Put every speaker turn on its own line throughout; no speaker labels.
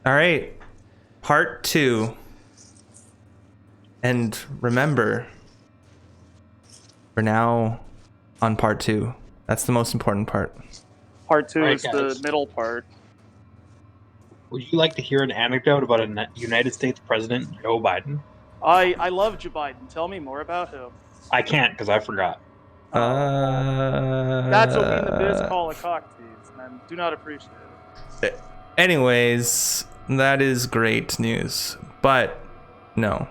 All right, part 2. And remember, we're now on part 2. That's the most important part.
Part 2
Alright,
is
guys.
the middle part.
Would you like to hear an anecdote about a United States President, Joe Biden?
I love Joe Biden. Tell me more about him.
I can't because I forgot.
That's what we in the biz call a cock tease, and I do not appreciate it.
Anyways, that is great news, but no.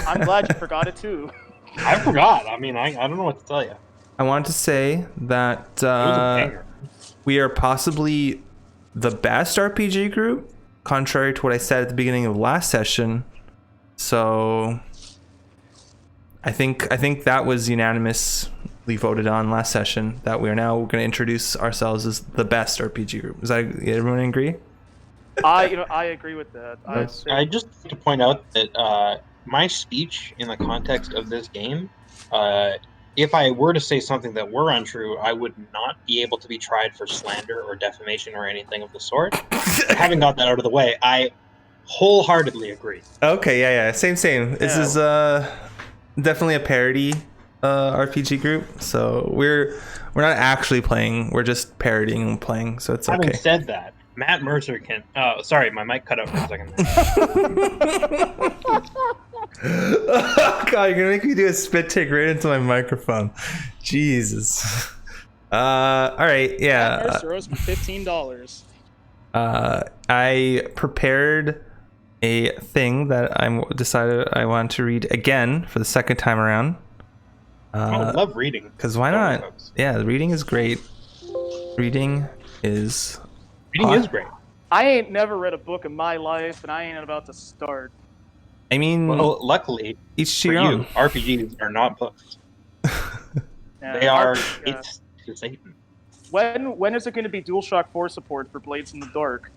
I'm glad you forgot it too.
I forgot. I mean, I don't know what to tell you.
I want to say that
It was a banger.
we are possibly the best RPG group, contrary to what I said at the beginning of last session. So I think that was unanimously voted on last session, that we are now going to introduce ourselves as the best RPG group. Is that everyone agree?
I agree with that.
I just like to point out that my speech in the context of this game, if I were to say something that were untrue, I would not be able to be tried for slander or defamation or anything of the sort. Having got that out of the way, I wholeheartedly agree.
Okay, yeah. Same. This is definitely a parody RPG group. So we're not actually playing, we're just parodying and playing, so it's okay.
Having said that, Matt Mercer can... sorry, my mic cut out for a second.
Oh, God, you're gonna make me do a spit take right into my microphone. Jesus. All right, yeah.
Mercer owes me $15.
I prepared a thing that I decided I want to read again for the second time around.
I love reading.
Because why not? Yeah, reading is great. Reading is
great.
I ain't never read a book in my life, and I ain't about to start.
I mean,
Well, luckily
each
for
to your
you,
own.
RPGs are not books.
Yeah,
They are
yeah.
it's to Satan.
When is it going to be DualShock 4 support for Blades in the Dark?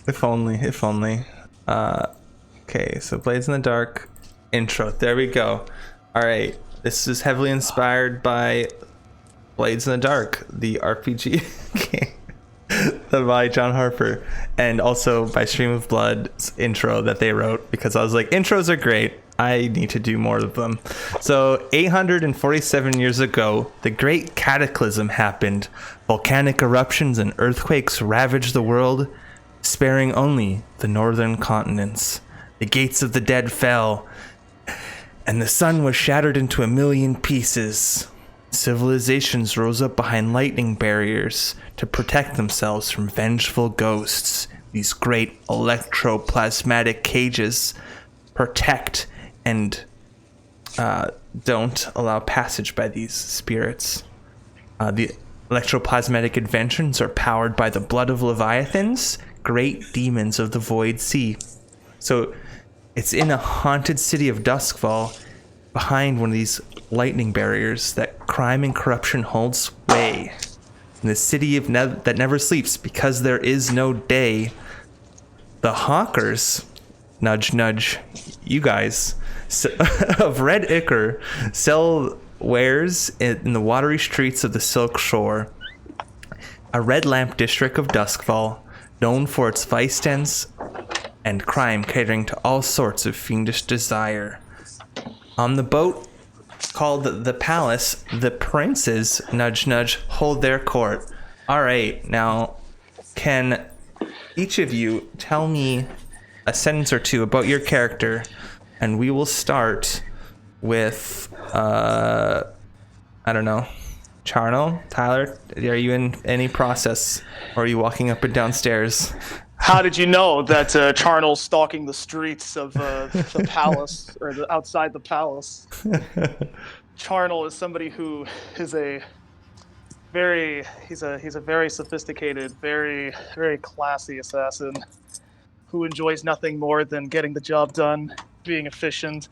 If only. Okay, so Blades in the Dark intro. There we go. All right, this is heavily inspired by Blades in the Dark, the RPG game by John Harper, and also by Stream of Blood's intro that they wrote, because I was like, intros are great. I need to do more of them. So 847 years ago, the Great Cataclysm happened. Volcanic eruptions and earthquakes ravaged the world, sparing only the northern continents. The gates of the dead fell, and the sun was shattered into a million pieces. Civilizations rose up behind lightning barriers to protect themselves from vengeful ghosts. These great electroplasmatic cages protect and don't allow passage by these spirits. The electroplasmatic inventions are powered by the blood of leviathans, great demons of the void sea. So it's in a haunted city of Duskfall, behind one of these lightning barriers, that crime and corruption hold sway. In the city of that never sleeps, because there is no day, the hawkers, nudge nudge, you guys, of Red Ichor sell wares in the watery streets of the Silk Shore, a red lamp district of Duskfall, known for its vice dens and crime, catering to all sorts of fiendish desire. On the boat called the Palace, the princes, nudge nudge, hold their court. All right, now can each of you tell me a sentence or two about your character, and we will start with I don't know, Charnel, Tyler. Are you in any process, or are you walking up and down stairs?
How did you know that Charnel's stalking the streets of the palace, or outside the palace? Charnel is somebody who is he's a very sophisticated, very classy assassin who enjoys nothing more than getting the job done, being efficient,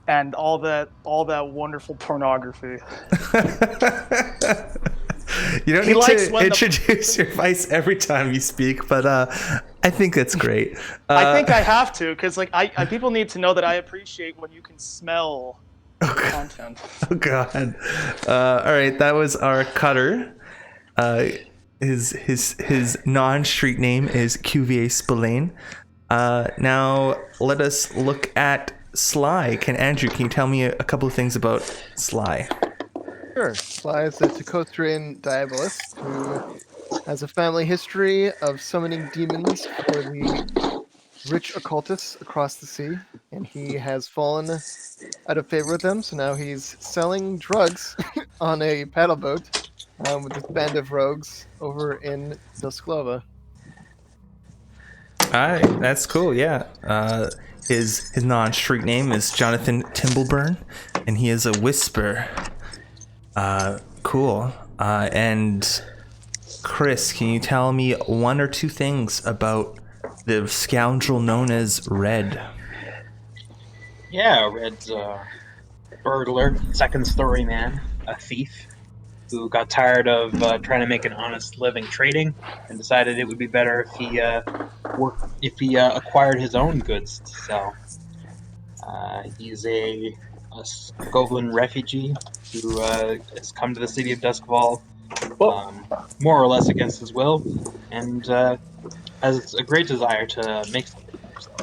and all that wonderful pornography.
You don't need to introduce your vice every time you speak, but I think that's great.
I think I have to, because people need to know that I appreciate when you can smell content.
Oh God! All right, that was our cutter. his non-street name is Cuvier Spillane. Now let us look at Sly. Andrew, can you tell me a couple of things about Sly?
Sure. Sly is a Tocotrian diabolist who has a family history of summoning demons for the rich occultists across the sea, and he has fallen out of favor with them, so now he's selling drugs on a paddle boat with this band of rogues over in Dosklova.
Alright, that's cool, yeah. His non-street name is Jonathan Timbleburn, and he is a whisper. Cool. And Chris, can you tell me one or two things about the scoundrel known as Red?
Yeah, Red's a burglar, second story man, a thief, who got tired of trying to make an honest living trading and decided it would be better if he acquired his own goods to sell. He's a Goblin refugee who has come to the city of Duskfall more or less against his will, and has a great desire to make something of himself.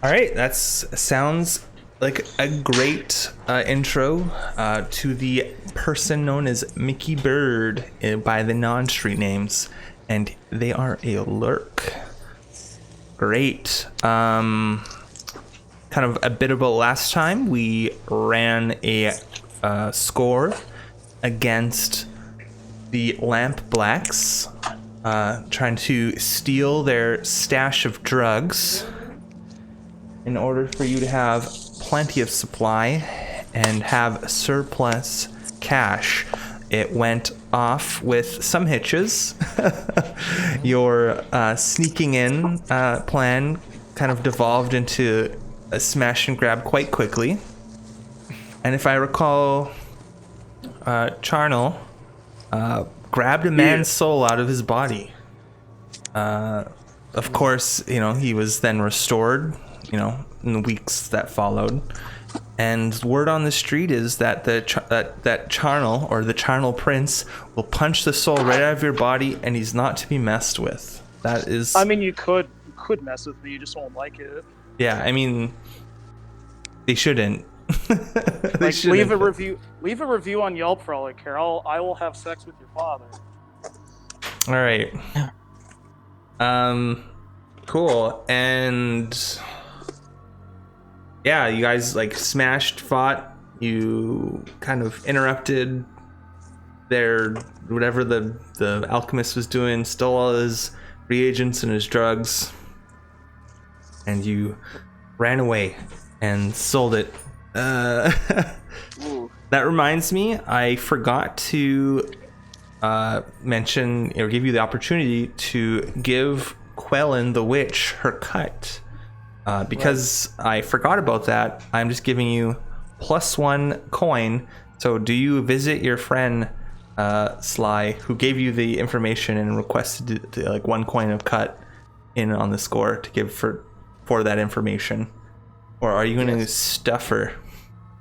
All right, that sounds like a great intro to the person known as Mickey Bird by the non-street names, and they are a lurk. Great. Kind of a bit about last time. We ran a score against the Lamp Blacks, trying to steal their stash of drugs in order for you to have plenty of supply and have surplus cash. It went off with some hitches. Your sneaking in plan kind of devolved into a smash and grab quite quickly. And if I recall, Charnel grabbed a man's soul out of his body. Of course, he was then restored, in the weeks that followed. And word on the street is that that Charnel, or the Charnel Prince, will punch the soul right out of your body, and he's not to be messed with. That is...
I mean, you could mess with me, you just won't like it.
Yeah, I mean, they shouldn't.
They shouldn't. Leave a review on Yelp for all I care. I will have sex with your father.
All right. Cool. And yeah, you guys smashed, fought. You kind of interrupted their whatever the alchemist was doing, stole all his reagents and his drugs, and you ran away and sold it. That reminds me, I forgot to mention or give you the opportunity to give Quellen the witch her cut. Because I forgot about that, I'm just giving you +1 coin. So do you visit your friend Sly, who gave you the information and requested 1 coin of cut in on the score to give for that information? Or are you going to stuff her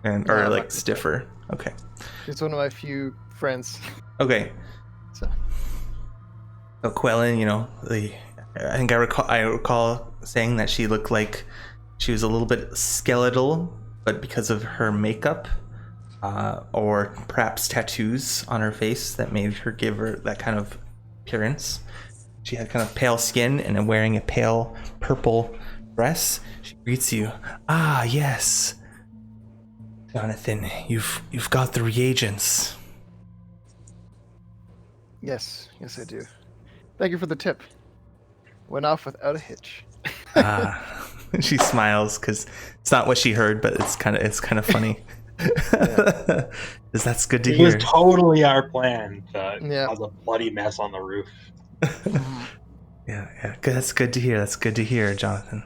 or stiff her? Okay.
She's one of my few friends.
Okay. So Quellen, I think I recall saying that she looked like she was a little bit skeletal, but because of her makeup, or perhaps tattoos on her face that made her give her that kind of appearance. She had kind of pale skin and wearing a pale purple dress. She greets you. Ah, yes, Jonathan, you've got the reagents.
Yes, I do. Thank you for the tip. Went off without a hitch.
She smiles because it's not what she heard, but it's kind of funny.
Yeah.
That's good to
It
hear.
was totally our plan to cause a bloody mess on the roof.
Yeah. Good. That's good to hear. That's good to hear, Jonathan.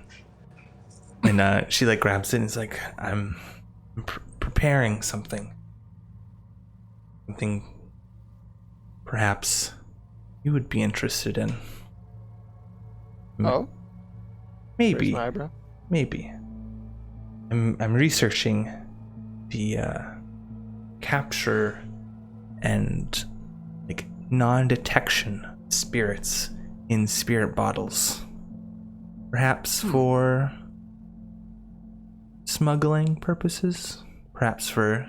And she grabs it and is like, I'm preparing something perhaps you would be interested in.
Oh?
Maybe.
Where's my eyebrow?
Maybe. I'm researching the capture and non-detection spirits in spirit bottles. Perhaps for smuggling purposes, perhaps for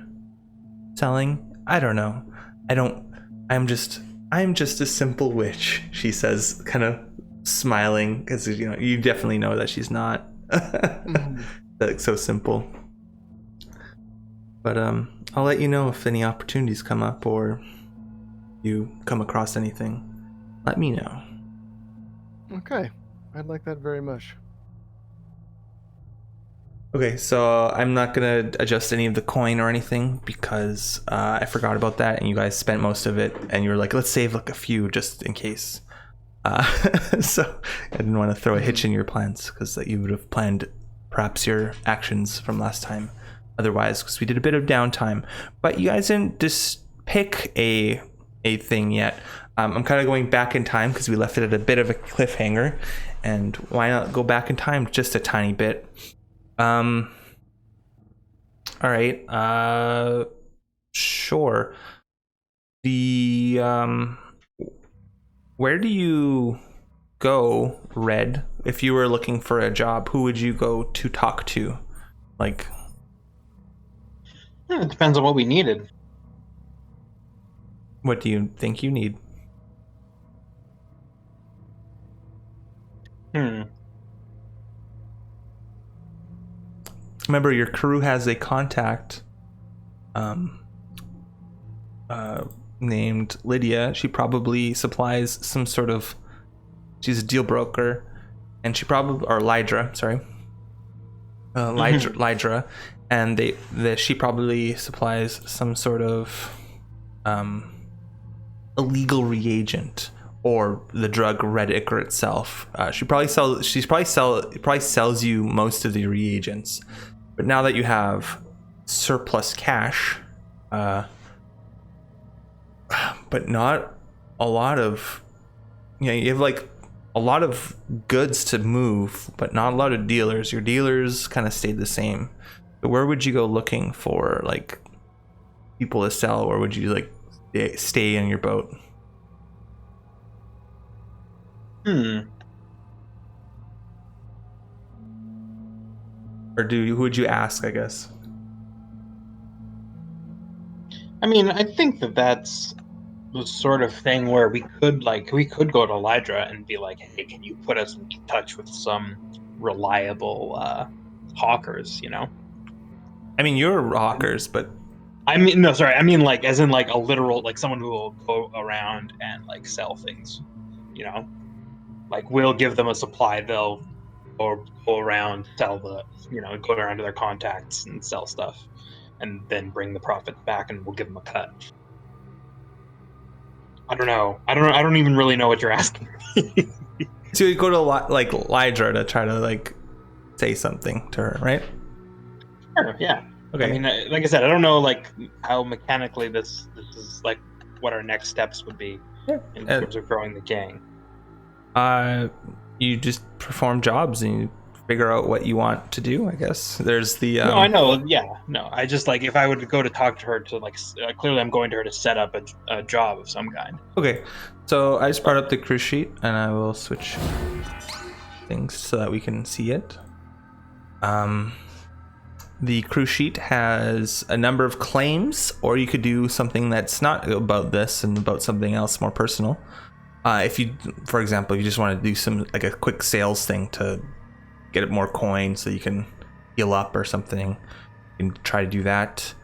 selling. I don't know. I'm just a simple witch, she says, kind of smiling, because you definitely know that she's not like so simple. But I'll let you know if any opportunities come up or you come across anything. Let me know.
Okay, I'd like that very much.
Okay, so I'm not gonna adjust any of the coin or anything because I forgot about that, and you guys spent most of it, and you were like, let's save like a few just in case. So I didn't want to throw a hitch in your plans, because you would have planned perhaps your actions from last time otherwise, because we did a bit of downtime. But you guys didn't just pick a thing yet. I'm kind of going back in time because we left it at a bit of a cliffhanger, and why not go back in time just a tiny bit? All right. Sure. Where do you go, Red? If you were looking for a job, who would you go to talk to? Like,
It depends on what we needed.
what do you think you need? Remember, your crew has a contact named Lydia. She probably supplies some sort of, she's a deal broker, and she probably, or Lydra, sorry. Lydra, and she probably supplies some sort of illegal reagent or the drug Red Ichor itself. She probably sells you most of the reagents. But now that you have surplus cash, but not a lot of, you have like a lot of goods to move, but not a lot of dealers. Your dealers kind of stayed the same. But where would you go looking for like people to sell, or would you like stay in your boat? Or who would you ask, I guess?
I mean, I think that's the sort of thing where we could go to Lydra and be like, hey, can you put us in touch with some reliable hawkers,
I mean, you're hawkers, but
I mean, no, sorry, I mean like as in like a literal, like someone who will go around and like sell things, like we'll give them a supply, they'll go around, sell go around to their contacts and sell stuff, and then bring the profits back, and we'll give them a cut. I don't know. I don't even really know what you're asking.
So you go to like Lydra to try to like say something to her, right?
Sure, yeah.
Okay.
I mean, like I said, I don't know like how mechanically this is like what our next steps would be in terms of growing the gang.
You just perform jobs and you figure out what you want to do, I guess. There's the
No, I know. Yeah, no. I just like if I would go to talk to her to like clearly I'm going to her to set up a job of some kind.
Okay, so I just brought up the crew sheet and I will switch things so that we can see it. The crew sheet has a number of claims, or you could do something that's not about this and about something else more personal. If you, for example, you just want to do some like a quick sales thing to get more coins so you can heal up or something, you can try to do that.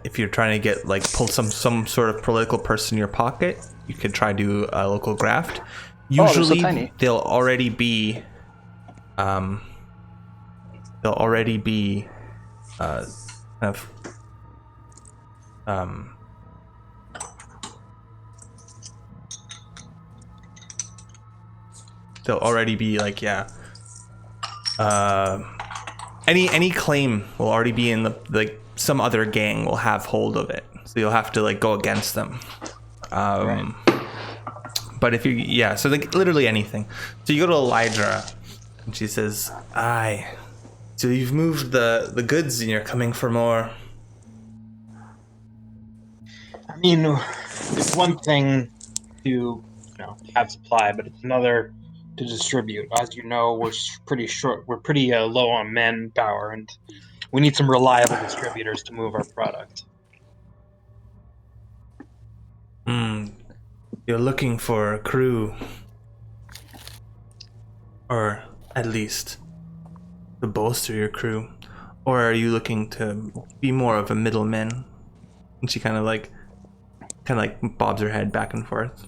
If you're trying to get like pull some sort of political person in your pocket, you could try to do a local graft. Usually they'll already be kind of they'll already be like, yeah, any claim will already be in the like some other gang will have hold of it, so you'll have to like go against them. Right. But if you so like literally anything. So you go to Lydra and she says, aye, so you've moved the goods and you're coming for more.
mean, it's one thing to have supply, but it's another to distribute. As you know, we're pretty short. We're pretty low on manpower, and we need some reliable distributors to move our product.
You're looking for a crew, or at least to bolster your crew, or are you looking to be more of a middleman? And she kind of like bobs her head back and forth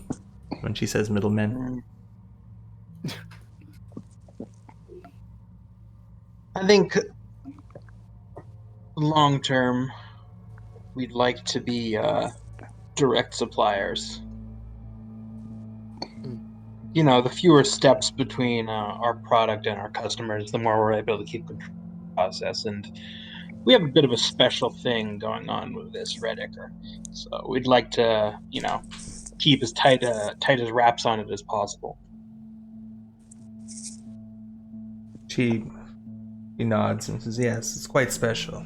when she says middleman.
I think long term, we'd like to be direct suppliers. The fewer steps between our product and our customers, the more we're able to keep control of the process. And we have a bit of a special thing going on with this Red Ichor. So we'd like to, keep as tight as wraps on it as possible.
She nods and says, "Yes, it's quite special.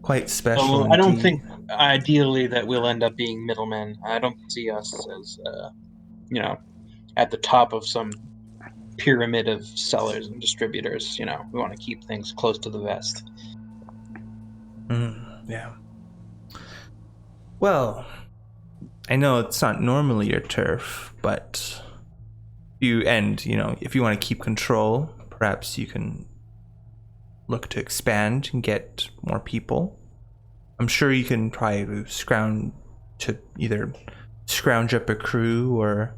Quite special
So
indeed."
I don't think, ideally, that we'll end up being middlemen. I don't see us as, at the top of some pyramid of sellers and distributors. We want to keep things close to the vest.
Yeah. Well, I know it's not normally your turf, but if you want to keep control, perhaps you can look to expand and get more people. I'm sure you can try to either scrounge up a crew or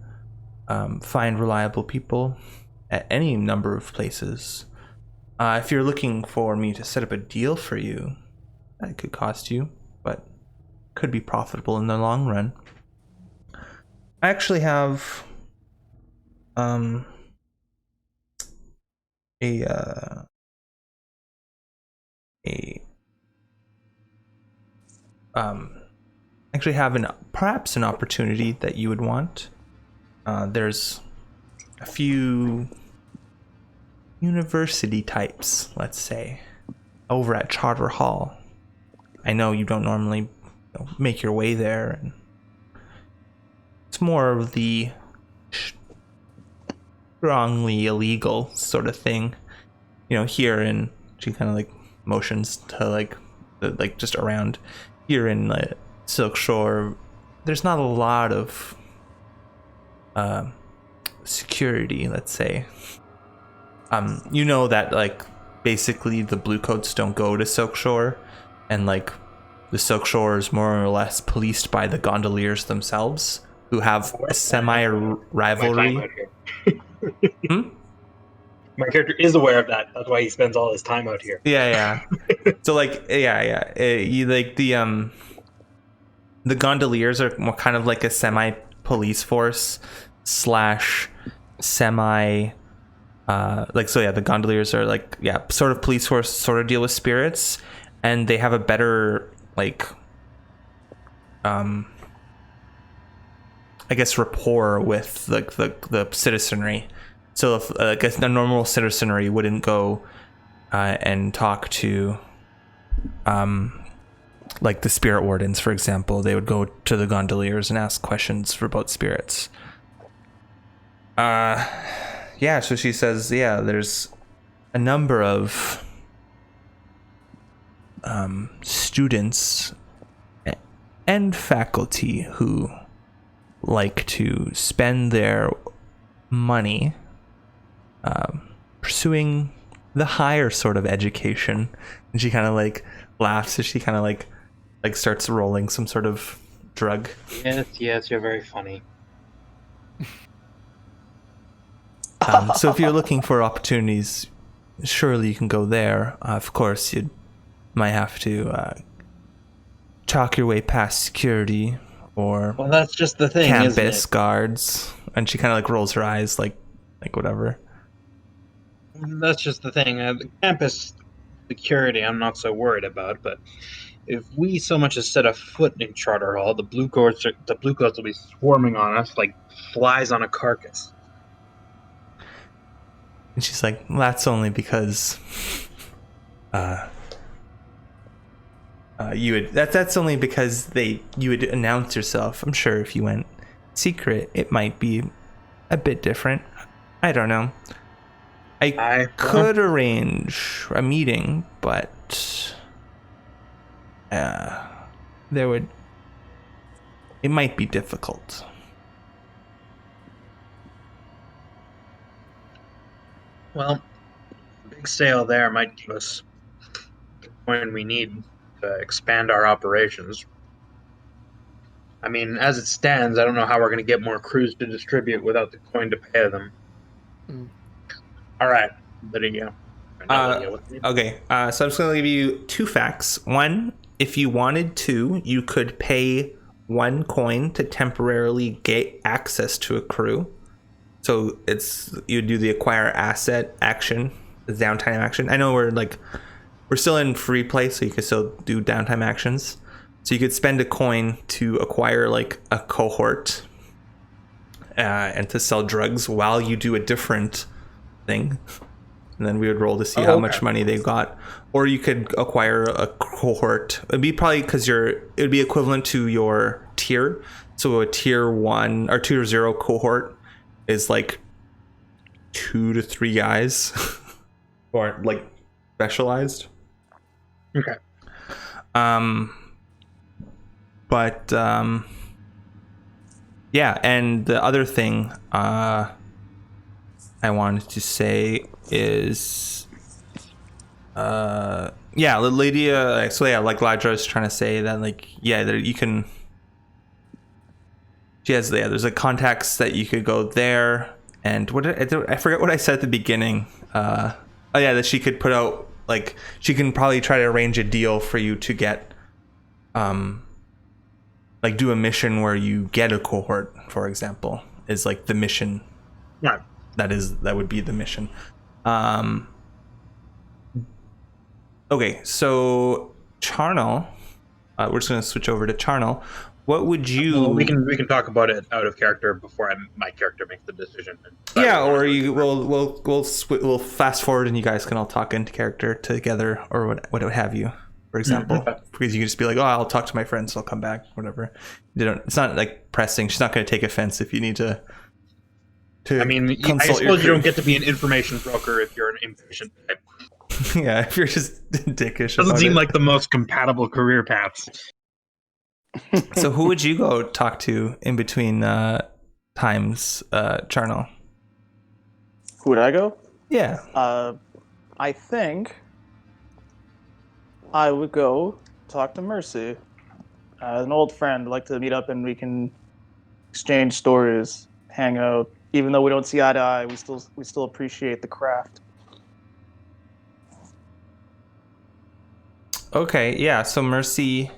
find reliable people at any number of places. If you're looking for me to set up a deal for you, that could cost you, but could be profitable in the long run. I actually have perhaps an opportunity that you would want. There's a few university types, let's say, over at Charter Hall. I know you don't normally make your way there, and it's more of the strongly illegal sort of thing. Here in, she kind of like motions to just around here in Silk Shore, there's not a lot of security, let's say. That basically the Bluecoats don't go to Silk Shore, and the Silk Shore is more or less policed by the gondoliers themselves, who have a semi-rivalry.
My character is aware of that. That's why he spends all his time out here.
Yeah. So the gondoliers are more kind of like a semi-police force / semi the gondoliers are sort of police force, sort of deal with spirits, and they have a better I guess rapport with the citizenry. So if I guess the normal citizenry wouldn't go and talk to the spirit wardens, for example. They would go to the gondoliers and ask questions about spirits. So she says, there's a number of students and faculty who like to spend their money pursuing the higher sort of education. And she kind of laughs as she kind of starts rolling some sort of drug.
Yes, you're very funny.
So if you're looking for opportunities, surely you can go there. Of course, you might have to talk your way past security or
that's just the thing,
campus guards. And she kind of rolls her eyes like whatever.
That's just the thing. The campus security I'm not so worried about, but if we so much as set a foot in Charter Hall, the Bluecoats will be swarming on us like flies on a carcass.
And she's like, that's only because you would that's only because you would announce yourself. I'm sure if you went secret, it might be a bit different. I don't know. I could arrange a meeting, but it might be difficult.
Well, a big sale there might give us the coin we need to expand our operations. I mean, as it stands, I don't know how we're going to get more crews to distribute without the coin to pay them.
Mm.
All right, Lydia.
Okay, so I'm just going to give you 2 facts. One, if you wanted to, you could pay 1 coin to temporarily get access to a crew. So you do the acquire asset action, the downtime action. I know we're still in free play, so you can still do downtime actions. So you could spend a coin to acquire like a cohort and to sell drugs while you do a different thing. And then we would roll to see how much money they got. Or you could acquire a cohort. It'd be probably because it would be equivalent to your tier. So a tier 1 or tier 0 cohort is like 2 to 3 guys who aren't like specialized.
Okay.
But yeah, and the other thing I wanted to say is Lydia, so yeah, like Ladra is trying to say that like that you can, she has there's like contacts that you could go there, and I forget what I said at the beginning. That she could put out, like she can probably try to arrange a deal for you to get like do a mission where you get a cohort, for example, is like the mission.
Yeah.
That would be the mission. Okay, so Charnel, we're just gonna switch over to Charnel. What would you?
Well, we can talk about it out of character before my character makes the decision.
Yeah, or we'll fast forward and you guys can all talk into character together, or what have you. For example, because you can just be like, "Oh, I'll talk to my friends, so I'll come back." Whatever. It's not like pressing. She's not going to take offense if you need to.
I mean, I suppose you don't get to be an information broker if you're an impatient type.
Yeah, if you're just dickish.
Doesn't seem like the most compatible career paths.
So who would you go talk to in between times, Charnel?
Who would I go?
Yeah.
I think I would go talk to Mercy. An old friend. I'd like to meet up and we can exchange stories, hang out. Even though we don't see eye to eye, we still appreciate the craft.
Okay, yeah. So Mercy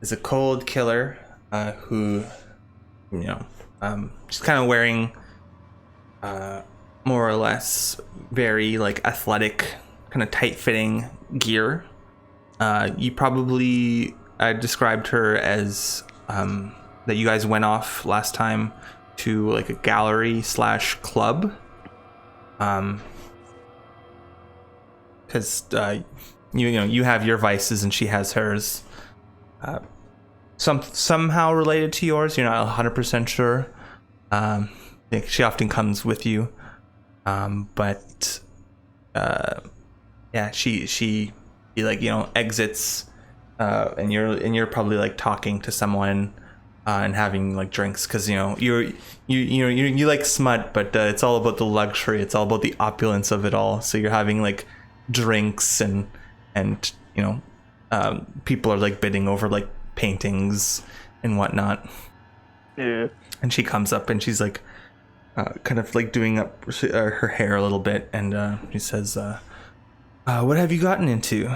is a cold killer who, she's kind of wearing more or less very like athletic, kind of tight-fitting gear. You probably described her as that you guys went off last time to like a gallery / club, because you have your vices and she has hers. Somehow related to yours. You're not 100% sure. She often comes with you, but she like exits, and you're probably like talking to someone and having like drinks, because you like smut, but it's all about the luxury. It's all about the opulence of it all. So you're having like drinks and people are like bidding over like paintings and whatnot.
Yeah.
And she comes up and she's like kind of like doing up her hair a little bit, and she says, what have you gotten into?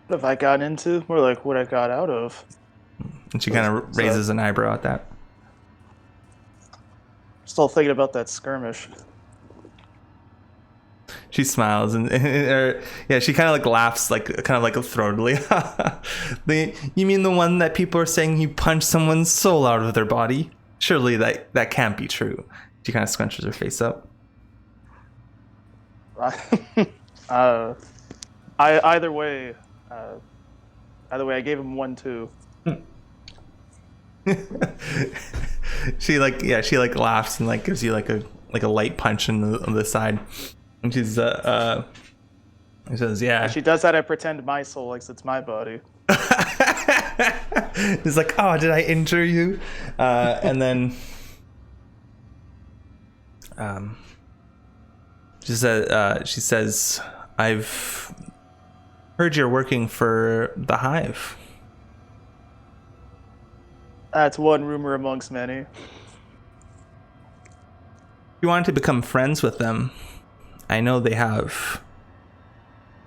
What have I gotten into? More like what I got out of.
And she kind of raises an eyebrow at that.
Still thinking about that skirmish.
She smiles and she kind of like laughs, like kind of like throatily. You mean the one that people are saying you punched someone's soul out of their body? Surely that can't be true. She kind of scrunches her face up.
Either way, By the way, I gave him 1 too.
She laughs and like gives you like a light punch on the side, and she says, yeah.
She does that. I pretend my soul likes it's my body.
He's like, oh, did I injure you? And then she says, I've heard you're working for the Hive.
That's one rumor amongst many.
If you wanted to become friends with them, I know they have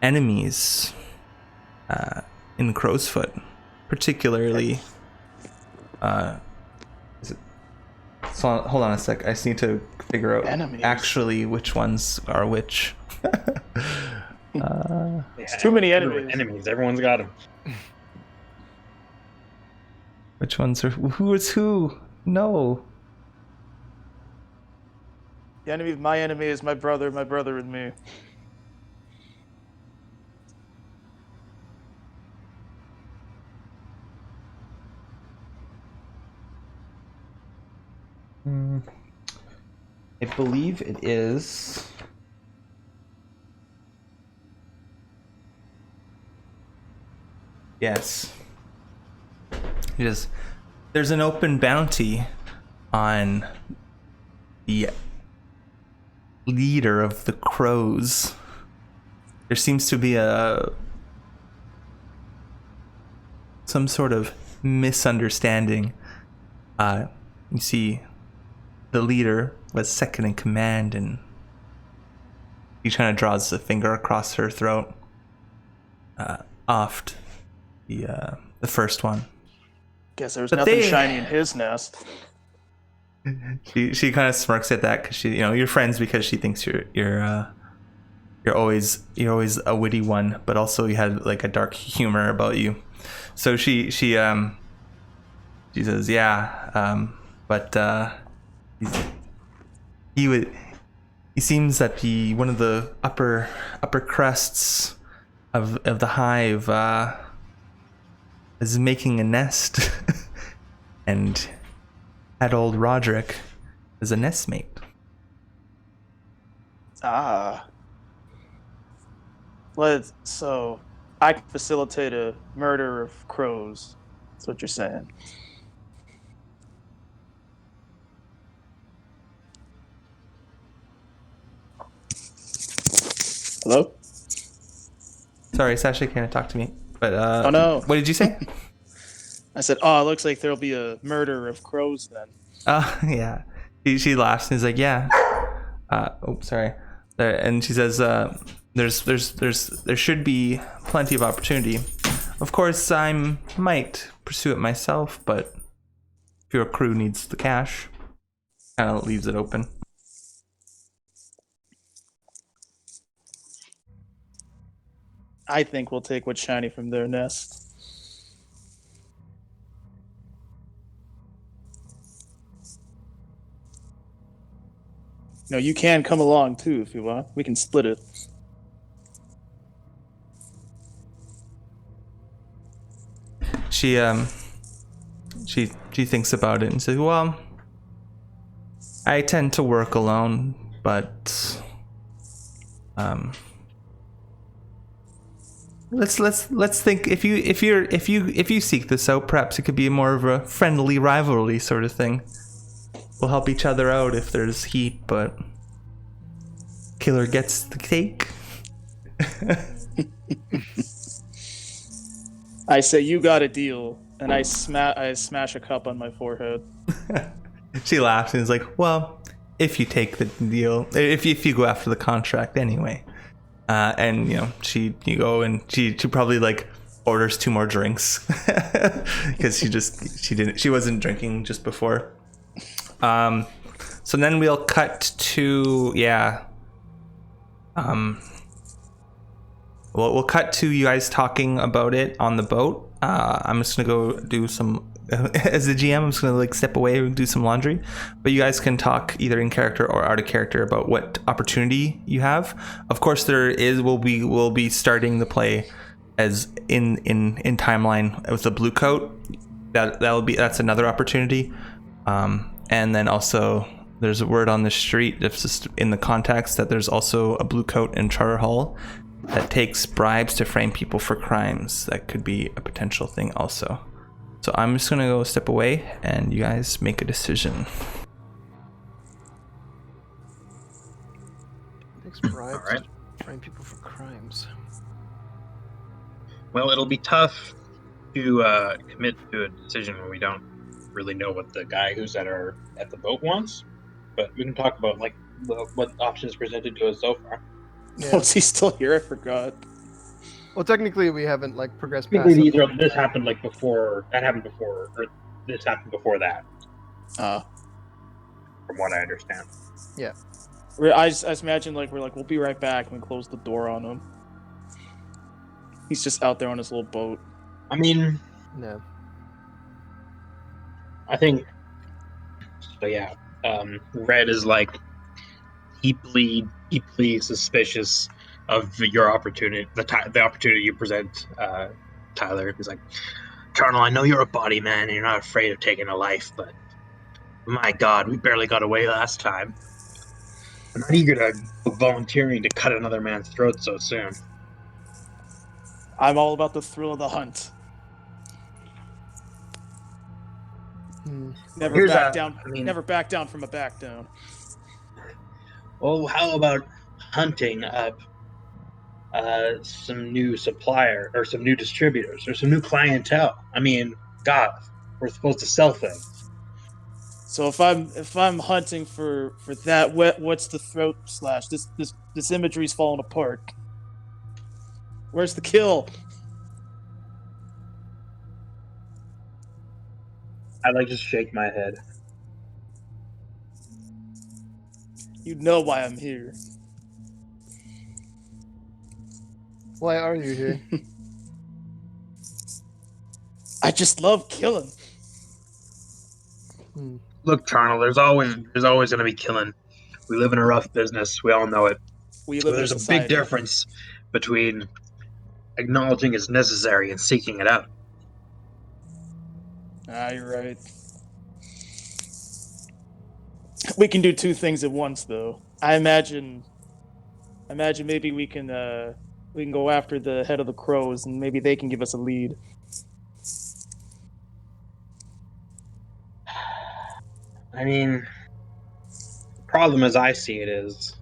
enemies in Crowsfoot, particularly. So hold on a sec. I just need to figure out
Enemies.
actually which ones are which.
It's too many enemies.
Enemies. Everyone's got them.
Which ones are who is who? No.
The enemy of my enemy is my brother and me.
I believe it is. Yes. There's an open bounty on the leader of the crows. There seems to be some sort of misunderstanding. You see, the leader was second in command, and he kind of draws a finger across her throat. Oft, the first one.
Guess there's
But
nothing
they-
shiny in his nest.
She kind of smirks at that because you're friends because she thinks you're always a witty one, but also you had like a dark humor about you. So she says, yeah, but he seems that one of the upper crusts of the hive is making a nest and had old Roderick as a nestmate.
So I can facilitate a murder of crows. That's what you're saying. Hello?
Sorry, Sasha can't talk to me. But
Oh, no.
What did you say?
I said, it looks like there'll be a murder of crows then.
Yeah. She laughs and is like, yeah. Sorry. And she says, there should be plenty of opportunity. Of course, I might pursue it myself, but if your crew needs the cash, kind of leaves it open.
I think we'll take what's shiny from their nest. No, you can come along too if you want. We can split it.
She thinks about it and says, well, I tend to work alone, but let's think, if you seek this out, perhaps it could be more of a friendly rivalry sort of thing. We'll help each other out if there's heat, but killer gets the cake.
I say you got a deal, and I smash a cup on my forehead.
She laughs and is like, well, if you take the deal, if you go after the contract anyway. And you go and she probably like orders 2 more drinks because she wasn't drinking just before. So then we'll cut to we'll cut to you guys talking about it on the boat. I'm just gonna go do some as the GM. I'm just gonna like step away and do some laundry, but you guys can talk either in character or out of character about what opportunity you have. Of course, we'll be starting the play as in timeline with the blue coat. That's another opportunity. And then also there's a word on the street, it's just in the context, that there's also a blue coat in Charter Hall that takes bribes to frame people for crimes. That could be a potential thing also. So I'm just gonna go step away and you guys make a decision.
Takes bribes
All right.
to frame people for crimes.
Well, it'll be tough to commit to a decision when we don't really know what the guy who's at the boat wants. But we can talk about like what options presented to us so far.
Yeah.
Was he still here? I forgot.
Well, technically, we haven't like progressed past.
Technically, this happened like before that happened before, or this happened before that, from what I understand.
Yeah.
I just imagine we'll be right back, and we close the door on him. He's just out there on his little boat.
I mean,
No.
I think so. Yeah, Red is like deeply suspicious of your opportunity, the opportunity you present, Tyler. He's like, Colonel, I know you're a body man and you're not afraid of taking a life, but my God, we barely got away last time. I'm not eager to go volunteering to cut another man's throat so soon.
I'm all about the thrill of the hunt. Never
Here's
back
a-
down.
I mean-
Never back down from a back down.
Well, how about hunting up some new supplier or some new distributors or some new clientele? I mean, God, we're supposed to sell things.
So if I'm hunting for that, what's the throat slash? This imagery's falling apart. Where's the kill?
I like just shake my head.
You know why I'm here.
Why are you here?
I just love killing.
Look, Charnel, there's always going to be killing. We live in a rough business. We all know it.
We
But
live in
there's a
society.
big difference between acknowledging it's necessary and seeking it out.
You're right. We can do two things at once, though. I imagine maybe we can go after the head of the crows, and maybe they can give us a lead.
I mean, the problem as I see it is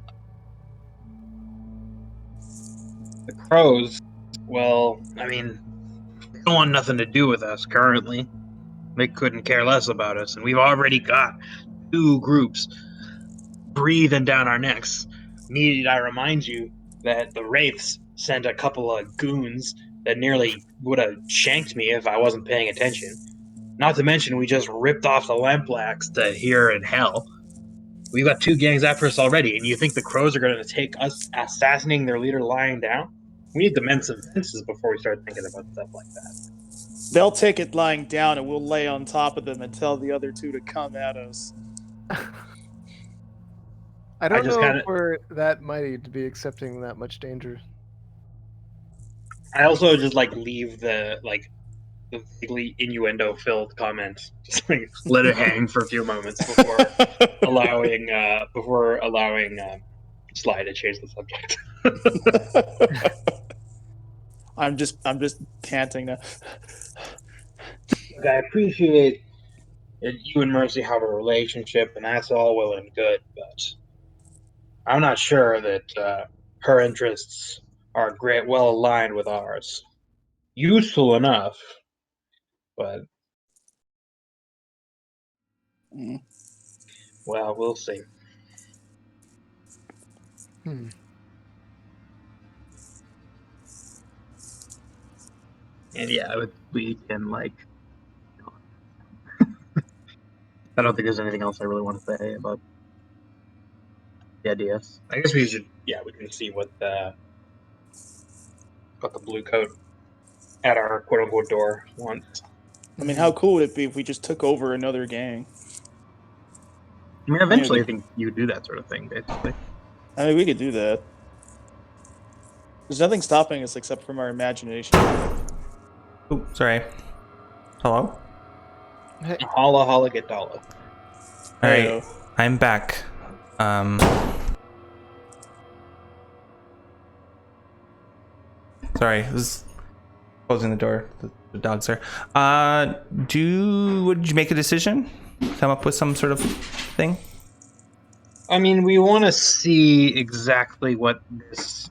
the crows, well, I mean, they don't want nothing to do with us currently. They couldn't care less about us, and we've already got two groups breathing down our necks. Need I remind you that the Wraiths sent a couple of goons that nearly would have shanked me if I wasn't paying attention. Not to mention, we just ripped off the Lamplax to here in hell. We've got two gangs after us already, and you think the crows are going to take us assassinating their leader lying down? We need to mend some fences before we start thinking about stuff like that.
They'll take it lying down, and we'll lay on top of them and tell the other two to come at us.
I don't know
kinda-
if we're that mighty to be accepting that much danger.
I also just leave the vaguely innuendo-filled comment, just let it hang for a few moments before allowing Sly to change the subject.
I'm just panting now.
I appreciate that you and Mercy have a relationship, and that's all well and good, but I'm not sure that her interests are well aligned with ours. Useful enough, but well, we'll see. And yeah, we can I don't think there's anything else I really want to say about the ideas. I guess we can see what the blue coat at our quote unquote door wants.
I mean, how cool would it be if we just took over another gang?
I mean, eventually, I think you would do that sort of thing, basically.
I mean, we could do that. There's nothing stopping us except from our imagination.
Oh, sorry. Hello?
Hey,
Holla holla get dollar.
All right,
Heyo.
I'm back. Sorry, I was closing the door. The dogs are. Would you make a decision? Come up with some sort of thing?
I mean, we want to see exactly what this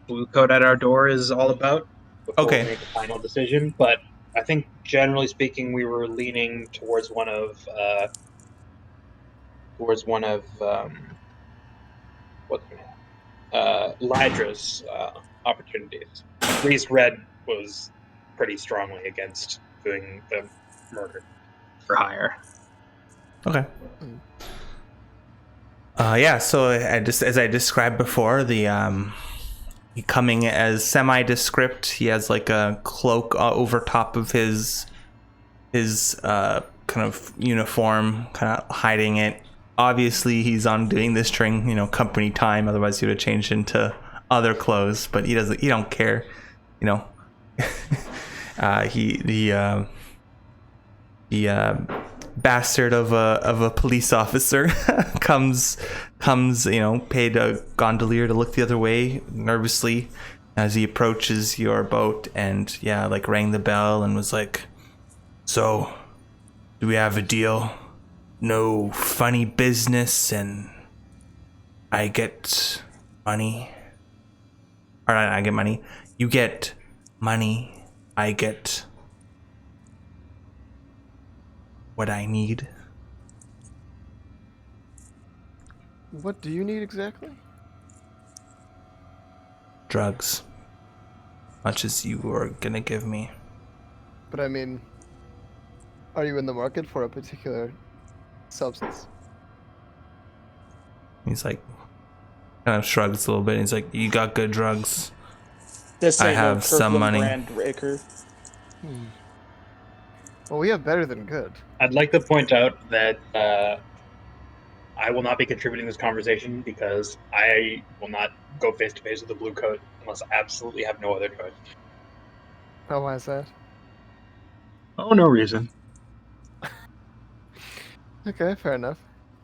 blue coat at our door is all about before
Okay.
we make a final decision. But I think, generally speaking, we were leaning towards one of what's her name? Lydra's opportunities. At least Red was pretty strongly against doing the murder for hire.
Okay. Yeah, so as I described before, he coming as semi-descript. He has like a cloak over top of his kind of uniform, kind of hiding it. Obviously, he's on doing this during company time. Otherwise, he would have changed into other clothes. But he doesn't. He don't care. You know. The bastard of a police officer comes paid a gondolier to look the other way nervously as he approaches your boat, and like rang the bell and was like, "So, do we have a deal? No funny business, and I get money. Or I get money. You get money. I get what I need."
what do you need exactly?
Drugs. Much as you were gonna give me.
But I mean, are you in the market for a particular substance?
He's like, kind of shrugs a little bit. And he's like, "You got good drugs."
This
I
ain't no
have some
Kirkland
money.
brand Raker.
Well, we have better than good.
I'd like to point out that I will not be contributing this conversation because I will not go face to face with the blue coat unless I absolutely have no other choice.
Oh, why is that?
Oh, no reason.
Okay, fair enough.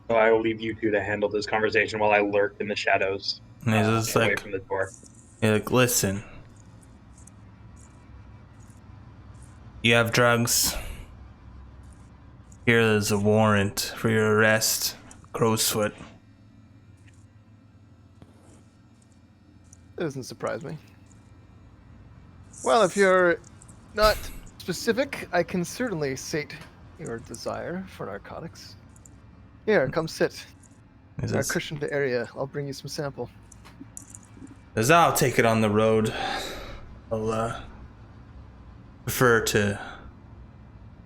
So I will leave you two to handle this conversation while I lurk in the shadows
And he's just
away
like,
from the door.
"Listen, you have drugs. Here is a warrant for your arrest, Crowsfoot."
It doesn't surprise me. Well, if you're not specific, I can certainly sate your desire for narcotics. Here, come sit.
He
In our
says,
cushioned area, I'll bring you some sample.
"I'll take it on the road. I'll prefer to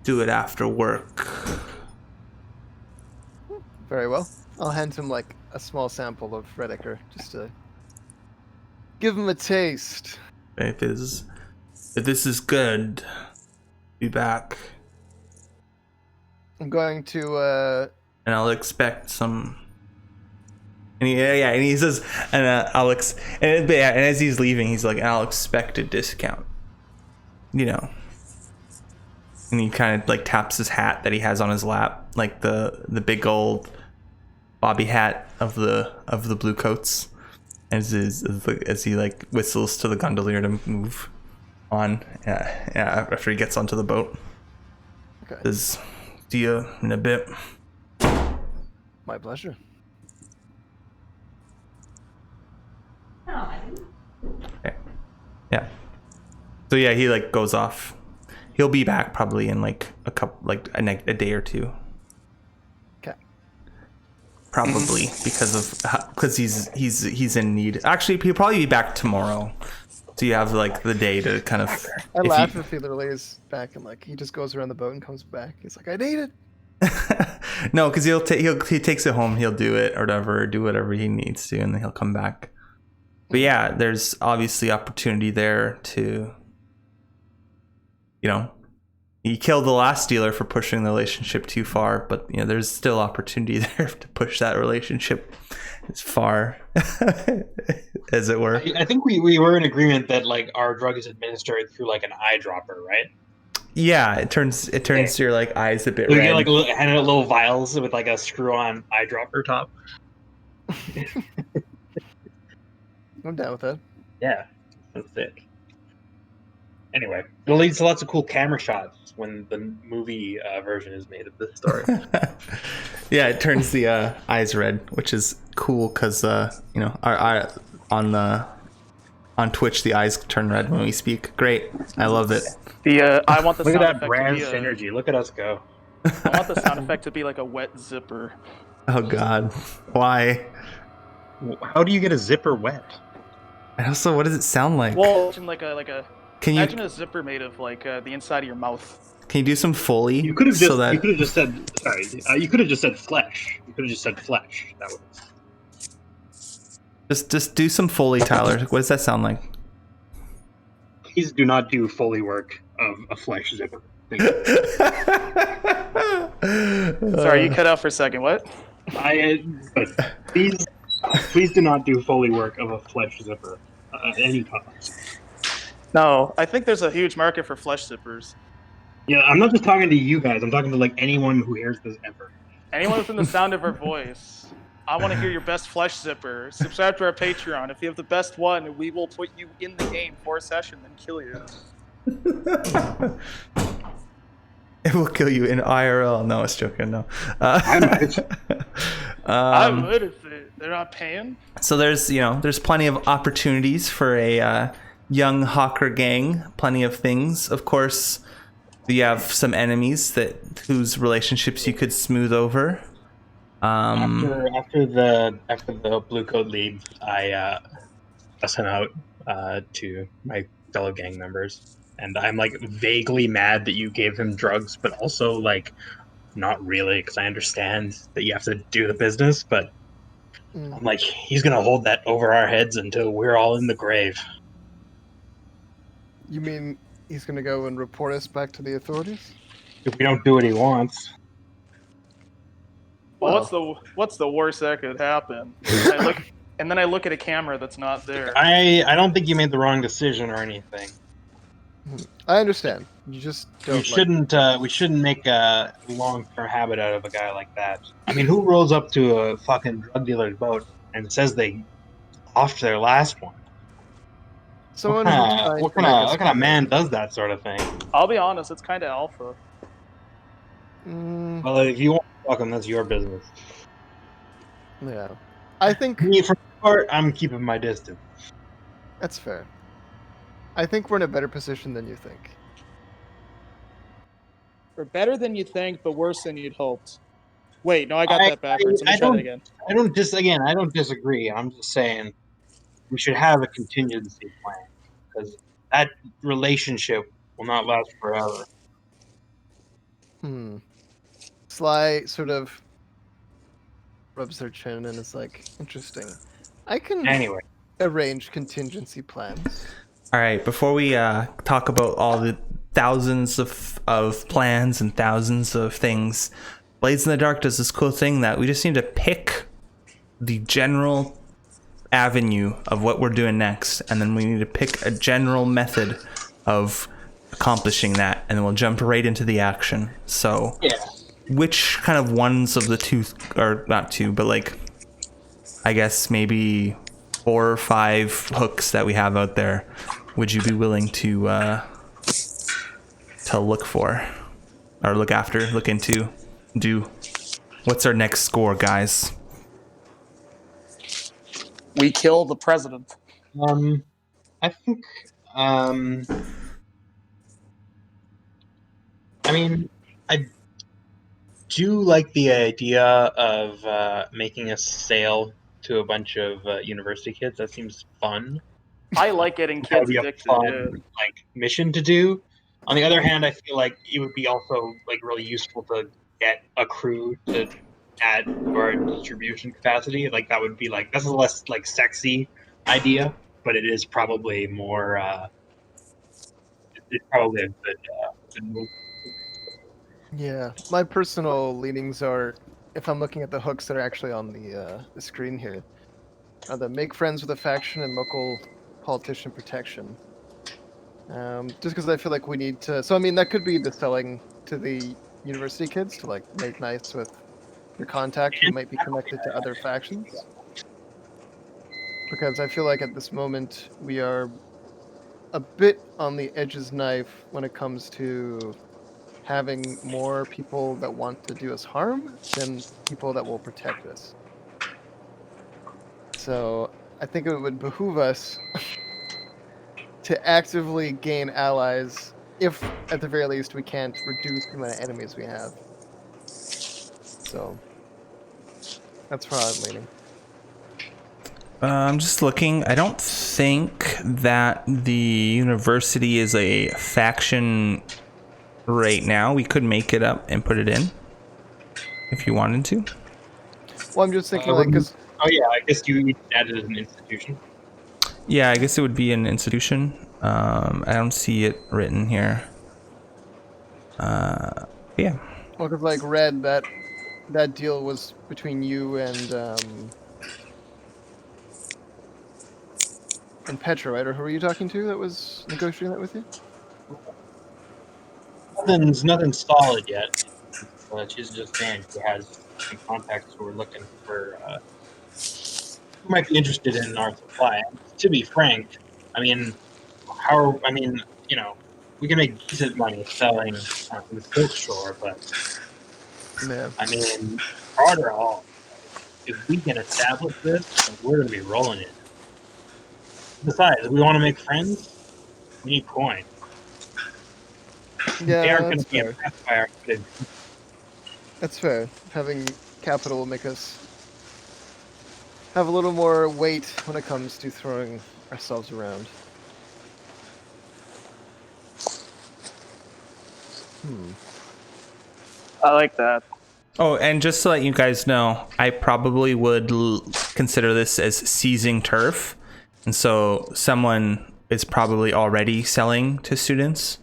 do it after work."
Very well. I'll hand him like a small sample of Redeker just to give him a taste.
If this is good, be back,
I'm going to
and I'll expect some. And he says, and and as he's leaving, he's like, "I'll expect a discount." And he kind of like taps his hat that he has on his lap, like the big old bobby hat of the blue coats, as he like whistles to the gondolier to move on. After he gets onto the boat.
Okay.
Says, "See you in a bit."
My pleasure.
Okay. Yeah. So yeah, he like goes off. He'll be back probably in like a day or two.
Okay.
Probably because he's in need. Actually, he'll probably be back tomorrow. So you have like the day to kind of.
I laugh if he literally is back and like he just goes around the boat and comes back. He's like, "I need it."
No, because he takes it home. He'll do it or whatever, do whatever he needs to, and then he'll come back. But yeah, there's obviously opportunity there to, he killed the last dealer for pushing the relationship too far, but you know, there's still opportunity there to push that relationship as far as it were.
I think we were in agreement that like our drug is administered through like an eyedropper, right?
Yeah, it turns your like eyes a bit
So you
red.
get like handed out little vials with like a screw-on eyedropper top.
I'm down with that.
Yeah, that's sick. Anyway, it leads to lots of cool camera shots when the movie version is made of this story.
Yeah, it turns the eyes red, which is cool because you know, our on Twitch the eyes turn red when we speak. Great, I love it.
I want the
Look
sound
at that
effect
brand
to be
synergy. Look at us go.
I want the sound effect to be like a wet zipper.
Oh God, why?
How do you get a zipper wet?
And also, what does it sound like?
Well, imagine like a
Can you
imagine a zipper made of like the inside of your mouth.
do some Foley?
You could have
so that
just said sorry. You could have just said flesh. You could have just said flesh. That would.
just do some Foley, Tyler. What does that sound like?
Please do not do Foley work of a flesh zipper. Thank you.
Sorry, you cut out for a second. What?
But please do not do Foley work of a flesh zipper at any cost.
No, I think there's a huge market for flesh zippers.
Yeah, I'm not just talking to you guys. I'm talking to like anyone who hears this ever.
Anyone within the sound of our voice, I want to hear your best flesh zipper. Subscribe to our Patreon. If you have the best one, we will put you in the game for a session, then kill you.
It will kill you in IRL. No, I was joking. No.
I might.
I would if they're not paying.
So there's plenty of opportunities for a young hawker gang. Plenty of things. Of course, you have some enemies whose relationships you could smooth over.
After the blue coat leads, I sent out to my fellow gang members, and I'm like vaguely mad that you gave him drugs, but also like not really, because I understand that you have to do the business, but I'm like, he's gonna hold that over our heads until we're all in the grave.
You mean he's gonna go and report us back to the authorities?
If we don't do what he wants.
Well, what's the worst that could happen? And then I look at a camera that's not there.
I don't think you made the wrong decision or anything.
I understand. You just don't.
We shouldn't make a long-term habit out of a guy like that. I mean, who rolls up to a fucking drug dealer's boat and says they offed their last one?
Someone
what kind of man does that sort of thing?
I'll be honest, it's kind of alpha.
Well, if you want to fuck him, that's your business.
Yeah, I think
Me, for my part, I'm keeping my distance.
that's fair. I think we're in a better position than you think.
We're better than you think, but worse than you'd hoped. Wait, no, I got that backwards. Let me try that again.
I don't disagree. I'm just saying we should have a contingency plan, because that relationship will not last forever.
Sly sort of rubs their chin and is like, interesting. I can
Anyway,
arrange contingency plans.
All right, before we talk about all the thousands of plans and thousands of things, Blades in the Dark does this cool thing that we just need to pick the general avenue of what we're doing next, and then we need to pick a general method of accomplishing that, and then we'll jump right into the action. So,
yeah.
Which kind of ones of the two, or not two, but like, I guess maybe 4 or 5 hooks that we have out there, would you be willing to look for, or look after, look into, do? What's our next score, guys?
We kill the president.
I think, I mean, I do like the idea of making a sale to a bunch of university kids. That seems fun.
I like getting
That would
kids
be a
addicted.
fun
Yeah.
like mission to do. On the other hand, I feel like it would be also like really useful to get a crew to add to our distribution capacity. Like that would be like, that's a less like sexy idea, but it is probably more. It's probably a good move.
Yeah, my personal leanings are, if I'm looking at the hooks that are actually on the screen here, are the make friends with a faction and local politician protection. Just because I feel like we need to. So I mean, that could be the selling to the university kids to like make nice with your contact who might be connected to other factions. Because I feel like at this moment we are a bit on the edge's knife when it comes to having more people that want to do us harm than people that will protect us. So I think it would behoove us to actively gain allies if at the very least we can't reduce the amount of enemies we have. So that's where I'm leaning.
I'm just looking. I don't think that the university is a faction right now. We could make it up and put it in if you wanted to.
Well, I'm just thinking like because
Oh yeah, I guess you added as an institution.
Yeah, I guess it would be an institution. I don't see it written here. Yeah.
well, because like Red, that deal was between you and Petra, right? Or who were you talking to that was negotiating that with you?
Nothing's solid yet. She's just saying she has some contacts who are looking for who might be interested in our supply. To be frank, I mean, we can make decent money selling the silk shore, but
Yeah.
I mean, harder all. If we can establish this, we're gonna be rolling it. Besides, if we want to make friends, we need coin. They
Yeah,
aren't going
that's
to be
fair.
impressed by our good.
That's fair. Having capital will make us have a little more weight when it comes to throwing ourselves around.
I like that.
Oh, and just to let you guys know, I probably would consider this as seizing turf. And so someone is probably already selling to students,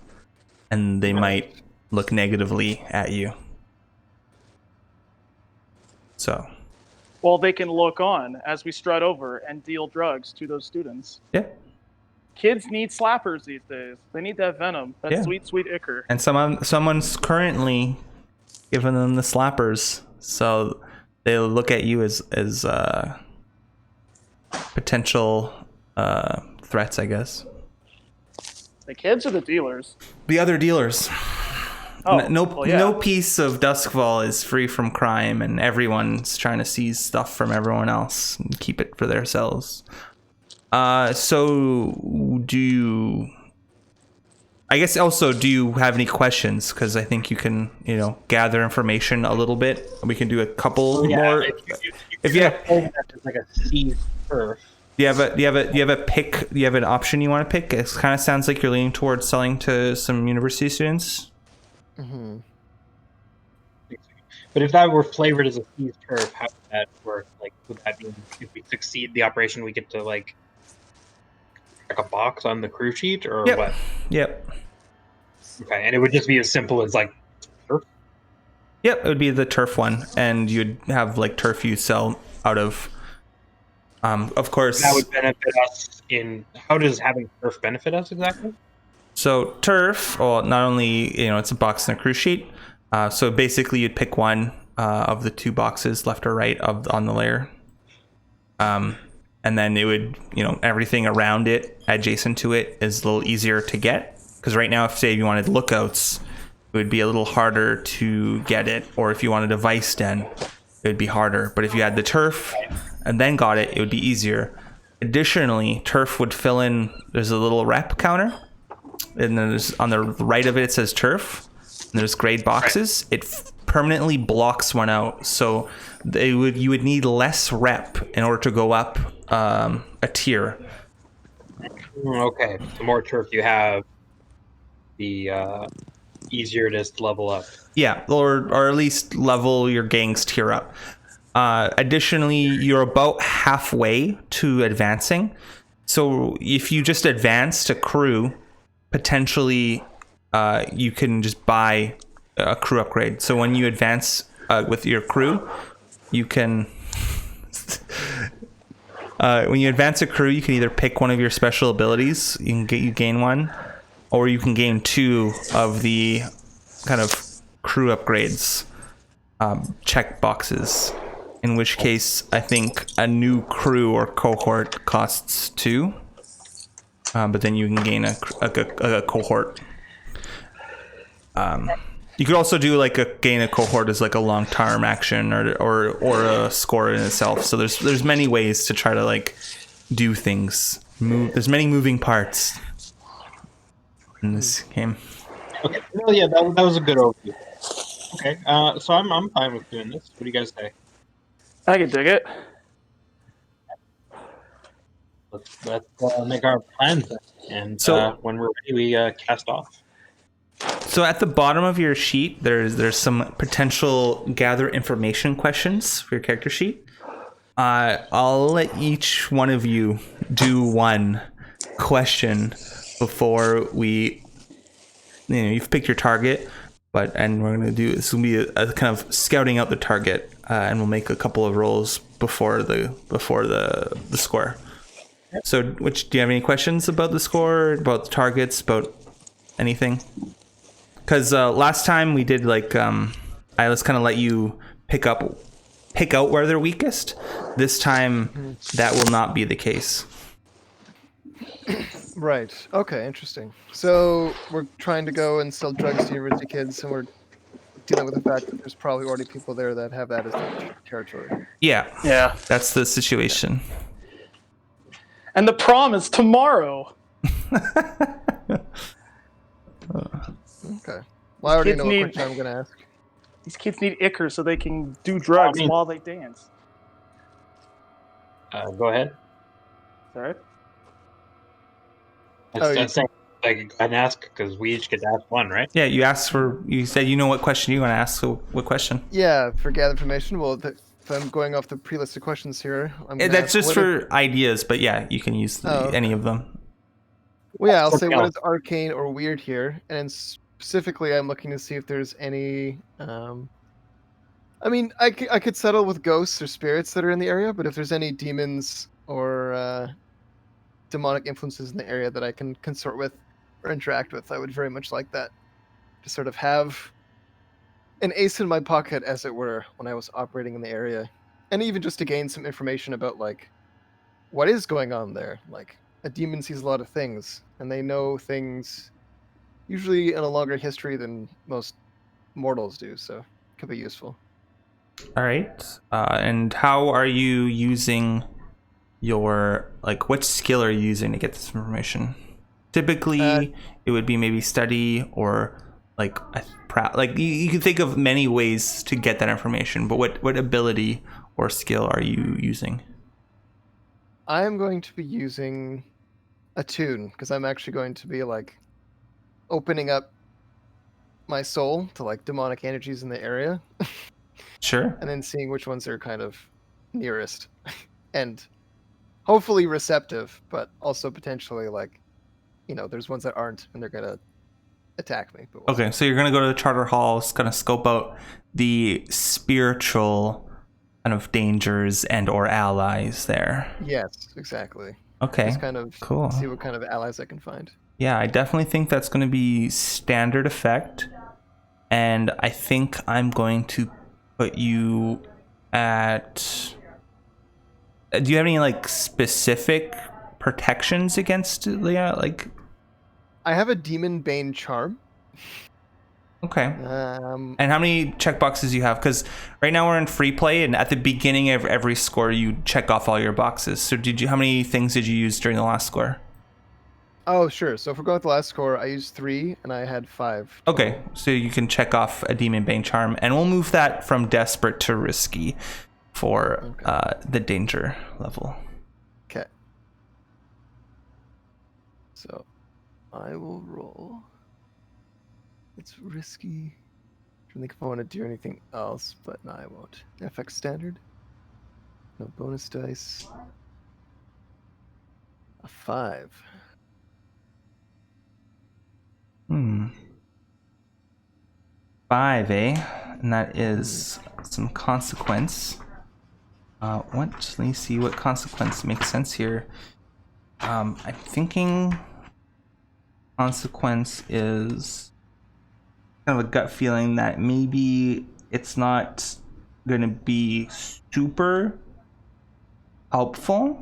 and they might look negatively at you. So,
Well, they can look on as we strut over and deal drugs to those students.
yeah.
Kids need slappers these days. They need that venom, that
Yeah.
sweet, sweet ichor.
And someone's currently giving them the slappers. So they look at you as potential threats, I guess.
The kids or the dealers?
The other dealers.
Oh,
No
well, yeah.
no piece of Duskfall is free from crime, and everyone's trying to seize stuff from everyone else and keep it for themselves. So do you... I guess also, do you have any questions? Because I think you can, gather information a little bit. We can do a couple more.
If you have like a seized turf.
Do you have a pick? Do you have an option you want to pick? It kind of sounds like you're leaning towards selling to some university students.
Mm-hmm.
But if that were flavored as a seized turf, how would that work? Like, would that mean if we succeed the operation, we get to like a box on the crew sheet, or
Yep.
what?
Yep.
Okay, and it would just be as simple as like turf.
Yep. It would be the turf one, and you'd have like turf you sell out of. Of course.
That would benefit us in. How does having turf benefit us exactly?
So turf, well, not only it's a box and a crew sheet. So basically, you'd pick one of the two boxes, left or right, on the layer. And then it would, everything around it, adjacent to it, is a little easier to get. Because right now, if say you wanted lookouts, it would be a little harder to get it. Or if you wanted a vice den, it would be harder. But if you had the turf and then got it, it would be easier. Additionally, turf would fill in. There's a little rep counter, and then there's on the right of it, it says turf. And there's grade boxes. It permanently blocks one out, so you would need less rep in order to go up a tier.
Okay, the more turf you have, the easier it is to level up.
Yeah, or at least level your gang's tier up. Additionally, you're about halfway to advancing. So if you just advance to crew, potentially you can just buy a crew upgrade. So when you advance with your crew, you can. When you advance a crew, you can either pick one of your special abilities. You gain one, or you can gain 2 of the kind of crew upgrades check boxes. In which case, I think a new crew or cohort costs 2, but then you can gain a cohort. You could also do like gain a cohort as like a long term action or a score in itself. So there's many ways to try to like do things. There's many moving parts in this game.
Okay. No, yeah, that was a good overview. Okay. So I'm fine with doing this. What do you guys say?
I can dig it.
Let's make our plans then. And
So-
when we're ready, we cast off.
So at the bottom of your sheet, there's some potential gather information questions for your character sheet. I'll let each one of you do one question before we. You've picked your target, and we're gonna do this will be a kind of scouting out the target, and we'll make a couple of rolls before the score. So, do you have any questions about the score, about the targets, about anything? Because last time we did like I was kind of let you pick out where they're weakest. This time that will not be the case.
Right. Okay. Interesting. So we're trying to go and sell drugs to university kids, and we're dealing with the fact that there's probably already people there that have that as their territory.
Yeah,
Yeah.
that's the situation.
And the prom is tomorrow.
Okay. Well, I already
Kids
know what
need-
question I'm going to ask.
These kids need ichor so they can do drugs while they dance.
Go ahead.
Sorry?
That's saying I can go ahead and ask because we each get to ask one, right?
Yeah, you said you know what question you want to ask. So what question?
Yeah, for gather information. Well, if I'm going off the pre-listed questions here, I'm gonna
That's
ask,
just for ideas, but yeah, you can use any of them.
Well, yeah, I'll say
Okay.
what is arcane or weird here, and then specifically, I'm looking to see if there's any. I mean, I could settle with ghosts or spirits that are in the area, but if there's any demons or demonic influences in the area that I can consort with or interact with, I would very much like that to sort of have an ace in my pocket, as it were, when I was operating in the area, and even just to gain some information about like what is going on there. Like a demon sees a lot of things, and they know things usually in a longer history than most mortals do, so it could be useful.
All right. And how are you using your what skill are you using to get this information? Typically, it would be maybe study or you can think of many ways to get that information. But what ability or skill are you using?
I'm going to be using attune because I'm actually going to be like opening up my soul to like demonic energies in the area
Sure.
and then seeing which ones are kind of nearest and hopefully receptive, but also potentially like, there's ones that aren't and they're gonna attack me. But
Okay, so you're gonna go to the Charter Hall, kind of scope out the spiritual kind of dangers and or allies there.
yes, exactly.
Okay,
Just kind of
cool.
see what kind of allies I can find.
Yeah, I definitely think that's going to be standard effect. And I think I'm going to put you at... Do you have any specific protections against Leah?
I have a demon bane charm.
Okay.
Um,
And how many checkboxes do you have? Because right now we're in free play, and at the beginning of every score, you check off all your boxes. So how many things did you use during the last score?
Oh, sure. So if we're going with the last score, I used 3 and I had 5.
Okay,
total.
so you can check off a Demon Bane Charm, and we'll move that from desperate to risky for the danger level.
Okay. So I will roll. It's risky. I don't think if I want to do anything else, but no, I won't. FX standard. No bonus dice. A 5.
5, and that is some consequence. Let me see what consequence makes sense here. I'm thinking consequence is kind of a gut feeling that maybe it's not going to be super helpful,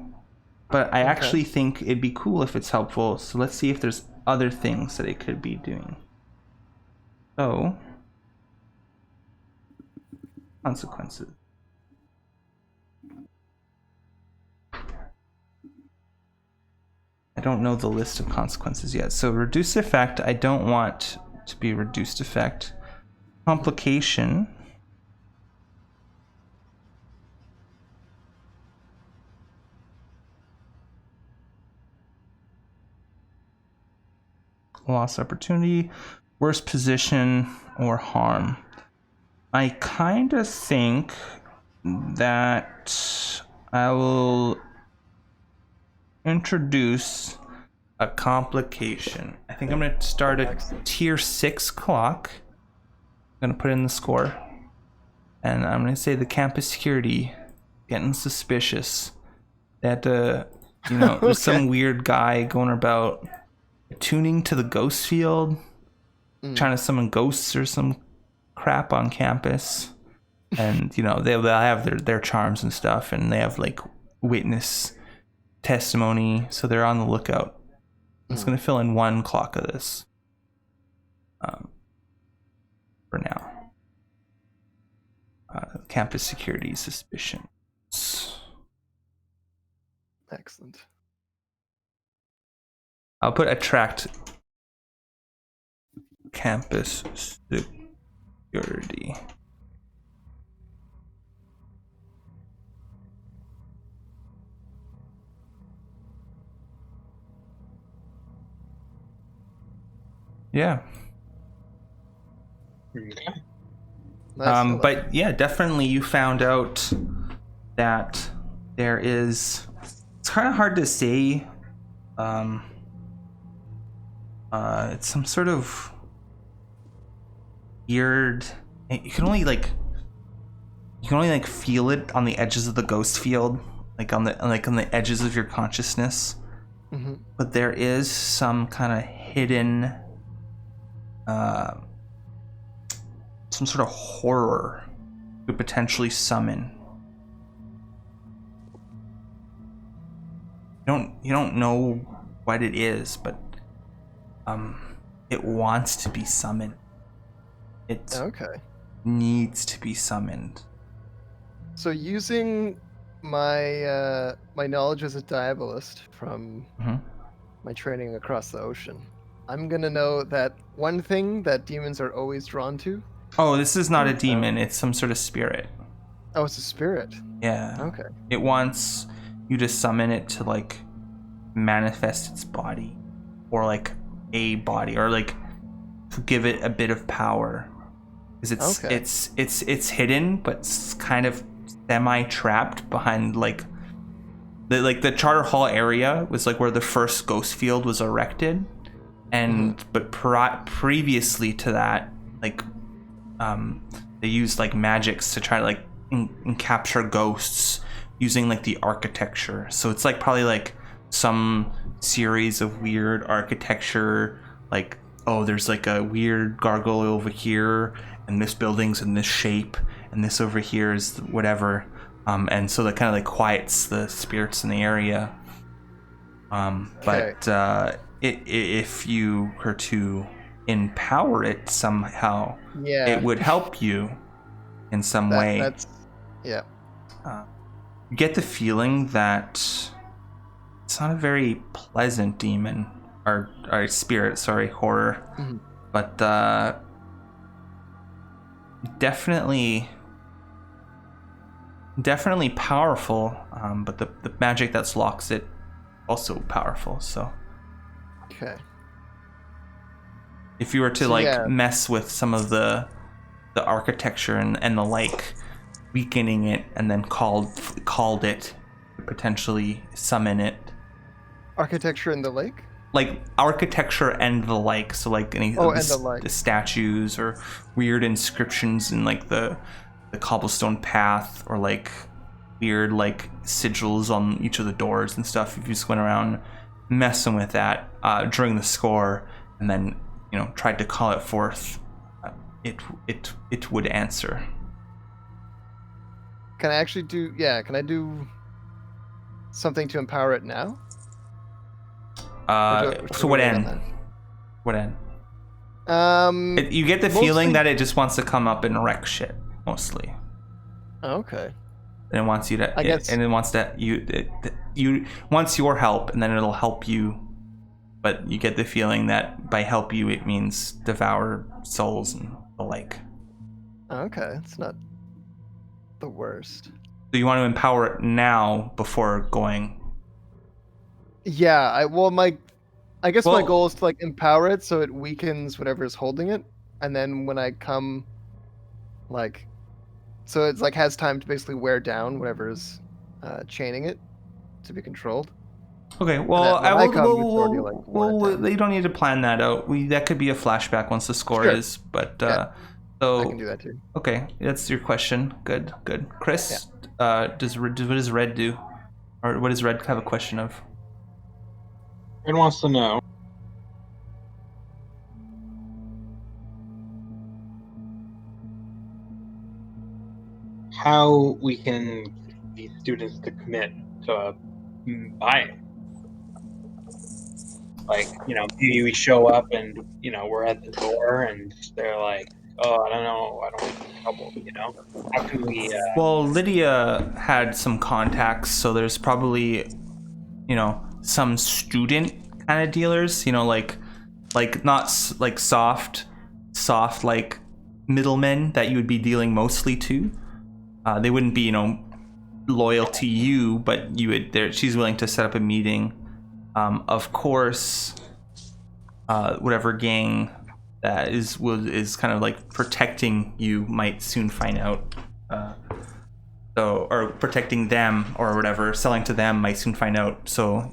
but I actually think it'd be cool if it's helpful. So let's see if there's other things that it could be doing. So, consequences. I don't know the list of consequences yet. So reduced effect, I don't want to be reduced effect. Complication. Lost opportunity, worst position, or harm. I kind of think that I will introduce a complication. I think I'm going to start at tier 6 clock. I'm going to put in the score. And I'm going to say the campus security getting suspicious. They had to, there's some weird guy going about tuning to the ghost field, trying to summon ghosts or some crap on campus. And, they'll have their charms and stuff, and they have like witness testimony, so they're on the lookout. I'm just going to fill in 1 clock of this for now. Campus security suspicion.
Excellent.
I'll put attract campus security. Yeah.
Okay.
Nice.
But yeah, definitely you found out that there is, it's kind of hard to say. It's some sort of weird, you can only feel it on the edges of the ghost field, like on the edges of your consciousness. But there is some kind of hidden some sort of horror to potentially summon. You don't know what it is, but it wants to be summoned. It needs to be summoned.
So using my my knowledge as a diabolist from my training across the ocean, I'm gonna know that one thing that demons are always drawn to.
Oh, this is not a demon. It's some sort of spirit.
Oh, it's a spirit.
Yeah.
Okay.
It wants you to summon it to like manifest its body, or like a body, or like to give it a bit of power. Because it's hidden, but it's kind of semi-trapped behind like the Charter Hall area was like where the first ghost field was erected, and but previously to that, like they used like magics to try to like capture ghosts using like the architecture. So it's like probably like some series of weird architecture, like, oh, there's like a weird gargoyle over here, and this building's in this shape, and this over here is whatever, and so that kind of like quiets the spirits in the area. But if you were to empower it somehow, it would help you in some way. You get the feeling that it's not a very pleasant demon or spirit, horror, but definitely powerful, but the magic that locks it also powerful. So if you were to mess with some of the architecture and the like, weakening it and then called it, potentially summon it.
Architecture in the lake?
like architecture and the like. So like any of
and the like.
the statues or weird inscriptions in like the cobblestone path, or like weird like sigils on each of the doors and stuff. If you just went around messing with that during the score, and then tried to call it forth, it would answer.
Can I actually do? Yeah. Can I do something to empower it now?
So what end? What end? You get the feeling that it just wants to come up and wreck shit mostly.
Okay.
And it wants you to.
I guess.
And it wants to you wants your help, and then it'll help you. But you get the feeling that by help you, it means devour souls and the like.
Okay, it's not the worst.
So you want to empower it now before going.
Yeah, I guess my goal is to like empower it so it weakens whatever is holding it, and then when I come, like, so it's like has time to basically wear down whatever is chaining it to be controlled.
Okay, well, you don't need to plan that out. That could be a flashback once the score is, but so
I can do that too.
Okay, that's your question. Good. Chris, what does Red do, or what does Red have a question of?
Red wants to know how we can get these students to commit to buying. Like, maybe we show up and, we're at the door and they're like, oh, I don't know, I don't want to get in trouble, How can we...
Well, Lydia had some contacts, so there's probably, some student kind of dealers, like not like soft, like middlemen that you would be dealing mostly to. They wouldn't be, loyal to you, but she's willing to set up a meeting. Of course, whatever gang that is kind of like protecting you might soon find out. Or protecting them or whatever, selling to them might soon find out. So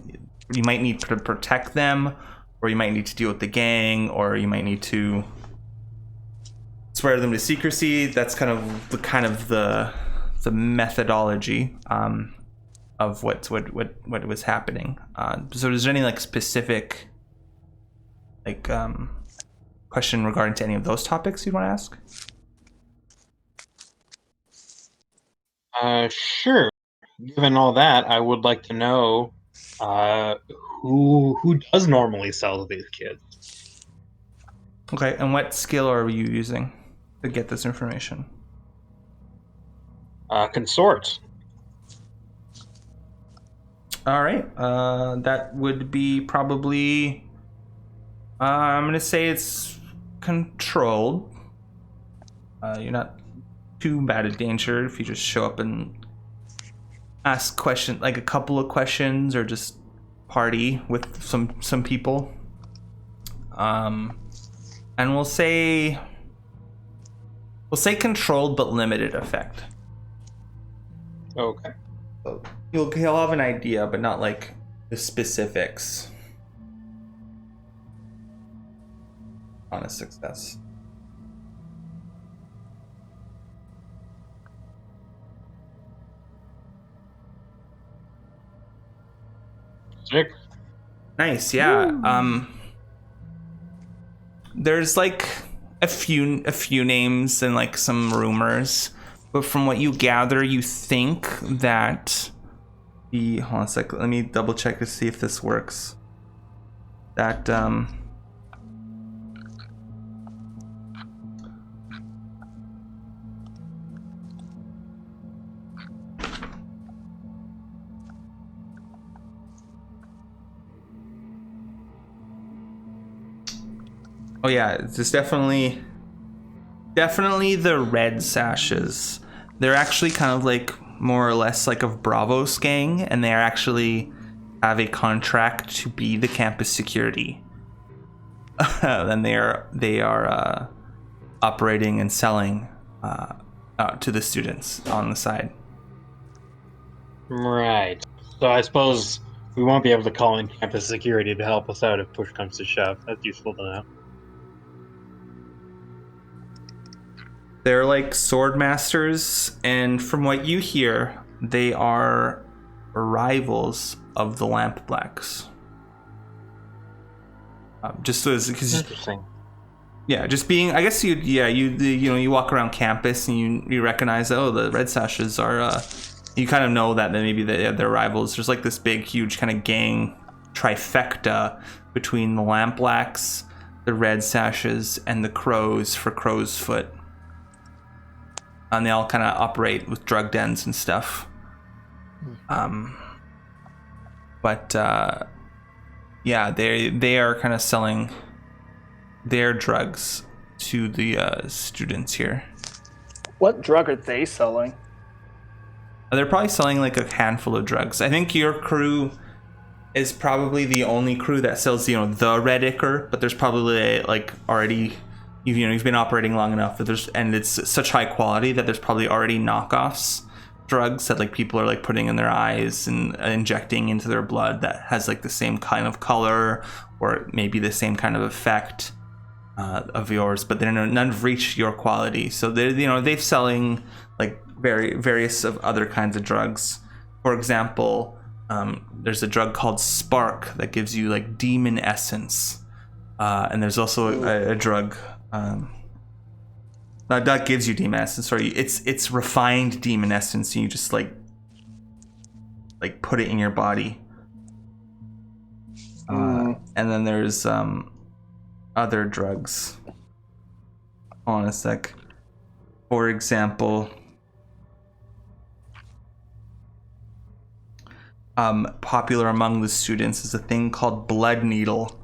you might need to protect them, or you might need to deal with the gang, or you might need to swear them to secrecy. That's kind of the methodology. Of what was happening. So is there any like specific like question regarding to any of those topics you'd want to
ask? Sure. Given all that, I would like to know who does normally sell to these kids.
Okay, and what skill are you using to get this information?
Consort.
All right, that would be probably. I'm gonna say it's controlled. You're not too bad at danger if you just show up and ask questions, like a couple of questions, or just party with some people. And we'll say controlled but limited effect.
Okay.
So he'll have an idea, but not like the specifics on a success.
Sick.
Nice, yeah. There's like a few names and like some rumors, but from what you gather, you think that hold on a sec, let me double check to see if this works. That oh yeah, it's definitely the red sashes. They're actually kind of like more or less like of Bravo's gang, and they actually have a contract to be the campus security. And they are operating and selling to the students on the side.
Right. So I suppose We won't be able to call in campus security to help us out if push comes to shove. That's useful to know.
They're like sword masters, and from what you hear, they are rivals of the Lamp Blacks. Just so because
Interesting.
yeah, just being, I guess you walk around campus and you recognize, oh, the Red Sashes are, you kind of know that maybe they're rivals. There's like this big, huge kind of gang trifecta between the Lamp Blacks, the Red Sashes, and the Crows for Crow's Foot. And they all kind of operate with drug dens and stuff. But yeah, they are kind of selling their drugs to the students here.
What drug are they selling?
They're probably selling like a handful of drugs. I think your crew is probably the only crew that sells, the red ichor, but there's probably like already, you've been operating long enough that and it's such high quality that there's probably already knockoffs drugs that like people are like putting in their eyes and injecting into their blood that has like the same kind of color or maybe the same kind of effect of yours, but they're none have reached your quality. So they're selling like various of other kinds of drugs. For example, there's a drug called Spark that gives you like demon essence, and there's also a drug that gives you demon essence. Sorry, it's refined demon essence, and you just like put it in your body. And then there's other drugs. Hold on a sec. For example, popular among the students is a thing called blood needle.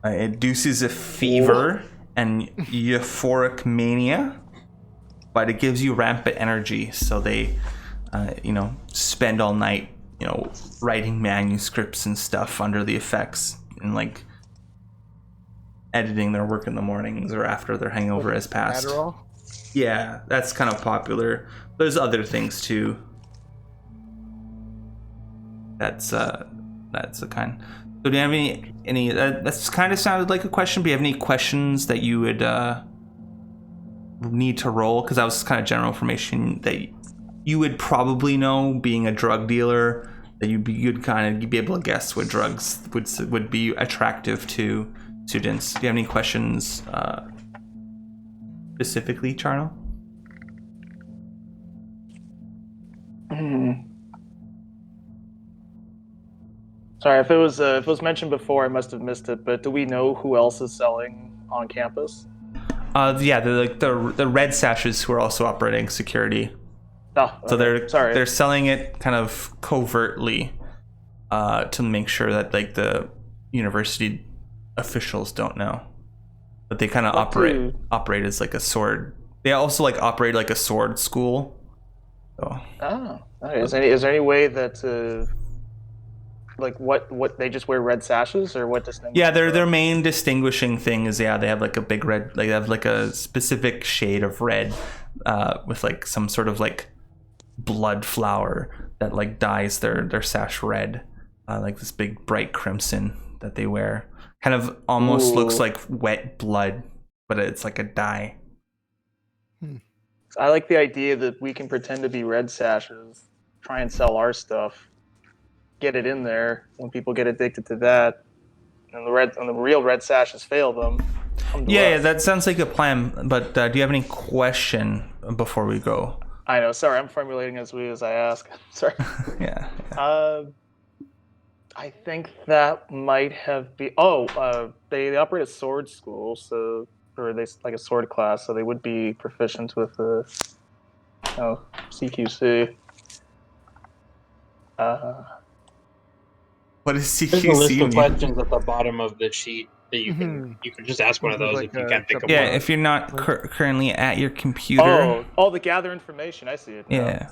It induces a fever and euphoric mania, but it gives you rampant energy. So they, spend all night, writing manuscripts and stuff under the effects and like editing their work in the mornings or after their hangover has passed.
Adderall?
Yeah, that's kind of popular. There's other things too. That's a kind. So do you have any that's kind of sounded like a question. Do you have any questions that you would need to roll? Because that was kind of general information that you would probably know, being a drug dealer, that you'd be able to guess what drugs would be attractive to students. Do you have any questions specifically, Charno?
Sorry, if it was mentioned before, I must have missed it. But do we know who else is selling on campus?
Yeah, they're like the Red Sashes who are also operating security.
Oh, okay.
So
Sorry.
they're selling it kind of covertly to make sure that like the university officials don't know. But they kind of operate as like a sword. They also like operate like a sword school. So.
Oh, okay. Is there any way that like what they just wear red sashes, or what distinguishes?
Yeah, their main distinguishing thing is they have like a big red, like they have like a specific shade of red with like some sort of like blood flower that like dyes their sash red, like this big bright crimson that they wear. Kind of almost looks like wet blood, but it's like a dye.
I like the idea that we can pretend to be red sashes, try and sell our stuff, get it in there. When people get addicted to that, and the real red sashes fail them.
Yeah, that sounds like a plan. But do you have any question before we go?
I know. Sorry, I'm formulating as I ask. Sorry.
Yeah.
I think that might have been. They operate a sword school, or they like a sword class, so they would be proficient with CQC.
What is CQC?
There's a list of questions at the bottom of the sheet that you can just ask one of those
Like
if you can't think of
Yeah,
one.
if you're not currently at your computer.
Oh, the gather information. I see it now.
Yeah.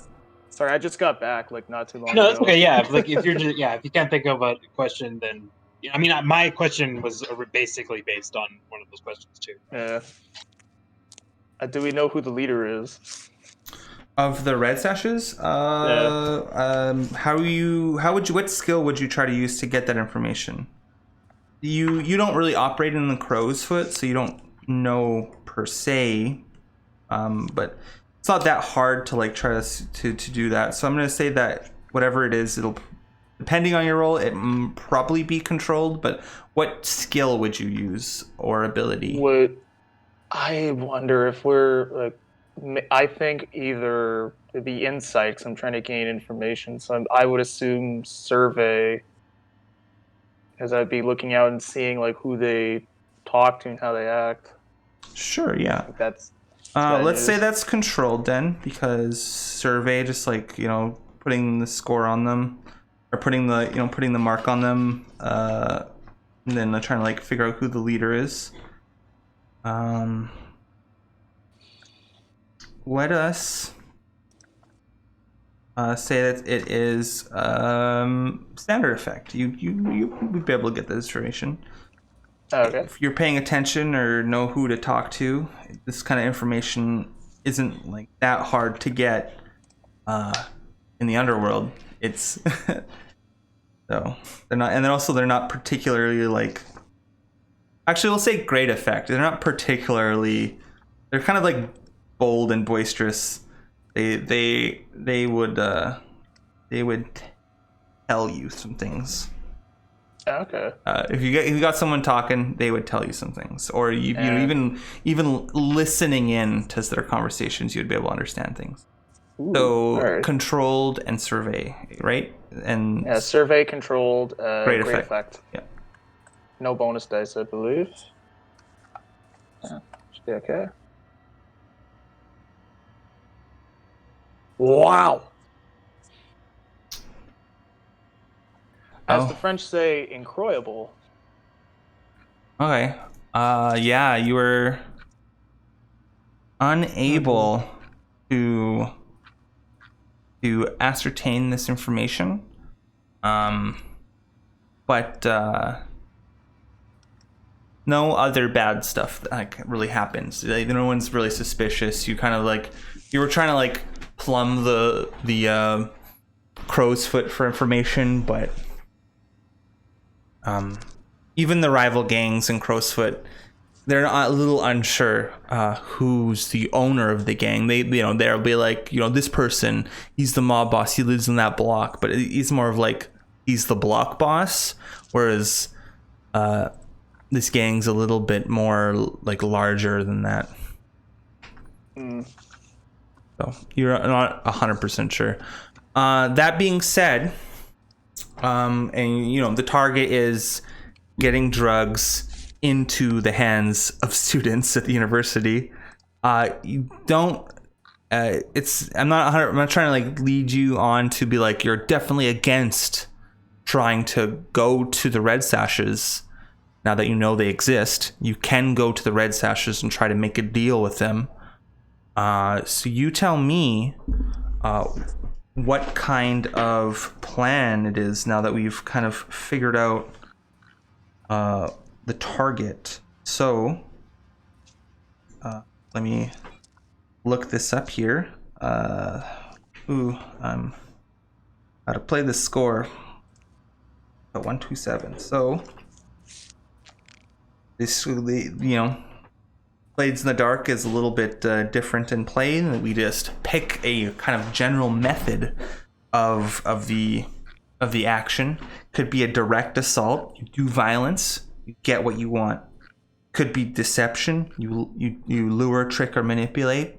Sorry, I just got back like not too long ago.
No, that's okay. Yeah, if you're just if you can't think of a question, then I mean, my question was basically based on one of those questions too.
Yeah. Do we know who the leader is?
Of the red sashes, what skill would you try to use to get that information? You don't really operate in the crow's foot, so you don't know per se, but it's not that hard to like try to do that. So I'm gonna say that whatever it is, it'll, depending on your role, it probably be controlled. But what skill would you use or ability?
I wonder if we're like, I think either the insights. I'm trying to gain information, so I would assume survey, because I'd be looking out and seeing like who they talk to and how they act.
Sure, yeah.
That's
let's say that's controlled then, because survey, just like, putting the score on them, or putting the mark on them, and then trying to like figure out who the leader is. Let us say that it is standard effect. You would be able to get this information.
okay.
If you're paying attention or know who to talk to, this kind of information isn't like that hard to get in the underworld. It's so they're not, and then also they're not particularly like. Actually, we'll say great effect. They're not particularly. They're kind of like bold and boisterous. They would tell you some things.
Okay.
If you got someone talking, they would tell you some things, or even listening in to their conversations, you'd be able to understand things.
Ooh,
So
right.
controlled and survey, right? And
Survey, controlled,
great effect. Yeah.
No bonus dice, I believe. Should be okay. Wow. As the French say, incroyable.
Okay. Yeah, you were unable to ascertain this information. But no other bad stuff like really happens. Like, no one's really suspicious. You kind of like, you were trying to like plumb the crow's foot for information, but even the rival gangs in Crowsfoot, they're a little unsure who's the owner of the gang. They'll be like, this person, he's the mob boss, he lives in that block, but he's more of like, he's the block boss, whereas this gang's a little bit more like larger than that. So you're not 100% sure. That being said, and the target is getting drugs into the hands of students at the university. You don't. I'm not trying to like lead you on to be like you're definitely against trying to go to the red sashes. Now that you know they exist, you can go to the red sashes and try to make a deal with them. So you tell me what kind of plan it is now that we've kind of figured out the target. So let me look this up here. I'm how to play this score at 127. So this, Blades in the Dark is a little bit different in play. We just pick a kind of general method of the action. Could be a direct assault. You do violence. You get what you want. Could be deception. You lure, trick, or manipulate.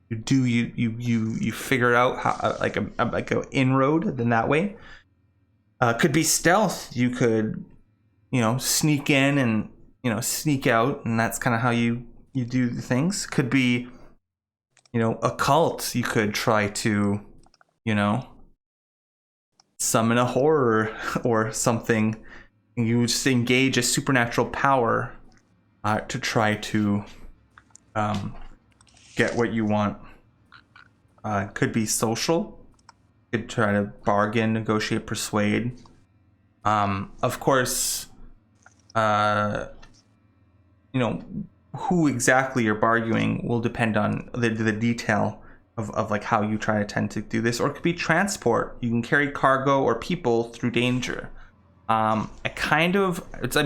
You figure out how like a inroad. Then that way. Could be stealth. You could sneak in and sneak out, and that's kind of how you do the things. Could be occult. You could try to summon a horror or something. You just engage a supernatural power to try to get what you want. Could be social. Could try to bargain, negotiate, persuade. Of course, who exactly you're bargaining will depend on the detail of like how you try to tend to do this, or it could be transport. You can carry cargo or people through danger. It's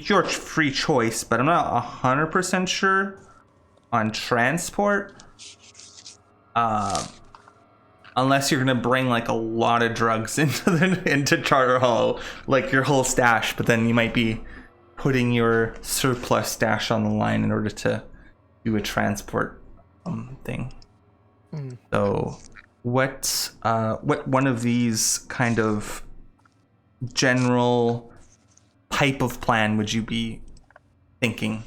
your free choice, but I'm not 100% sure on transport. Unless you're gonna bring like a lot of drugs into Charter Hall, like your whole stash, but then you might be putting your surplus stash on the line in order to do a transport thing. So what one of these kind of general type of plan would you be thinking?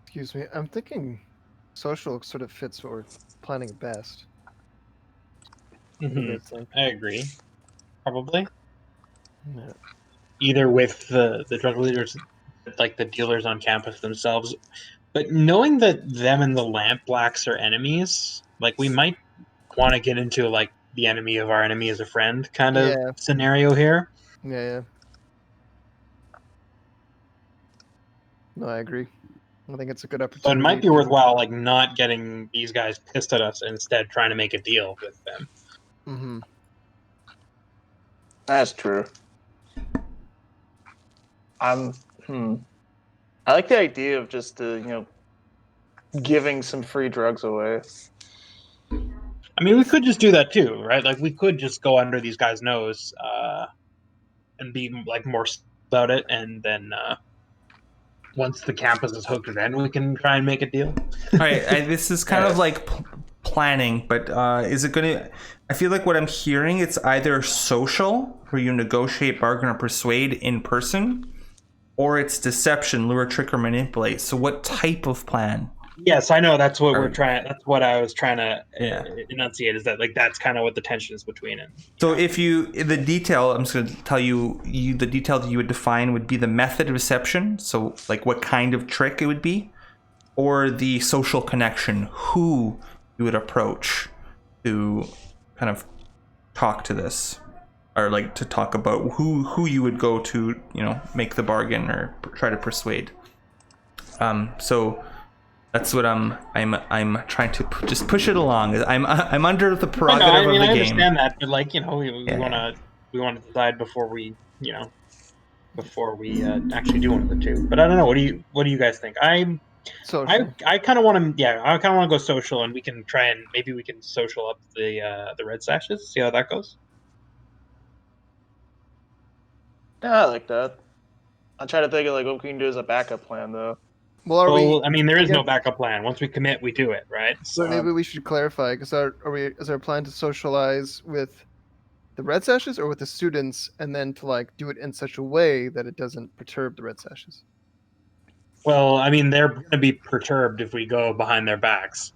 Excuse me. I'm thinking social sort of fits what we're planning best. What do you guys think?
I agree. Probably.
Yeah.
Either with the drug leaders, like the dealers on campus themselves, but knowing that them and the lamp blacks are enemies, like we might want to get into like the enemy of our enemy is a friend kind of scenario here.
Yeah. No, I agree. I think it's a good opportunity.
So it might be worthwhile, like, not getting these guys pissed at us, and instead trying to make a deal with them.
Mm-hmm.
That's true. I like the idea of just giving some free drugs away.
I mean, we could just do that too, right? Like, we could just go under these guys' nose and be like more about it, and then once the campus is hooked, then we can try and make a deal.
All right, this is kind of like planning, but is it going to... I feel like what I'm hearing, it's either social, where you negotiate, bargain, or persuade in person, or it's deception, lure, trick, or manipulate. So what type of plan?
Yes, I know. That's what we're trying. That's what I was trying to enunciate. Is that like that's kind of what the tension is between it.
So if the detail, I'm just going to tell you the detail that you would define would be the method of deception. So like what kind of trick it would be, or the social connection, who you would approach to kind of talk to this, or like to talk about who you would go to, make the bargain or try to persuade. So that's what I'm trying to just push it along. I'm under the prerogative of the game.
I understand that, but like we want to decide before we actually do one of the two. But I don't know. What do you guys think? I kind of want to go social, and we can try and maybe we can social up the red sashes. See how that goes.
Yeah, I like that. I'm trying to think of like what we can do as a backup plan, though.
Well,
I mean, there is no backup plan. Once we commit, we do it, right?
So maybe we should clarify, because is our plan to socialize with the red sashes or with the students, and then to like do it in such a way that it doesn't perturb the red sashes?
Well, I mean, they're going to be perturbed if we go behind their backs.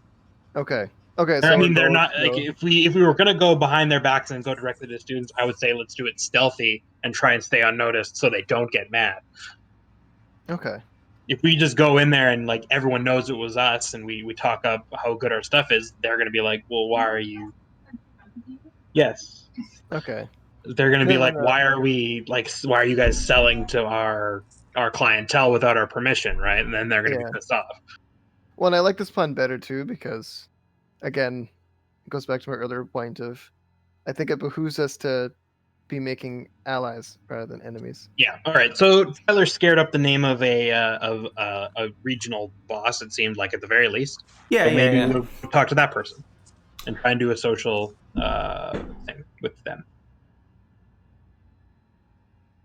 Okay.
So I mean, they're not like if we were going to go behind their backs and go directly to the students, I would say let's do it stealthy and try and stay unnoticed so they don't get mad.
Okay.
If we just go in there and like everyone knows it was us and we talk up how good our stuff is, they're going to be like, well, why are you? Yes.
Okay.
They're going to be like, why are you guys selling to our clientele without our permission, right? And then they're going to be pissed off.
Well, and I like this plan better too because, again, it goes back to my earlier point of, I think it behooves us to be making allies rather than enemies.
Yeah. All right. So Tyler scared up the name of a regional boss. It seemed like at the very least.
Yeah.
So maybe we'll talk to that person and try and do a social thing with them.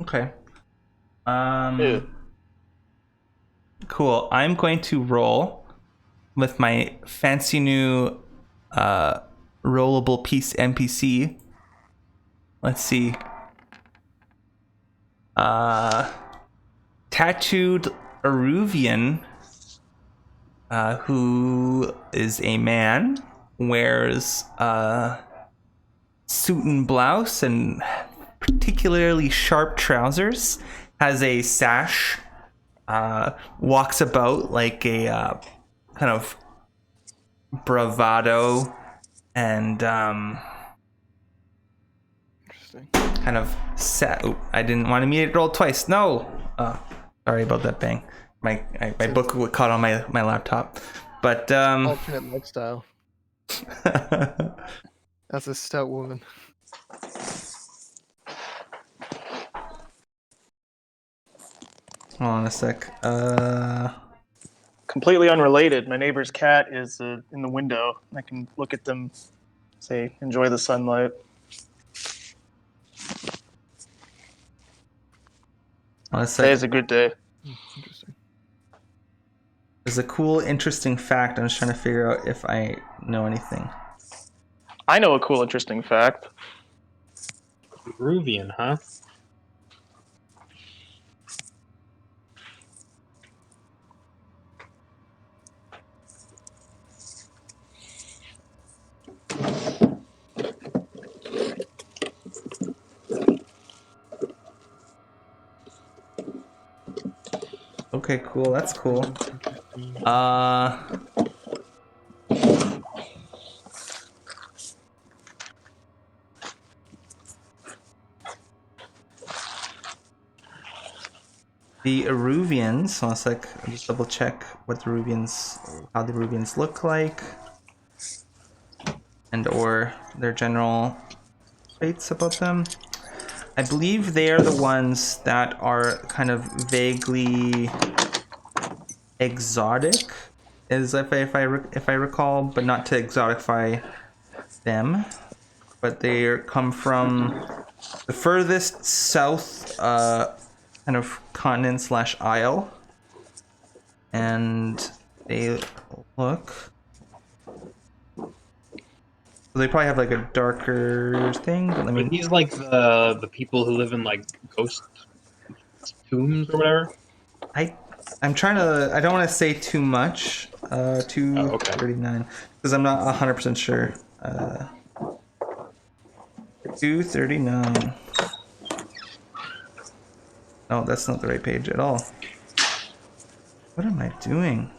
Okay. Cool. I'm going to roll with my fancy new rollable piece NPC. Let's see. Tattooed Aruvian, who is a man, wears suit and blouse and particularly sharp trousers, has a sash, walks about like a kind of bravado and kind of set. Oh, I didn't want me to roll twice. No. Sorry about that bang. My book caught on my laptop. But
Alternate lifestyle. As a stout woman.
hold on a sec.
Completely unrelated. My neighbor's cat is in the window. I can look at them, say, enjoy the sunlight.
Hold on a
Today's
sec.
a good day.
Interesting.
There's a cool, interesting fact. I'm just trying to figure out if I know anything.
I know a cool, interesting fact.
Peruvian, huh?
Okay, cool. That's cool. The Eruvians. Hold on a sec. I'll just double check what the Eruvians, how the Eruvians look like, and or their general traits about them. I believe they are the ones that are kind of vaguely exotic, as if I recall, but not to exotify them. But they come from the furthest south kind of continent / isle, and they look. So they probably have like a darker thing. But let
Are
me.
these like the people who live in like ghost tombs or whatever?
I'm trying to. I don't want to say too much. 239 because I'm not 100% sure. 239. No, that's not the right page at all. What am I doing?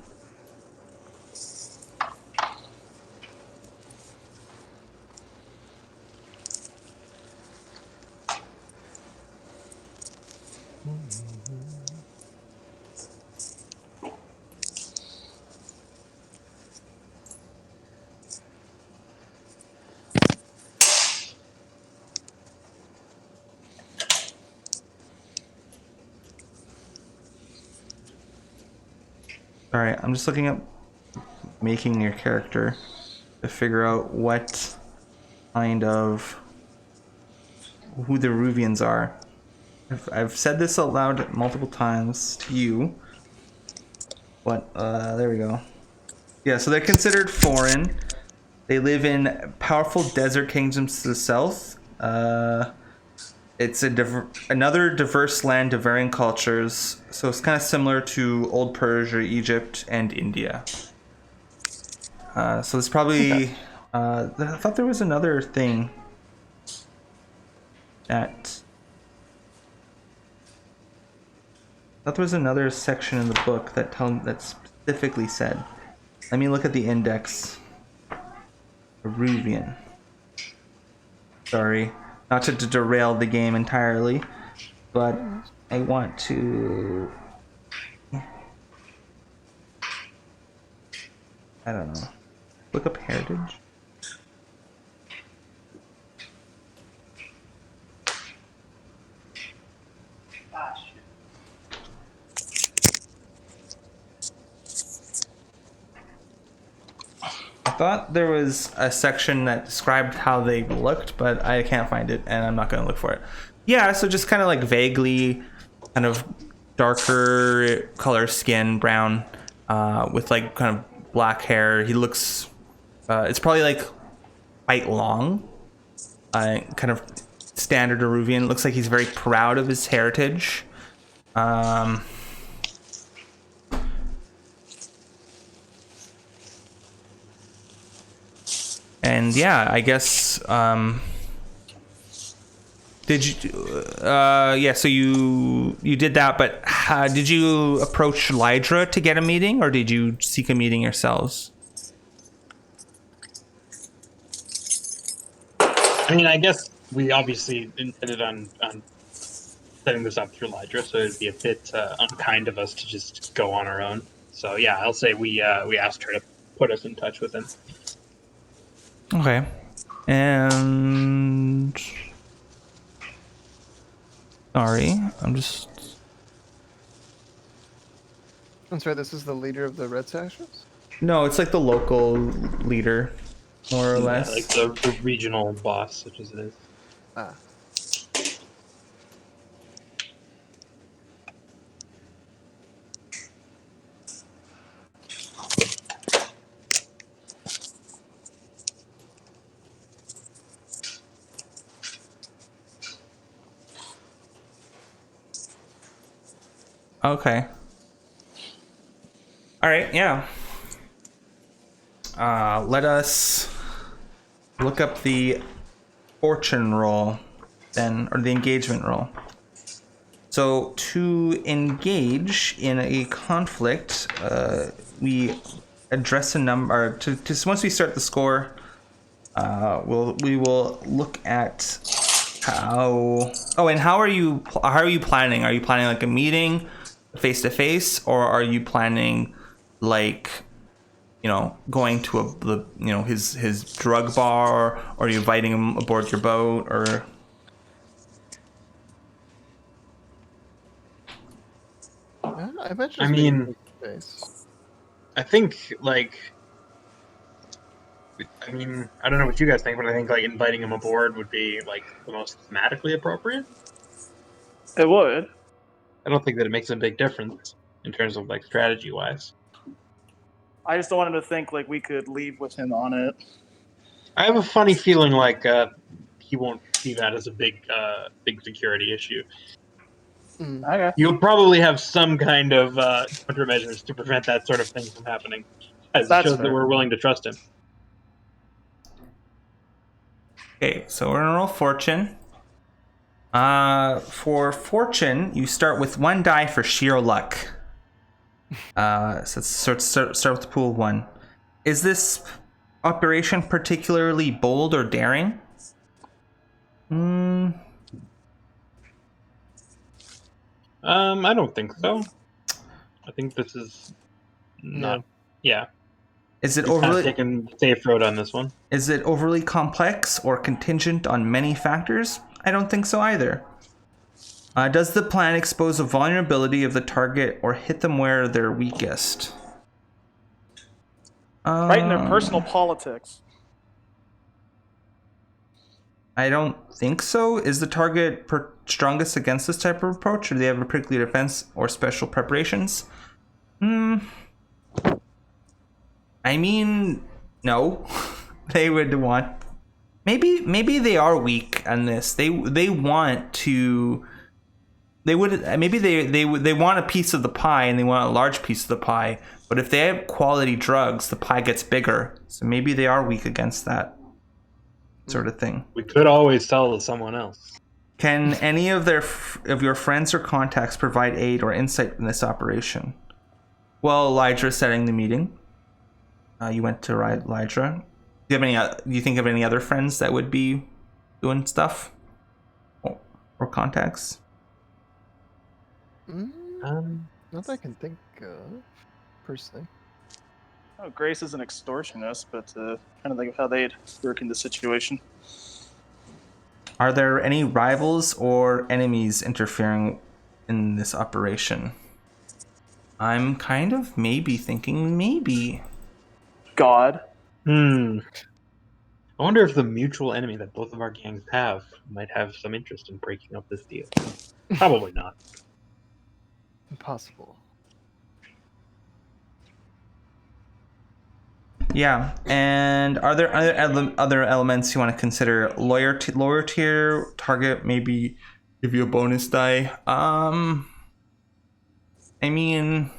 Alright, I'm just looking up making your character to figure out what kind of who the Ruvians are. I've said this out loud multiple times to you, but there we go. Yeah, so they're considered foreign. They live in powerful desert kingdoms to the south. It's another diverse land of varying cultures, so it's kind of similar to Old Persia, Egypt, and India. So it's probably. I thought there was another thing that. I thought there was another section in the book that specifically said. Let me look at the index. Peruvian. Sorry, not to derail the game entirely, but I want to. I don't know. Look up heritage. I thought there was a section that described how they looked, but I can't find it, and I'm not going to look for it. Yeah, so just kind of like vaguely, kind of darker color skin, brown, with like kind of black hair. He looks, it's probably like quite long, kind of standard Eruvian. Looks like he's very proud of his heritage. And yeah, I guess did you yeah, so you did that, but did you approach Lydra to get a meeting, or did you seek a meeting yourselves?
I mean, I guess we obviously intended on setting this up through Lydra, so it'd be a bit unkind of us to just go on our own. So yeah, I'll say we asked her to put us in touch with him.
Okay. And sorry, I'm just.
I'm sorry, this is the leader of the Red Sashes?
No, it's like the local leader, more or
Yeah,
less.
like the regional boss, such as it is.
Ah.
Okay. All right. Yeah. Let us look up the fortune roll, then, or the engagement roll. So to engage in a conflict, we address a number. Once we start the score, we will look at how. Oh, and how are you planning? Are you planning like a meeting, face to face, or are you planning like, going to his drug bar, or are you inviting him aboard your boat, or?
I imagine
I
it's meeting
mean,
face-to-face.
I think I don't know what you guys think, but I think like inviting him aboard would be like the most thematically appropriate.
It would.
I don't think that it makes a big difference in terms of like strategy wise.
I just don't want him to think like we could leave with him on it.
I have a funny feeling like he won't see that as a big security issue.
Okay.
You'll probably have some kind of countermeasures to prevent that sort of thing from happening, as it
That's
shows that
fair.
we're willing to trust him.
Okay, so we're gonna roll fortune. For fortune, you start with 1 die for sheer luck. So let's start with the pool of 1. Is this operation particularly bold or daring?
I don't think so. I think this is not. Yeah,
Is it
we've kind of
overly
taken the safe road on this one.
Is it overly complex or contingent on many factors? I don't think so either. Does the plan expose a vulnerability of the target or hit them where they're weakest?
Right in their personal politics.
I don't think so. Is the target strongest against this type of approach, or do they have a particular defense or special preparations? I mean, no. They would want. Maybe they are weak on this. They want to. They would maybe they want a piece of the pie, and they want a large piece of the pie. But if they have quality drugs, the pie gets bigger. So maybe they are weak against that sort of thing.
We could always sell to someone else.
Can any of your friends or contacts provide aid or insight in this operation? Well, Elijah is setting the meeting. You went to Elijah. Do you think of any other friends that would be doing stuff or contacts?
Not that I can think of, personally.
Oh, Grace is an extortionist, but kind of think of how they'd work in the situation.
Are there any rivals or enemies interfering in this operation? I'm kind of thinking maybe.
God.
I wonder if the mutual enemy that both of our gangs have might have some interest in breaking up this deal. Probably not.
Impossible.
Yeah, and are there other elements you want to consider? Lower tier target, maybe give you a bonus die. I mean,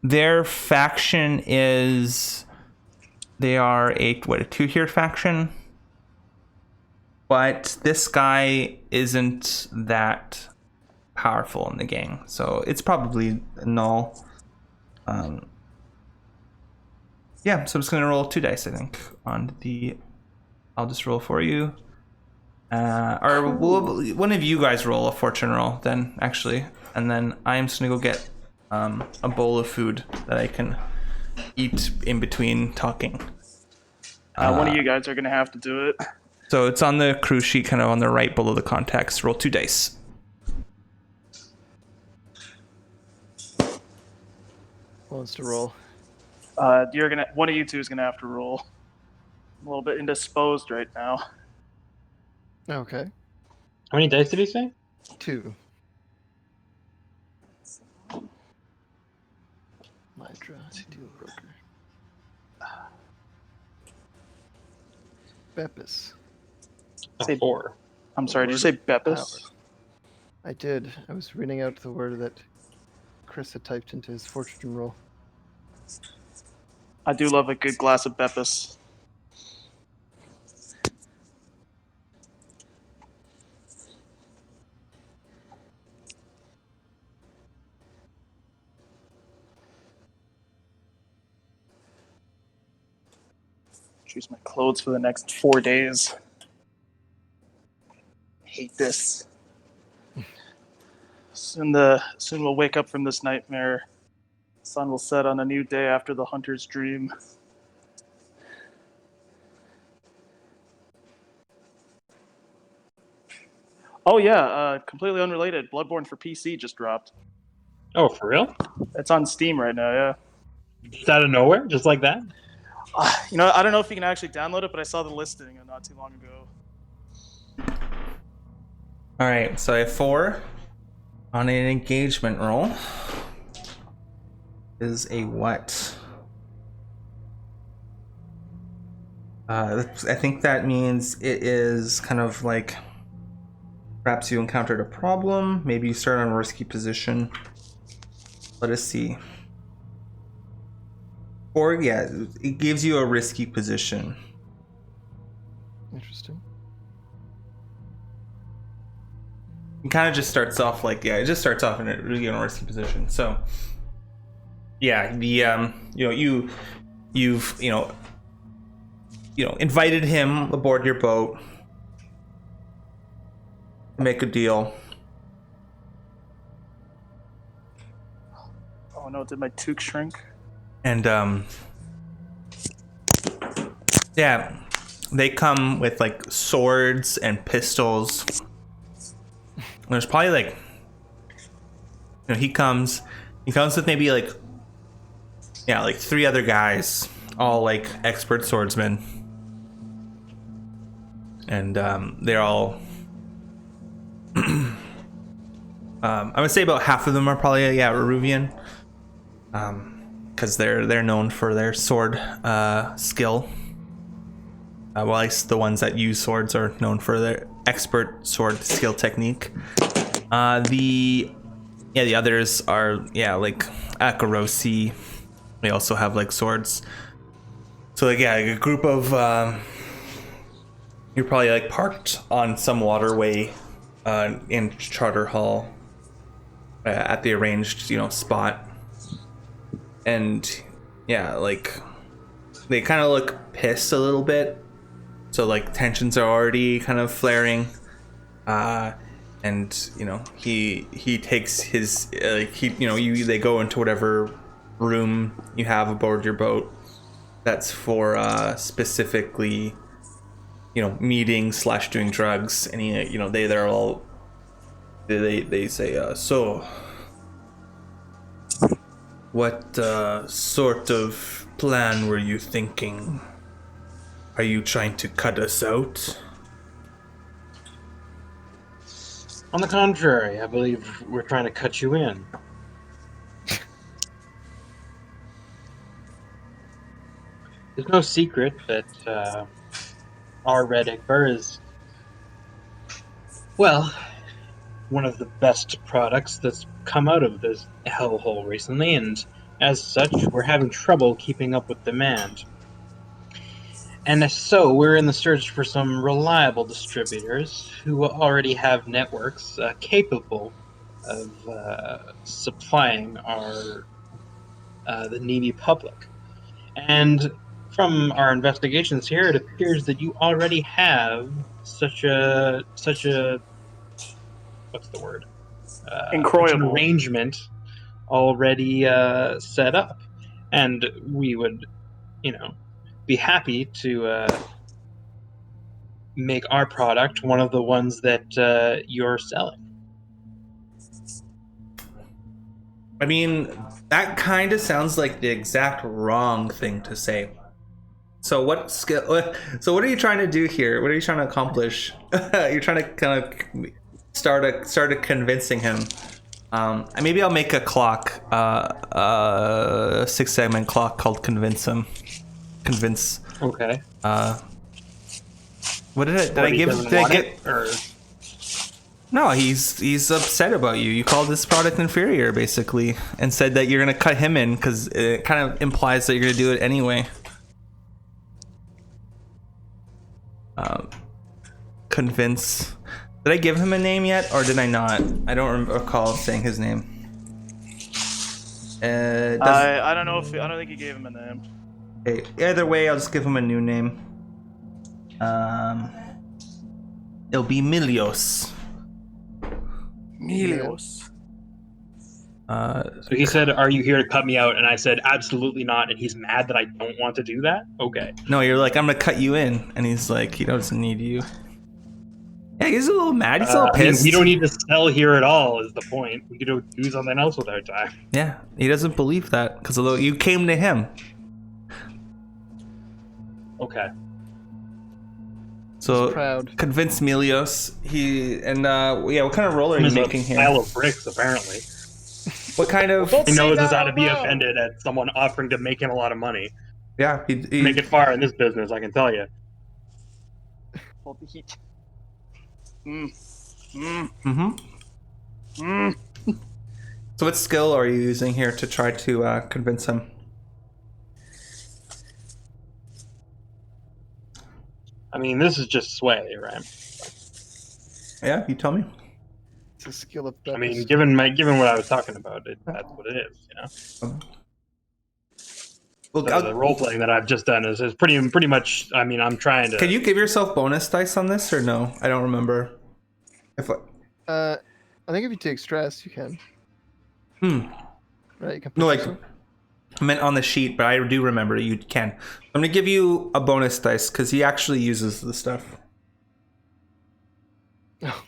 their faction they are a 2-tier faction, but this guy isn't that powerful in the gang, so it's probably null. Yeah, so I'm just gonna roll 2 dice, I think, I'll just roll for you. Or one of you guys roll a fortune roll then, actually, and then I'm just gonna go get a bowl of food that I can eat in between talking.
One of you guys are gonna have to do it.
So it's on the crew sheet, kind of on the right below the contacts. Roll 2 dice.
Who wants to roll?
One of you two is gonna have to roll. I'm a little bit indisposed right now.
Okay.
How many dice did he say?
2. Hydra, Steel Broker. Beppis.
Say-
4.
I'm sorry, did you say Beppis?
I did. I was reading out the word that Chris had typed into his fortune roll.
I do love a good glass of Beppis. Choose my clothes for the next 4 days. Hate this. Soon we'll wake up from this nightmare. Sun will set on a new day after the hunter's dream. Oh yeah, completely unrelated. Bloodborne for PC just dropped.
Oh, for real?
It's on Steam right now. Yeah.
Just out of nowhere, just like that?
I don't know if you can actually download it, but I saw the listing not too long ago.
All right, so I have 4 on an engagement roll. Is a what? I think that means it is kind of like perhaps you encountered a problem. Maybe you started on a risky position. Let us see. Or yeah, it gives you a risky position.
Interesting.
It kind of just starts off like, yeah, it just starts off in a really risky position. So yeah, the you've invited him aboard your boat to make a deal.
Oh no, did my toque shrink?
And yeah, they come with like swords and pistols. And there's probably like, he comes with maybe like 3 other guys, all like expert swordsmen. And they're all I would say about half of them are probably Eruvian. Because they're known for their sword skill. Well, at least the ones that use swords are known for their expert sword skill technique. The others are like Akarosi. They also have like swords. So like a group of you're probably like parked on some waterway in Charter Hall at the arranged spot. And yeah, like they kind of look pissed a little bit, so like tensions are already kind of flaring. And he takes his they go into whatever room you have aboard your boat that's for specifically meeting / doing drugs. And they're all they say so what sort of plan were you thinking? Are you trying to cut us out?
On the contrary, I believe we're trying to cut you in. There's no secret that our Red Igbur is, well, one of the best products that's come out of this hellhole recently, and as such, we're having trouble keeping up with demand. And so, we're in the search for some reliable distributors who already have networks capable of supplying the needy public. And from our investigations here, it appears that you already have such a what's the word? Such an
Incroyable.
arrangement already set up. and we would, be happy to make our product one of the ones that you're selling.
I mean, that kind of sounds like the exact wrong thing to say. So what skill? So what are you trying to do here? What are you trying to accomplish? You're trying to kind of start convincing him. Maybe I'll make a clock, 6-segment clock called convince him. Convince.
Okay.
What did I give?
Doesn't
Did I
want
get?
it, or
No, he's upset about you. You called this product inferior, basically, and said that you're gonna cut him in because it kind of implies that you're gonna do it anyway. Convince. Did I give him a name yet, or did I not? I don't recall saying his name.
I don't know if I don't think you gave him a name.
Okay, either way, I'll just give him a new name. It'll be Milios.
Melios.
So he said, "Are you here to cut me out?" And I said, "Absolutely not." And he's mad that I don't want to do that. Okay.
No, you're like, I'm gonna cut you in, and he's like, he doesn't need you. Yeah, he's a little mad. He's a little pissed.
We don't need to sell here at all. Is the point? We could do something else with our time.
Yeah, he doesn't believe that because although you came to him.
Okay.
So
proud.
convince Milios. What kind of roll are you making here?
Pile of bricks, apparently.
What kind of?
He knows is how to be offended at someone offering to make him a lot of money.
Yeah, he
Make it far in this business, I can tell you.
Hold the heat.
So what skill are you using here to try to convince him?
I mean, this is just sway, right?
Yeah, you tell me.
It's a skill of
I mean, given what I was talking about, that's what it is,
Well,
the role playing that I've just done is pretty much. I mean, I'm trying to.
Can you give yourself bonus dice on this or no? I don't remember.
I think if you take stress, you can. Right? You can
No, like
yourself.
I meant on the sheet, but I do remember you can. I'm gonna give you a bonus dice because he actually uses the stuff.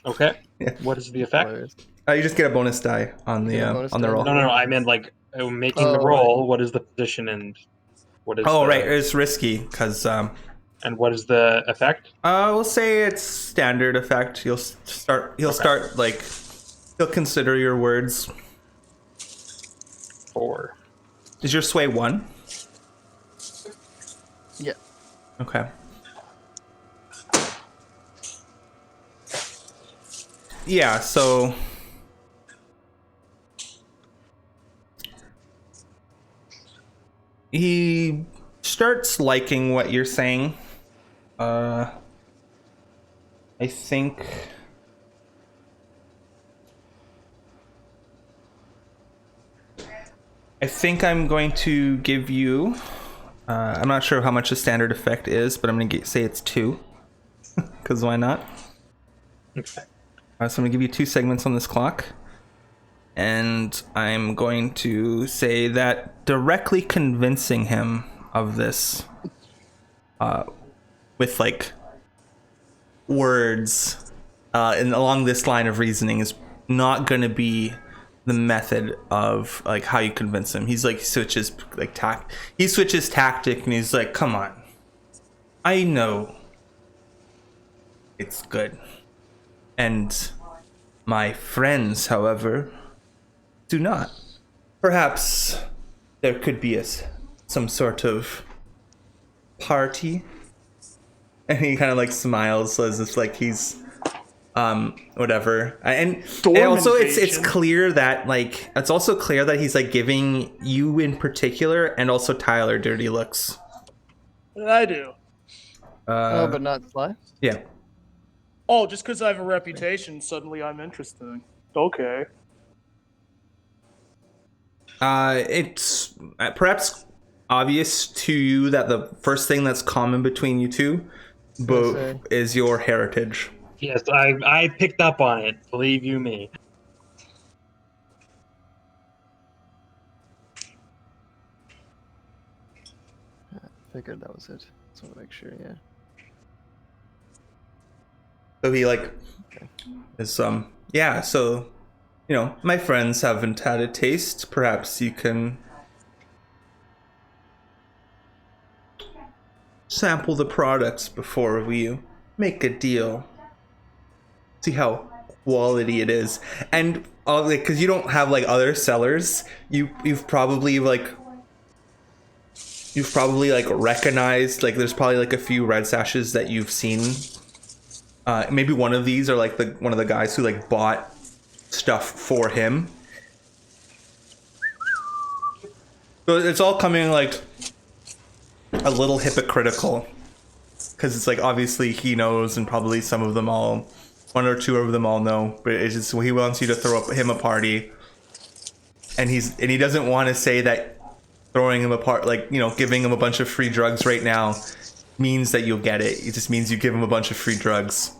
Okay.
Yeah.
What is the effect?
Hilarious.
You just get a bonus die on the
bonus
on the
die.
roll.
No. I meant like making the
Oh,
roll. What is the position and what is?
Oh, right. It's risky because.
And what is the effect?
We'll say it's standard effect. He'll start like he'll consider your words.
4.
Is your sway 1?
Yeah.
Okay. Yeah, so he starts liking what you're saying. I think I'm going to give you I'm not sure how much the standard effect is, but I'm going to say it's 2 because why not?
Okay.
So I'm going to give you 2 segments on this clock, and I'm going to say that directly convincing him of this with like words and along this line of reasoning is not going to be the method of like how you convince him. He's like switches tactic, and he's like, come on, I know it's good, and my friends, however, do not. Perhaps there could be some sort of party. And he kind of like smiles as if like he's whatever. And also it's clear that like it's also clear that he's like giving you in particular and also Tyler dirty looks.
What did I do?
But not Sly.
Yeah.
Oh, just because I have a reputation, suddenly I'm interesting. Okay.
It's perhaps obvious to you that the first thing that's common between you two is your heritage.
Yes, I picked up on it. Believe you me.
figured that was it. Just want to make sure. Yeah.
So he like is yeah, so you know, my friends haven't had a taste. Perhaps you can sample the products before we make a deal. See how quality it is. And like, because you don't have like other sellers, you've probably like recognized, like there's probably like a few red sashes that you've seen. Maybe one of these are like one of the guys who like bought stuff for him. So it's all coming like a little hypocritical, because it's like obviously he knows, and probably some of them all, one or two of them all know, but it's just he wants you to throw him a party, and he doesn't want to say that throwing him a part, like, you know, giving him a bunch of free drugs right now means that you'll get it. It just means you give him a bunch of free drugs.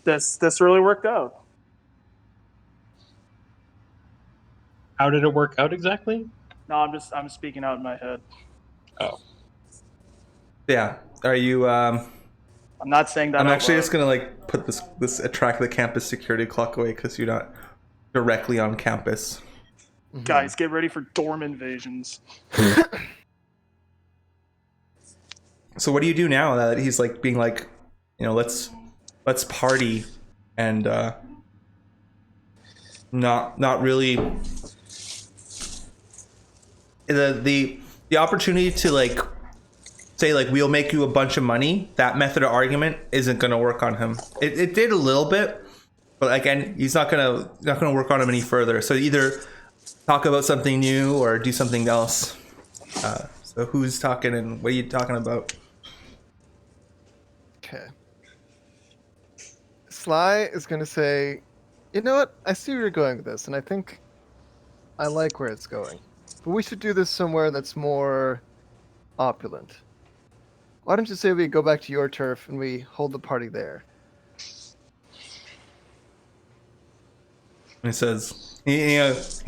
This really worked out.
How did it work out exactly?
No, I'm speaking out in my head.
Oh.
Yeah. Are you
I'm not saying that.
I'm
out
actually
loud.
just gonna like put this attract the campus security clock away, because you're not directly on campus.
Guys, get ready for dorm invasions.
So what do you do now that he's like being like, you know, let's party, and not really the opportunity to like say like we'll make you a bunch of money, that method of argument isn't gonna work on him. It did a little bit, but again, he's not gonna work on him any further. So either talk about something new or do something else. So who's talking and what are you talking about?
Okay. Sly is going to say, you know what? I see where you're going with this, and I think I like where it's going. But we should do this somewhere that's more opulent. Why don't you say we go back to your turf and we hold the party there?
And he says, he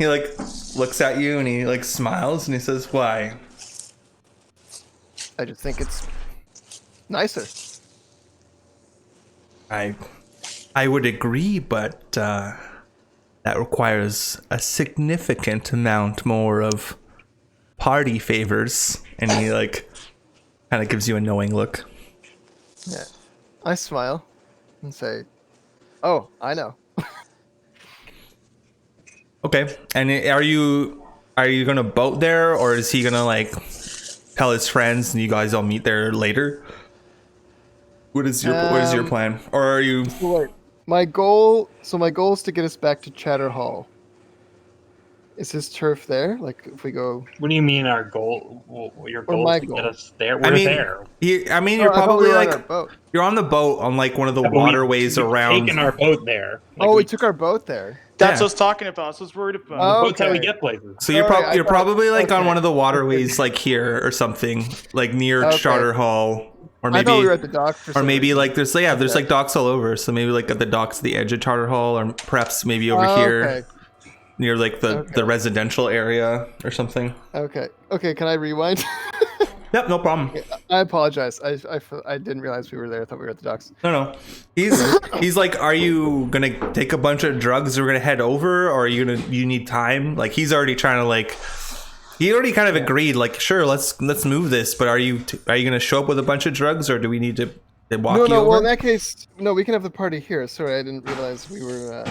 like looks at you and he like smiles and he says, why?
I just think it's nicer.
I would agree, but that requires a significant amount more of party favors. And he like kind of gives you a knowing look.
Yeah. I smile and say, oh, I know.
Okay. And are you gonna boat there, or is he gonna like tell his friends and you guys all meet there later? What is your plan? Or are you?
Wait, my goal is to get us back to Chatter Hall. Is his turf there? Like, if we go...
What do you mean our goal? Well, your
Or
goal
my
is to
goal.
get us there? We're there.
You're
Oh,
probably
I thought we were on
like
our boat.
you're on the boat on like one of the
Yeah, but
waterways
we've
around.
taken our boat there. Like,
Oh, we took our boat there.
That's
Yeah.
what I was talking about. That's what I was worried about.
Oh,
boat's how we
okay.
get places.
So you're,
Sorry, I
you're
thought-
probably like on
okay.
one of the waterways, like here or something, like near
Okay.
Charter Hall, or
I
maybe,
thought we were at the dock for
or
some
maybe
reason.
like there's there's
Okay.
like docks all over. So maybe like at the docks, at the edge of Charter Hall, or perhaps maybe over
Oh,
here
okay.
near like the
Okay.
residential area or something.
Okay. Can I rewind?
Yep, no problem.
I apologize. I didn't realize we were there. I thought we were at the docks.
No. He's like, are you gonna take a bunch of drugs? We're gonna head over, or are you need time? Like he's already trying to like. He already kind of agreed, like, sure, let's move this. But are you gonna show up with a bunch of drugs, or do we need to walk you
No.
over?
Well, in that case, no. We can have the party here. Sorry, I didn't realize we were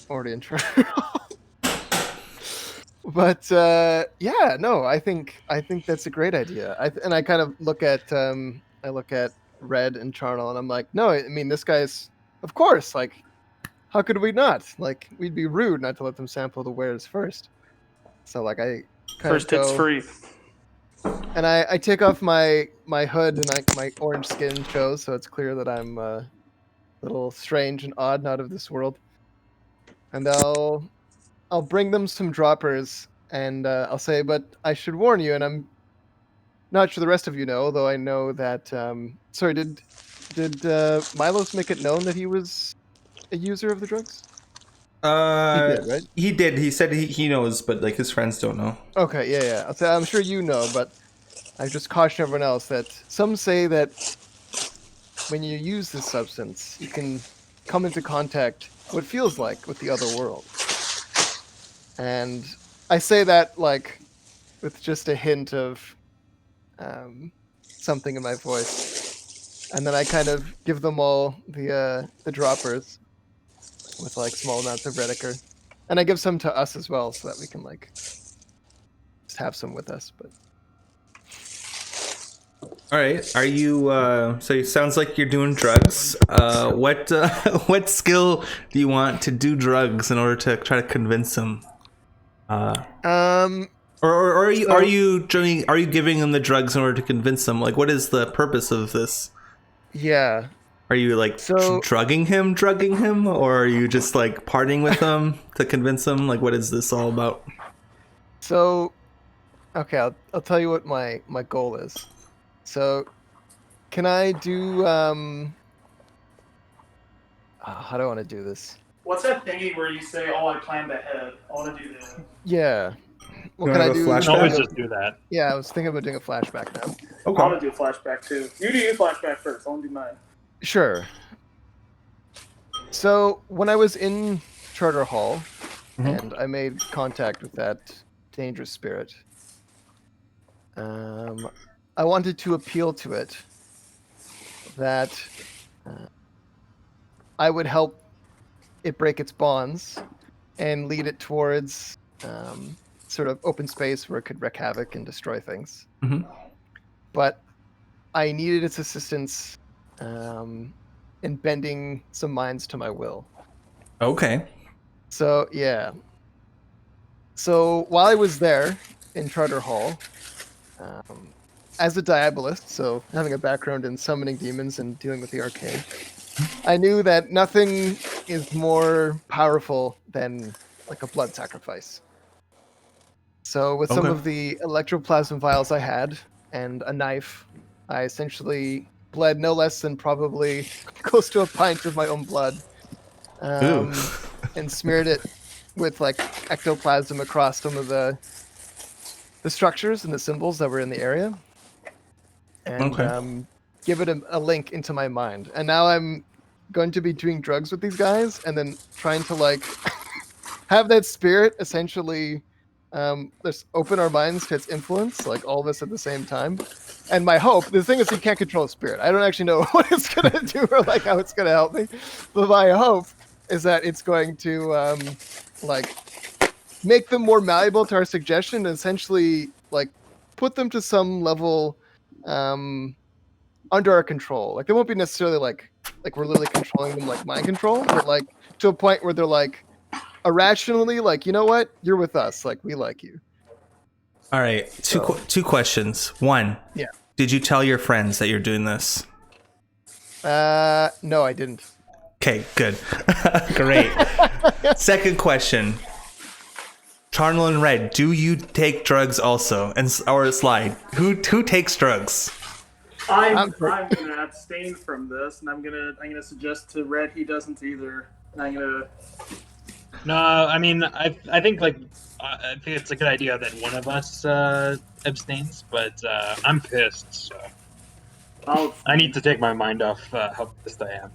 already in charge. But yeah, no. I think that's a great idea. I kind of look at Red and Charnel, and I'm like, no. I mean, this guy's, of course. Like, how could we not? Like, we'd be rude not to let them sample the wares first. So like, I kind
First
of
hits
go,
free.
and I take off my hood, and my orange skin shows, so it's clear that I'm a little strange and odd, not of this world. And I'll bring them some droppers, and I'll say, but I should warn you, and I'm not sure the rest of you know, though I know that. Sorry, did Milos make it known that he was a user of the drugs? He did, right?
He did. He said he knows, but like his friends don't know.
Okay, yeah. I'm sure you know, but I just caution everyone else that some say that when you use this substance, you can come into contact what feels like with the other world. And I say that like with just a hint of something in my voice, and then I kind of give them all the droppers with like small amounts of Rediker, and I give some to us as well so that we can like just have some with us. But
All right. Are you? So it sounds like you're doing drugs. What what skill do you want to do drugs in order to try to convince him? Or are you giving him the drugs in order to convince him? Like, what is the purpose of this?
yeah.
Are you like drugging him, or are you just like partying with him to convince him? Like, what is this all about?
So, okay, I'll tell you what my goal is. So, can I do how do I want to do this?
What's that thingy where you say, "Oh, I planned ahead"? I want to do that.
Yeah. What
You
can I
wanna
do?
have a
You
flashback?
can always just do that.
Yeah, I was thinking about doing a flashback now.
I want to do a flashback too. You do your flashback first. I want to do mine.
Sure. So when I was in Charter Hall, and I made contact with that dangerous spirit, I wanted to appeal to it that I would help it break its bonds and lead it towards sort of open space where it could wreak havoc and destroy things.
Mhm.
But I needed its assistance in bending some minds to my will.
Okay.
So, yeah. So, while I was there in Charter Hall, as a diabolist, so having a background in summoning demons and dealing with the arcane, I knew that nothing is more powerful than like a blood sacrifice. So, with some
Okay.
of the electroplasm vials I had and a knife, I essentially bled no less than probably close to a pint of my own blood,
Ooh.
and smeared it with like ectoplasm across some of the structures and the symbols that were in the area, and
Okay.
give it a link into my mind. And now I'm going to be doing drugs with these guys, and then trying to like have that spirit essentially let's open our minds to its influence, like all of us at the same time. And my hope, the thing is, you can't control spirit. I don't actually know what it's gonna do or like how it's gonna help me, but my hope is that it's going to like make them more malleable to our suggestion, and essentially like put them to some level under our control. Like they won't be necessarily like we're literally controlling them like mind control, but like to a point where they're like irrationally like, you know what, you're with us, like we like you.
All right. Two questions. One.
Yeah.
Did you tell your friends that you're doing this?
No, I didn't.
Okay, good. Great. Second question. Charnel and Red, do you take drugs also? Or slide? Who takes drugs?
I'm gonna abstain from this, and I'm gonna suggest to Red he doesn't either. And I'm gonna.
No, I mean, I think like I think it's a good idea that one of us abstains, but I'm pissed, so I need to take my mind off how pissed I am.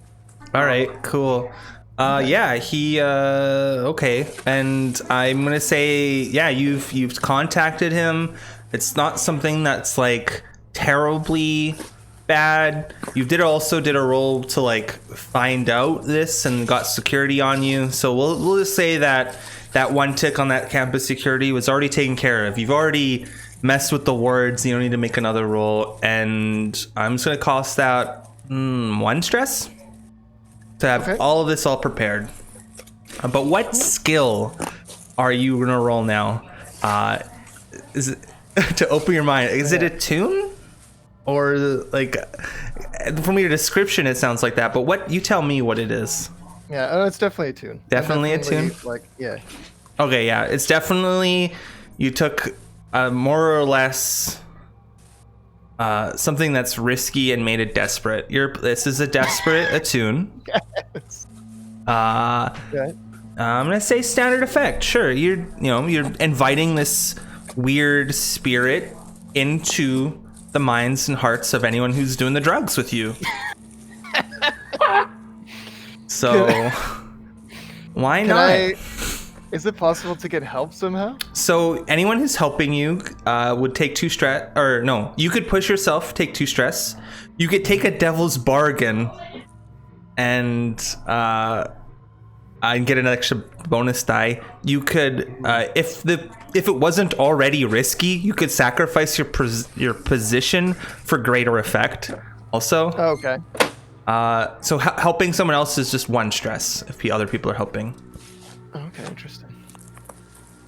All right, cool. Yeah, he okay. And I'm going to say you've contacted him. It's not something that's like terribly bad. You also did a roll to like find out this and got security on you. So we'll just say that one tick on that campus security was already taken care of. You've already messed with the words. You don't need to make another roll. And I'm just going to cost that 1 stress to have all of this all prepared. But what skill are you going to roll now? Is it to open your mind? Is it a tune? Or like, from your description, it sounds like that. But what, you tell me what it is.
Yeah, it's definitely a tune.
Definitely a tune?
Like, yeah.
Okay, yeah. It's definitely, you took more or less something that's risky and made it desperate. This is a desperate attune.
Yes.
Okay. I'm gonna say standard effect. Sure, you're inviting this weird spirit into the minds and hearts of anyone who's doing the drugs with you. So, why not?
Is it possible to get help somehow?
So anyone who's helping you would take 2 stress, or no, you could push yourself, take 2 stress. You could take a devil's bargain and get an extra bonus die. You could, if it wasn't already risky, you could sacrifice your position for greater effect. Also,
Oh, okay.
so helping someone else is just 1 stress if other people are helping.
Okay, interesting.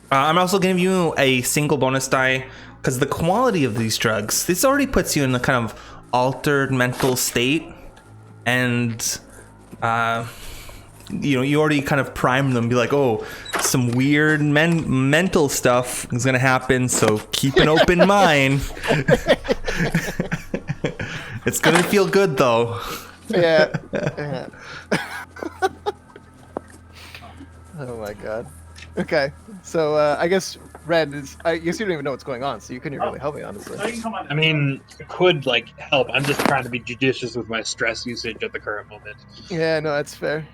I'm also giving you a single bonus die because the quality of these drugs, this already puts you in a kind of altered mental state, and you already kind of prime them, be like, oh, some weird mental stuff is gonna happen, so keep an open mind. It's gonna feel good though.
Yeah. Yeah. Oh my god. Okay, so I guess Red is. I guess you don't even know what's going on, so you couldn't really help me, honestly.
I mean, it could like help. I'm just trying to be judicious with my stress usage at the current moment.
Yeah, no, that's fair.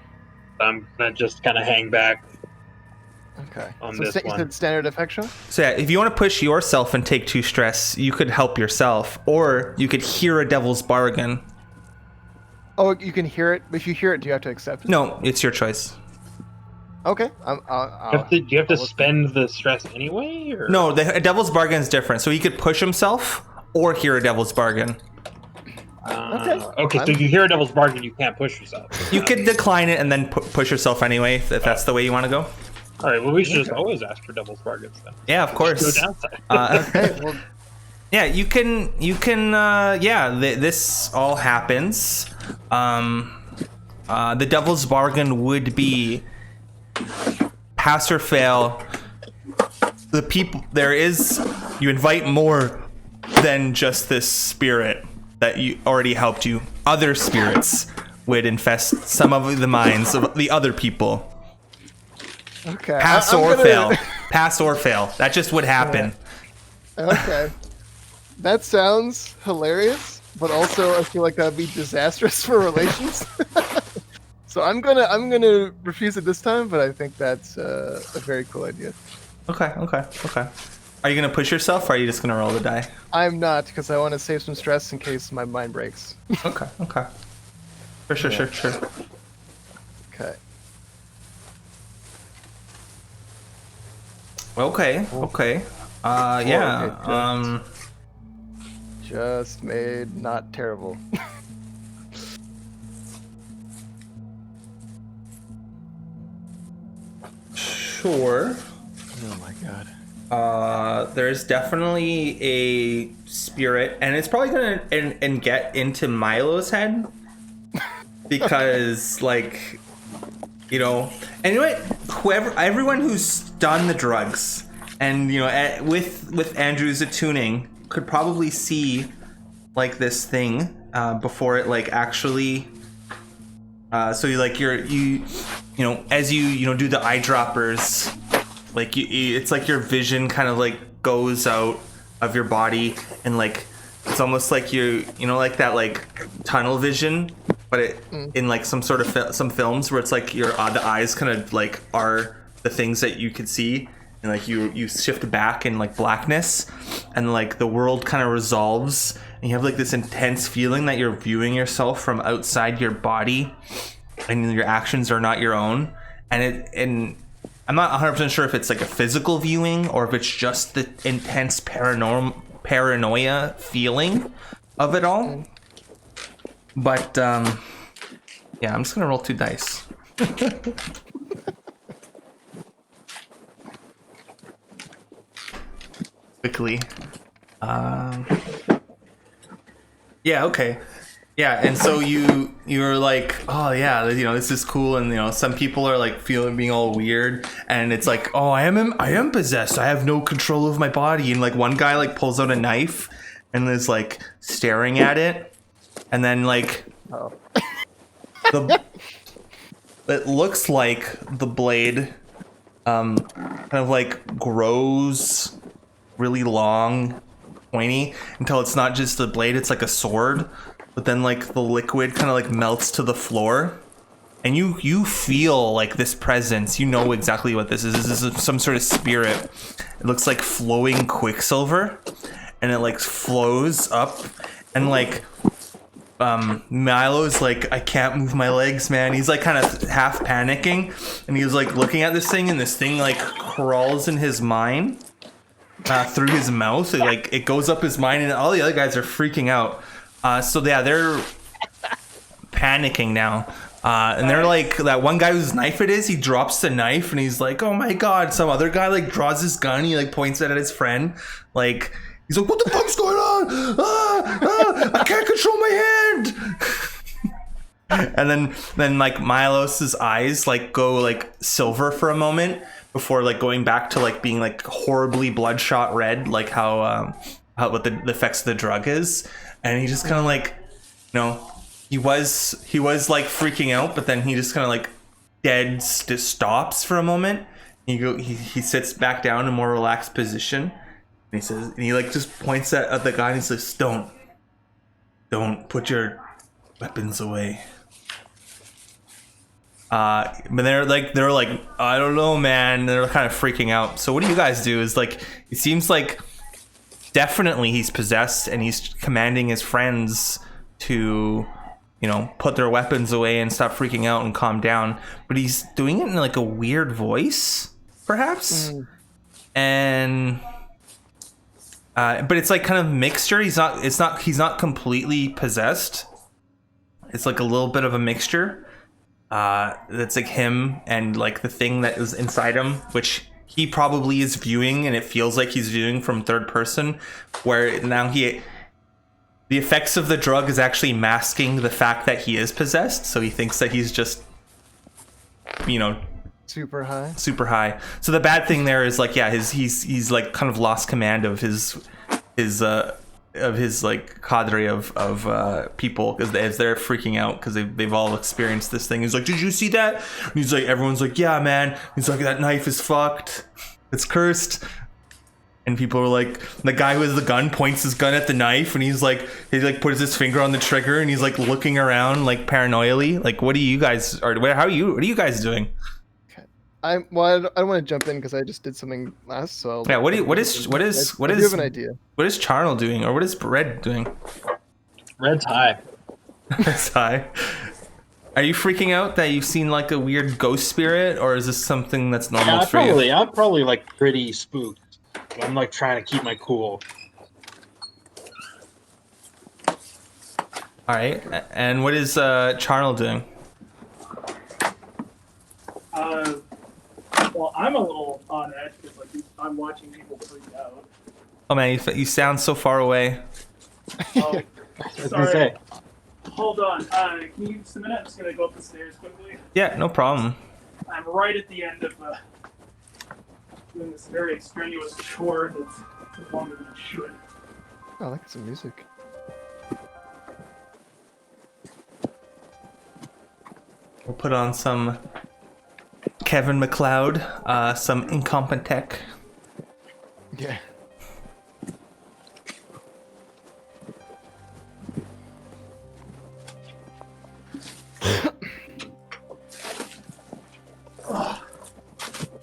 I'm gonna just kind of hang back.
Okay.
On
So
this
you
one.
said standard effect show?
So yeah, if you want to push yourself and take 2 stress, you could help yourself, or you could hear a devil's bargain.
Oh, you can hear it. If you hear it, do you have to accept it?
No, it's your choice.
Okay.
Do you have to spend the stress anyway? Or?
No, a devil's bargain is different. So he could push himself or hear a devil's bargain.
Okay, so you hear a devil's bargain, you can't push yourself.
You could decline it and then push yourself anyway, if that's the way you want to go.
All right, well, we should just always ask for devil's bargains then.
Yeah, of course.
No downside.
Okay. Well,
Yeah, you can. This all happens. The devil's bargain would be pass or fail. The people you invite more than just this spirit that you already helped you. Other spirits would infest some of the minds of the other people.
okay.
Pass
I'm
or
gonna-
fail. Pass or fail. That just would happen.
Okay. That sounds hilarious, but also I feel like that'd be disastrous for relations. So I'm gonna refuse it this time, but I think that's a very cool idea.
Okay. Are you gonna push yourself, or are you just gonna roll the die?
I'm not, because I want to save some stress in case my mind breaks.
Okay. For sure,
Yeah.
sure.
Okay.
Okay. Yeah.
Just made not terrible.
Sure.
Oh my god.
There's definitely a spirit, and it's probably gonna and get into Milo's head because, like, and you know what? Everyone who's done the drugs, and with Andrew's attuning, could probably see like this thing before it like actually. So as you do the eyedroppers, like it's like your vision kind of like goes out of your body, and like it's almost like like that like tunnel vision, but in like some sort of some films where it's like the eyes kind of like are the things that you could see, and like you shift back in like blackness, and like the world kind of resolves, and you have like this intense feeling that you're viewing yourself from outside your body, and your actions are not your own, and I'm not 100% sure if it's like a physical viewing or if it's just the intense paranoia feeling of it all. But yeah, I'm just gonna roll 2 dice. Quickly. Yeah, okay. Yeah, and so you're like, oh yeah, this is cool, and some people are like being all weird, and it's like, oh, I am possessed. I have no control of my body, and like one guy like pulls out a knife and is like staring at it, and then like it looks like the blade kind of like grows really long, pointy until it's not just a blade, it's like a sword. But then like the liquid kind of like melts to the floor. And you feel like this presence. You know exactly what this is. This is some sort of spirit. It looks like flowing quicksilver. And it like flows up. And like Milo's like, I can't move my legs, man. He's like kind of half panicking. And he's like looking at this thing. And this thing like crawls in his mind. Through his mouth. It goes up his mind. And all the other guys are freaking out. So yeah, they're panicking now. And they're like, that one guy whose knife it is, he drops the knife and he's like, oh my god. Some other guy like draws his gun, he like points it at his friend. Like, he's like, what the fuck's going on? I can't control my hand. And then like Milos's eyes like go like silver for a moment before like going back to like being like horribly bloodshot red, like how what the effects of the drug is. And he just kind of like, you know, he was like freaking out, but then he just kind of like stops for a moment. He sits back down in a more relaxed position, and he says, and he like just points at the guy and he says, don't put your weapons away. But they're like I don't know, man. They're kind of freaking out. So what do you guys do? Is like, it seems like definitely he's possessed and he's commanding his friends to, you know, put their weapons away and stop freaking out and calm down. But he's doing it in like a weird voice, perhaps. And but it's like kind of mixture. He's not completely possessed. It's like a little bit of a mixture. That's like him and like the thing that is inside him, which he probably is viewing, and it feels like he's viewing from third person, where now the effects of the drug is actually masking the fact that he is possessed. So he thinks that he's just, you know,
super high.
So the bad thing there is like, yeah, he's like kind of lost command of his like cadre of people, because as they're freaking out because they've all experienced this thing. He's like, did you see that? And he's like, everyone's like, yeah, man. He's like, that knife is fucked. It's cursed. And people are like, the guy who has the gun points his gun at the knife, and he puts his finger on the trigger, and he's like looking around like paranoidly. Like, what are you guys doing?
I don't want to jump in because I just did something last. So
yeah, what is
I do have an idea.
What is Charnel doing, or what is Red doing?
Red's high.
Red's high. Are you freaking out that you've seen like a weird ghost spirit, or is this something that's normal for you?
I'm probably like pretty spooked. I'm like trying to keep my cool.
All right, and what is Charnel doing?
Well, I'm a little on edge because like I'm watching people freak out.
Oh man, you sound so far away.
Oh, sorry.
Say.
Hold on. Can you give us a minute? I'm just gonna go up the stairs quickly.
Yeah, no problem.
I'm right at the end of doing this very extraneous chore that's longer than it should.
Oh, I like some music.
We'll put on some Kevin MacLeod, some Incompetech.
Yeah.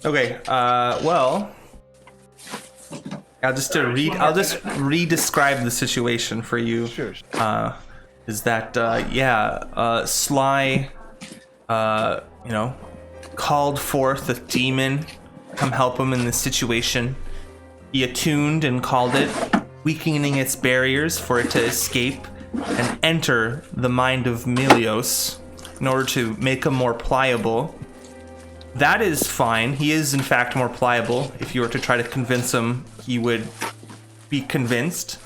Okay, well, I'll just re-describe the situation for you.
Sure.
Is that Sly, you know, called forth a demon to come help him in this situation. He attuned and called it, weakening its barriers for it to escape and enter the mind of Milios in order to make him more pliable. That is fine. He is, in fact, more pliable. If you were to try to convince him, he would be convinced.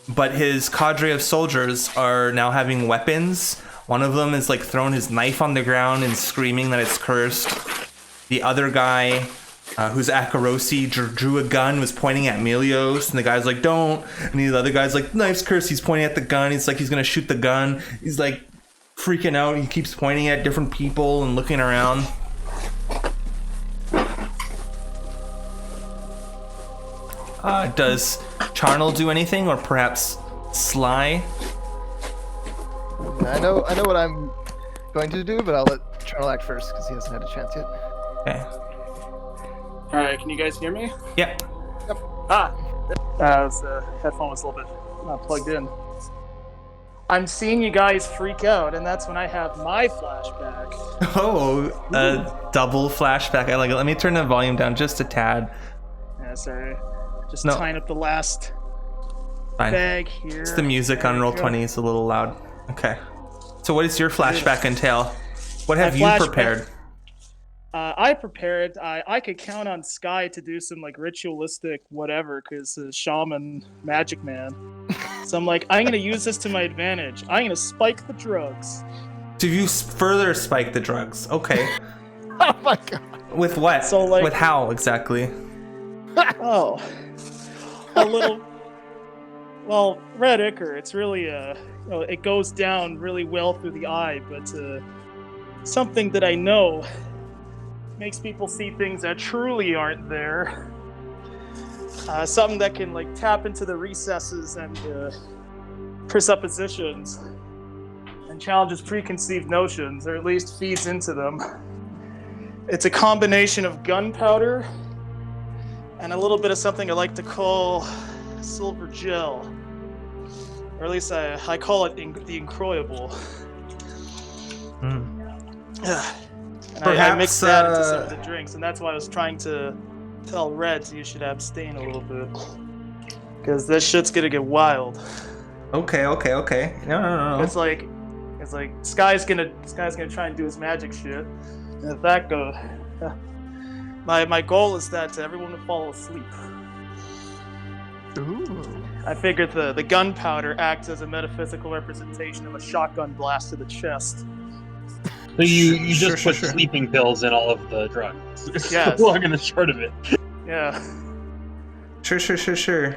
But his cadre of soldiers are now having weapons. One of them is like throwing his knife on the ground and screaming that it's cursed. The other guy, who's Akarosi, drew a gun, was pointing at Milios, and the guy's like, don't. And the other guy's like, knife's cursed. He's pointing at the gun. He's like, he's gonna shoot the gun. He's like freaking out. He keeps pointing at different people and looking around. Does Charnel do anything, or perhaps Sly?
I know what I'm going to do, but I'll let Charles act first because he hasn't had a chance yet.
Okay.
All right, can you guys hear me?
Yeah.
The headphone was a little bit not plugged in. I'm seeing you guys freak out, and that's when I have my flashback.
Oh, a double flashback. I like it. Let me turn the volume down just a tad.
Yeah, sorry. Just
No.
tying up the last
Fine.
bag here.
It's the music on Roll20 is a little loud. Okay. So what does your flashback entail? What have you
flashback-
prepared?
I prepared. I could count on Sky to do some like ritualistic whatever, because shaman, magic man. So I'm like, I'm gonna use this to my advantage. I'm gonna spike the drugs.
So you further spike the drugs. Okay.
Oh my god.
With what?
So, like-
With how exactly?
Oh, a little. Well, red ichor. It's really it goes down really well through the eye, but something that I know makes people see things that truly aren't there. Something that can like tap into the recesses and presuppositions and challenges preconceived notions, or at least feeds into them. It's a combination of gunpowder and a little bit of something I like to call silver gel, or at least I call it the incroyable. And I mixed that into some of the drinks, and that's why I was trying to tell Reds you should abstain a little bit, because this shit's gonna get wild.
Okay. No.
It's like Sky's gonna try and do his magic shit, and if that goes, my goal is that everyone will fall asleep.
Ooh.
I figured the gunpowder acts as a metaphysical representation of a shotgun blast to the chest.
So you
Sure,
just
sure,
put
sure.
sleeping pills in all of the drugs.
Yes.
The long and the short of it.
Yeah.
Sure.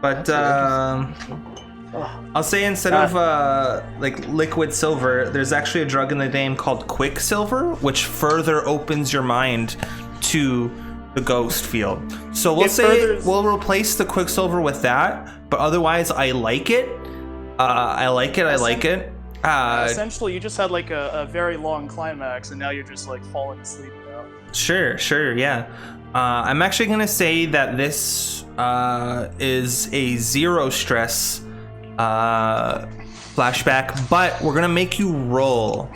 But
Oh,
I'll say instead of like liquid silver, there's actually a drug in the name called Quicksilver, which further opens your mind to the ghost field. So we'll
It
say
furthers-
we'll replace the Quicksilver with that, but otherwise I like it. I like it.
essentially, you just had like a very long climax, and now you're just like falling asleep now.
Sure, yeah. I'm actually gonna say that this is a zero stress flashback, but we're gonna make you roll.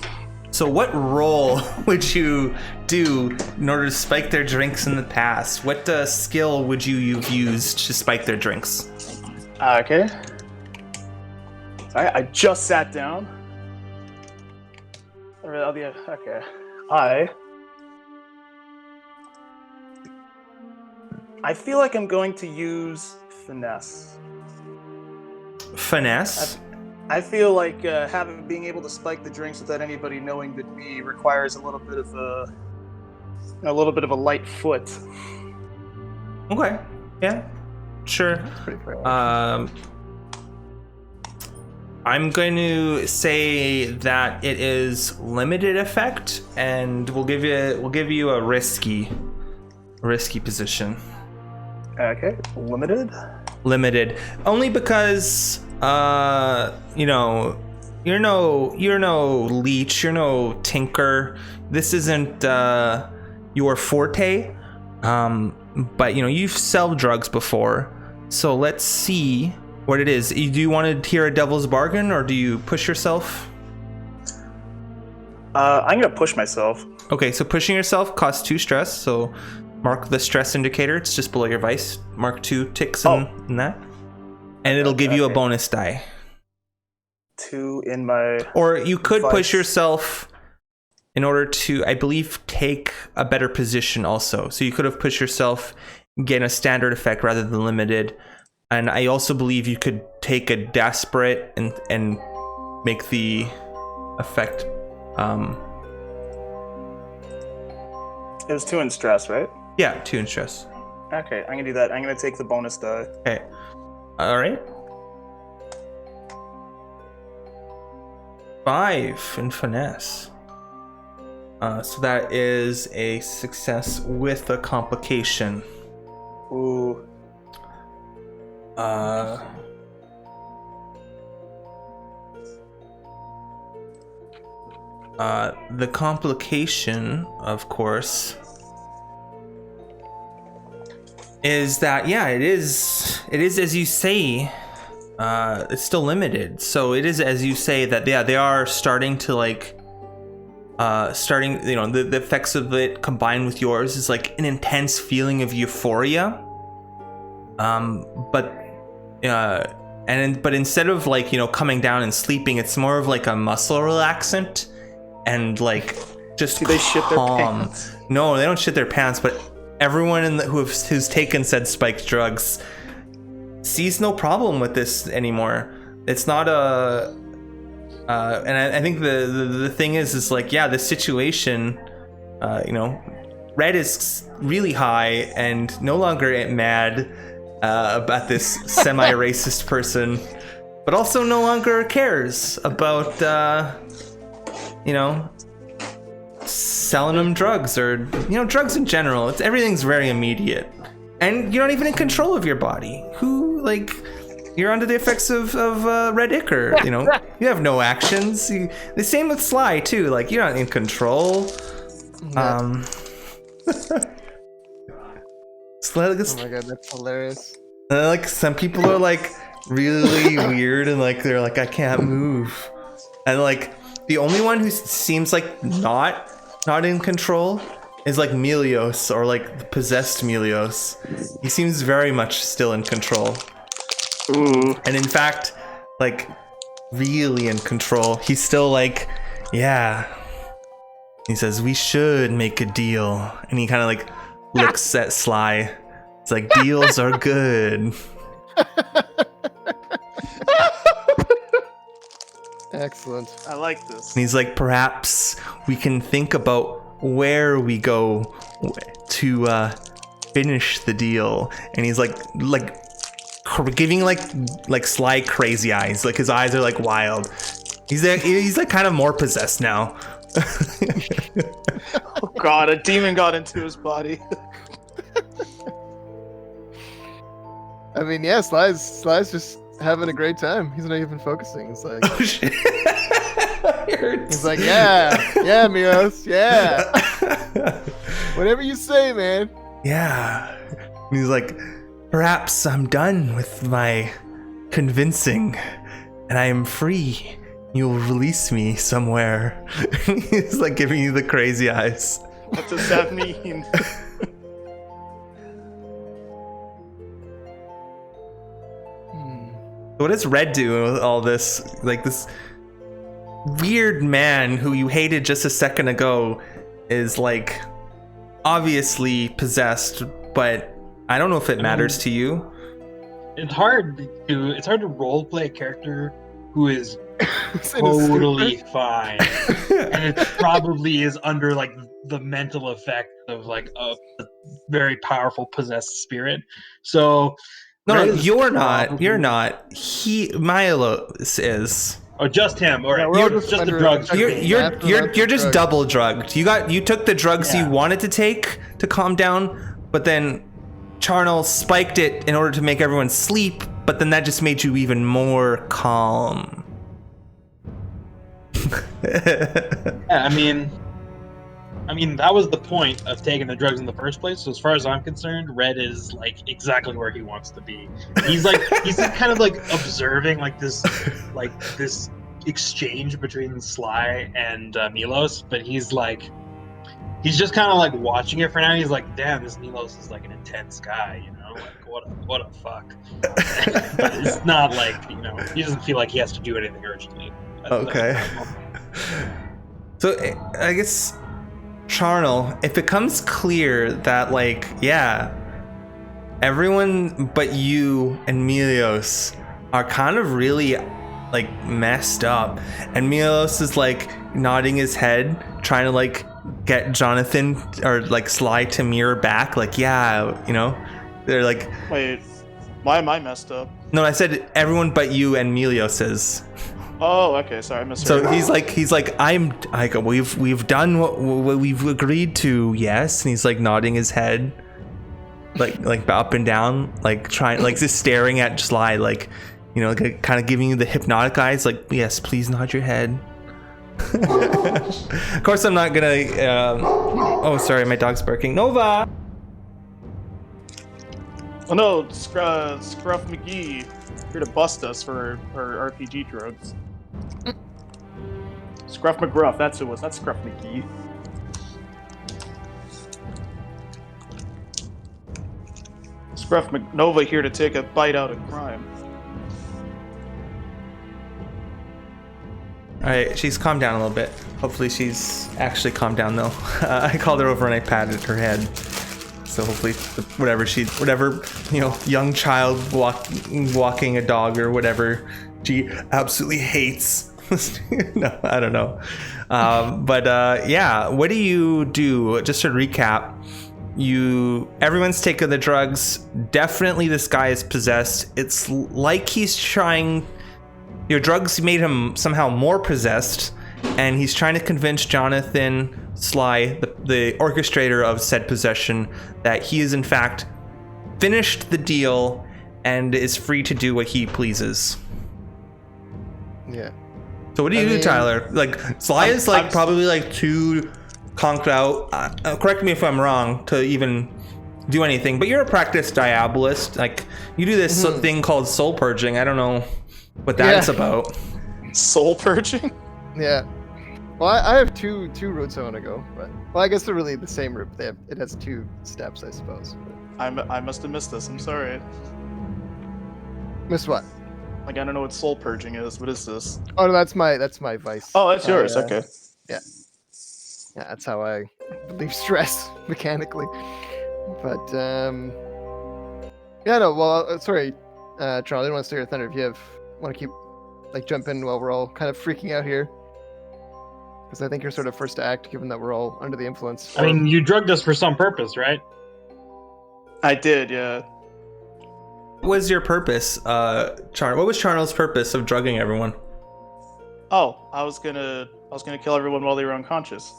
So what roll would you do in order to spike their drinks in the past? What skill would you have used to spike their drinks?
Okay. I just sat down. Okay. I feel like I'm going to use finesse.
Finesse?
I feel like being able to spike the drinks without anybody knowing but me requires a little bit of a light foot.
Okay. Yeah. Sure.
Pretty fair.
I'm going to say that it is limited effect, and we'll give you a risky position.
Okay,
Limited, only because you're no leech, you're no tinker. This isn't your forte. But you've sold drugs before, so let's see what it is. Do you want to hear a devil's bargain, or do you push yourself?
I'm gonna push myself.
Okay, so pushing yourself costs 2 stress, so mark the stress indicator. It's just below your vice. Mark 2 ticks in that, and it'll give you a bonus die.
2 in my.
Or you could
Vice.
push yourself in order to, I believe, take a better position also. So you could have pushed yourself, get a standard effect rather than limited. And I also believe you could take a desperate and make the effect.
It was 2 in stress, right?
Yeah, 2 in stress.
Okay, I'm gonna do that. I'm gonna take the bonus die.
Okay. All right. 5 in finesse. So that is a success with a complication.
Ooh.
The complication, of course, is that it is as you say, it's still limited. So it is as you say that they are starting to like the effects of it combined with yours is like an intense feeling of euphoria. But instead of like coming down and sleeping, it's more of like a muscle relaxant and like just
Do they shit their
calm.
pants?
No, they don't shit their pants, but everyone who's taken said spiked drugs sees no problem with this anymore. It's not a and I think the thing is like, the situation, Red is really high and no longer mad about this semi-racist person, but also no longer cares about selling them drugs or drugs in general. Everything's very immediate, and you're not even in control of your body. You're under the effects of red ichor. You have no actions. The same with Sly too. Like, you're not in control.
Oh my god, that's hilarious.
Like, some people are like really weird and like they're like, I can't move, and like the only one who seems like not in control is like Melios, or like the possessed Melios. He seems very much still in control.
Ooh.
And in fact, like, really in control. He's still like, yeah. He says, we should make a deal. And he kind of like looks at Sly. It's like, deals are good.
Excellent.
I like this.
And he's like, perhaps we can think about where we go to finish the deal. And he's like giving like Sly crazy eyes. Like, his eyes are like wild. He's like kind of more possessed now.
Oh god, a demon got into his body.
I mean, yeah, Sly's just having a great time. He's not even focusing. It's like,
Oh shit. It hurts.
he's like, yeah, Mios, yeah. Whatever you say, man.
Yeah. And he's like, perhaps I'm done with my convincing and I am free. You'll release me somewhere. He's like giving you the crazy eyes.
What does that mean?
What does Red do with all this? Like, this weird man who you hated just a second ago is like obviously possessed, but I don't know if it matters to you.
It's hard to roleplay a character who is
It's in his
totally
super-
fine, and it probably is under like the mental effect of like a very powerful possessed spirit. So
No,
Red is
you're not.
probably-
You're not. Milos is.
Oh, just him. All right,
Yeah, we're all
just the
under-
drugs.
under-
You're just
drugs.
double drugged. You took the drugs
Yeah.
you wanted to take to calm down, but then Charnel spiked it in order to make everyone sleep, but then that just made you even more calm.
Yeah, I mean, that was the point of taking the drugs in the first place. So as far as I'm concerned, Red is like exactly where he wants to be. He's just kind of like observing this exchange between Sly and Milos, but he's just kind of like watching it for now. He's like, damn, this Milos is like an intense guy, like what a fuck. But it's not like, he doesn't feel like he has to do anything urgently.
Okay. So I guess, Charnel, it becomes clear that everyone but you and Melios are kind of really messed up, and Melios is nodding his head, trying to get Jonathan or Sly to mirror back, they're like,
Wait, why am I messed up?
no, I said everyone but you and Melios is.
Oh, okay, sorry, I misheard.
So he's like we've done what we've agreed to, yes, and he's nodding his head. like up and down, like trying, like just staring at Sly, like, you know, like kind of giving you the hypnotic eyes, like, yes, please nod your head. Of course, I'm not gonna. Oh, sorry, my dog's barking. Nova.
Oh no, Scruff McGee here to bust us for RPG drugs. Scruff McGruff, that's who it was. Not Scruff McGee. Scruff McNova here to take a bite out of crime.
All right, she's calmed down a little bit. Hopefully, she's actually calmed down though. I called her over and I patted her head. So hopefully, whatever you know, young child walking a dog or whatever she absolutely hates. No, I don't know. Yeah, what do you do? Just to recap, everyone's taken the drugs. Definitely, this guy is possessed. It's like he's trying. Your drugs made him somehow more possessed, and he's trying to convince Jonathan Sly, the orchestrator of said possession, that he is in fact finished the deal and is free to do what he pleases.
Yeah.
So what do you do, Tyler? Like, Sly is like probably like too conked out. Correct me if I'm wrong, to even do anything. But you're a practiced diabolist. Like, you do this thing called soul purging. I don't know what that's about.
Soul purging?
Yeah. Well, I have two routes I want to go, but I guess they're really the same route. It has 2 steps, I suppose.
I must have missed this. I'm sorry.
Missed what?
Like, I don't know what soul purging is. What is this?
Oh, no, that's my vice.
Oh, that's yours. Okay.
Yeah. Yeah, that's how I relieve stress mechanically. But yeah, no. Well, sorry, Charlie. I didn't want to steal your thunder. If you want to keep jump in while we're all kind of freaking out here. Because I think you're sort of first to act, given that we're all under the influence.
I mean, you drugged us for some purpose, right?
I did, yeah.
What was your purpose, what was Charnel's purpose of drugging everyone?
Oh, I was gonna kill everyone while they were unconscious.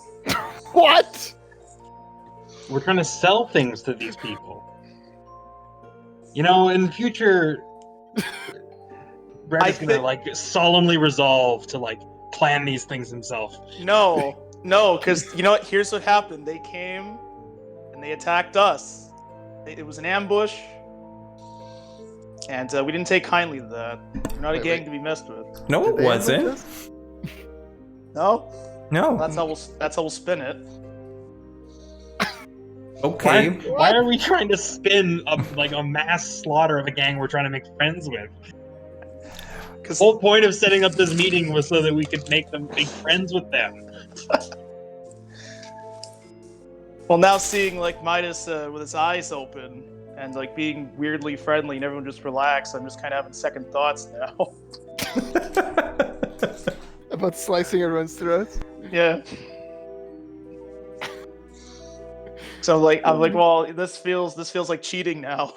What?
We're trying to sell things to these people. You know, in the future, Brad is gonna solemnly resolve to plan these things himself.
No, because you know what? Here's what happened. They came and they attacked us. It was an ambush, and we didn't take kindly to that. We're not a gang to be messed with.
No, it wasn't.
No.
No.
That's how we'll spin it.
Okay.
Why are we trying to spin a mass slaughter of a gang we're trying to make friends with? The whole point of setting up this meeting was so that we could make friends with them.
Well, now seeing Midas with his eyes open and being weirdly friendly and everyone just relaxed, I'm just kind of having second thoughts now.
About slicing everyone's throats?
Yeah. So I'm like, well, this feels like cheating now.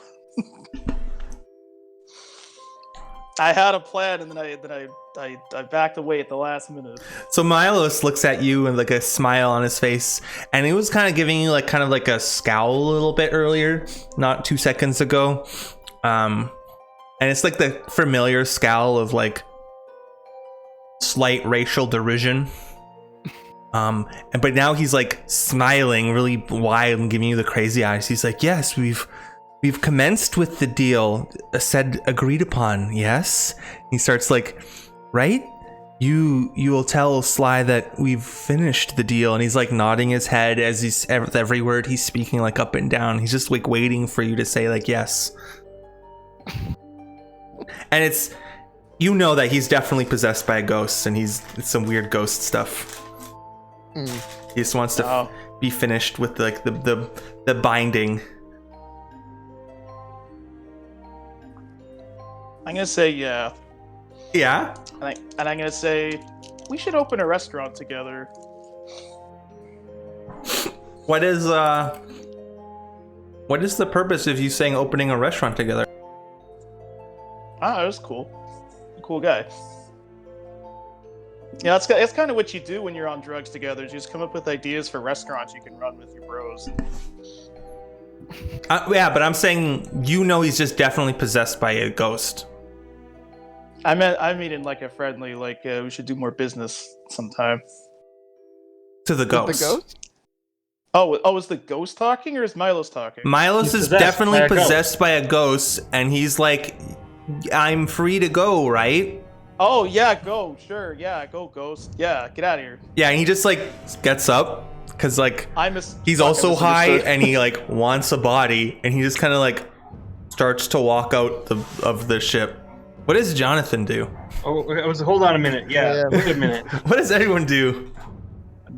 I had a plan, and then I backed away at the last minute.
So Milos looks at you and a smile on his face, and he was kind of giving you kind of a scowl a little bit earlier, not 2 seconds ago, and it's the familiar scowl of slight racial derision. But now he's smiling really wide and giving you the crazy eyes. He's like, yes, we've commenced with the deal said agreed upon. Yes. He starts right? You will tell Sly that we've finished the deal. And he's nodding his head as he's every word he's speaking up and down. He's just waiting for you to say yes. And it's, you know that he's definitely possessed by a ghost, and it's some weird ghost stuff. He just wants to be finished with the binding.
I'm gonna say yeah.
Yeah?
And I'm gonna say we should open a restaurant together.
What is the purpose of you saying opening a restaurant together?
Ah, that's cool. Cool guy. Yeah, that's kind of what you do when you're on drugs together. You just come up with ideas for restaurants you can run with your bros.
Yeah, but I'm saying he's just definitely possessed by a ghost.
I mean in like a friendly, like we should do more business sometime.
To the
With the
ghost.
ghost?
Oh, is the ghost talking or is Milos talking?
Milos
He's
is
possessed
definitely
by a ghost.
possessed by a ghost, and he's like, I'm free to go, right?
Oh yeah, go, sure, yeah, go ghost. Yeah, get out of here.
Yeah, and he just like gets up because like he's also high and he like wants a body, and he just kind of like starts to walk out of the ship. What does Jonathan do?
Oh, hold on a minute. Yeah,
Yeah.
wait a minute.
What does everyone do?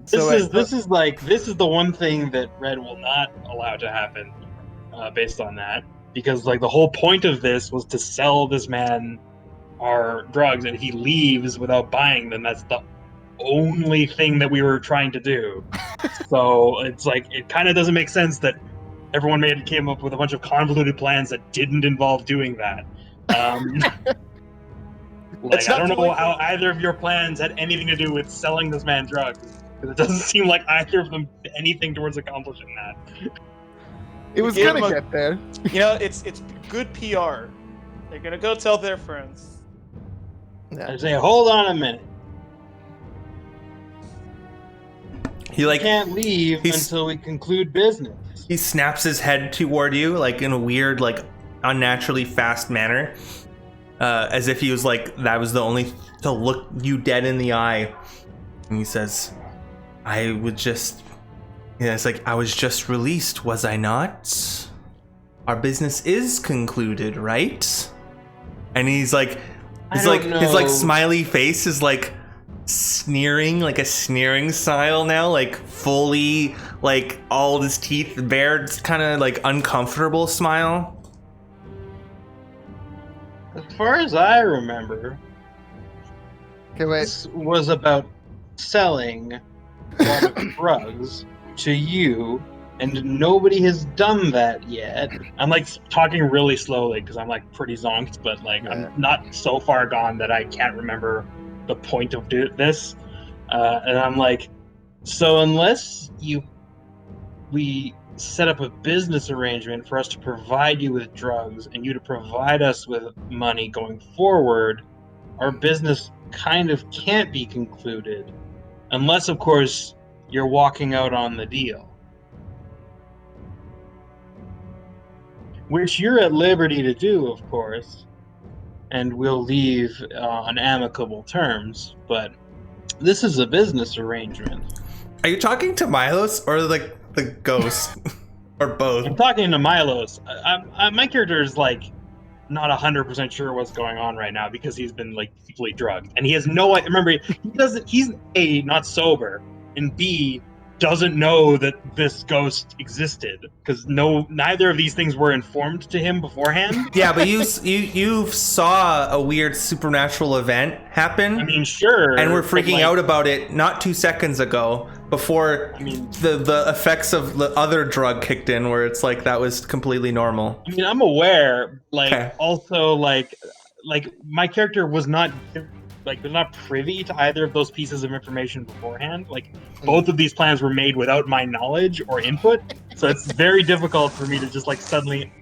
This is the one thing that Red will not allow to happen, based on that, because like the whole point of this was to sell this man our drugs, and he leaves without buying them. That's the only thing that we were trying to do. So it's like it kind of doesn't make sense that everyone came up with a bunch of convoluted plans that didn't involve doing that.
It's
I
not
don't
too
know
late
how either of your plans had anything to do with selling this man drugs. Because it doesn't seem like either of them did anything towards accomplishing that.
It was
Give
gonna
him a-
get there.
You know, it's good PR. They're gonna go tell their friends.
I say, hold on a minute.
He
You
like
can't leave
he's-
until we conclude business.
he snaps his head toward you like in a weird like unnaturally fast manner, as if he was like that was the only to look you dead in the eye, and he says, I was just released, was I not? Our business is concluded, right? And he's like his like smiley face is like sneering, like a sneering style now, like fully like all of his teeth bared, kind of like uncomfortable smile.
As far as I remember,
Okay, wait.
this was about selling a lot of drugs to you, and nobody has done that yet. I'm like talking really slowly because I'm like pretty zonked, but like
Yeah.
I'm not so far gone that I can't remember the point of this. And I'm like, so unless we set up a business arrangement for us to provide you with drugs and you to provide us with money going forward, our business kind of can't be concluded. Unless, of course, you're walking out on the deal. Which you're at liberty to do, of course. And we'll leave on amicable terms. But this is a business arrangement.
Are you talking to Milos or like the ghost? Or both?
I'm talking to Milos. My character is like not 100% sure what's going on right now because he's been like deeply drugged, and he has no idea. Remember, he's A, not sober, and B, doesn't know that this ghost existed because neither of these things were informed to him beforehand.
Yeah, but you saw a weird supernatural event happen.
I mean, sure,
and we're
but,
freaking
like,
out about it not 2 seconds ago before the effects of the other drug kicked in, where it's like that was completely normal.
I mean, I'm aware. Like,
Okay.
also, like my character was not privy to either of those pieces of information beforehand. Like, both of these plans were made without my knowledge or input, so it's very difficult for me to just like suddenly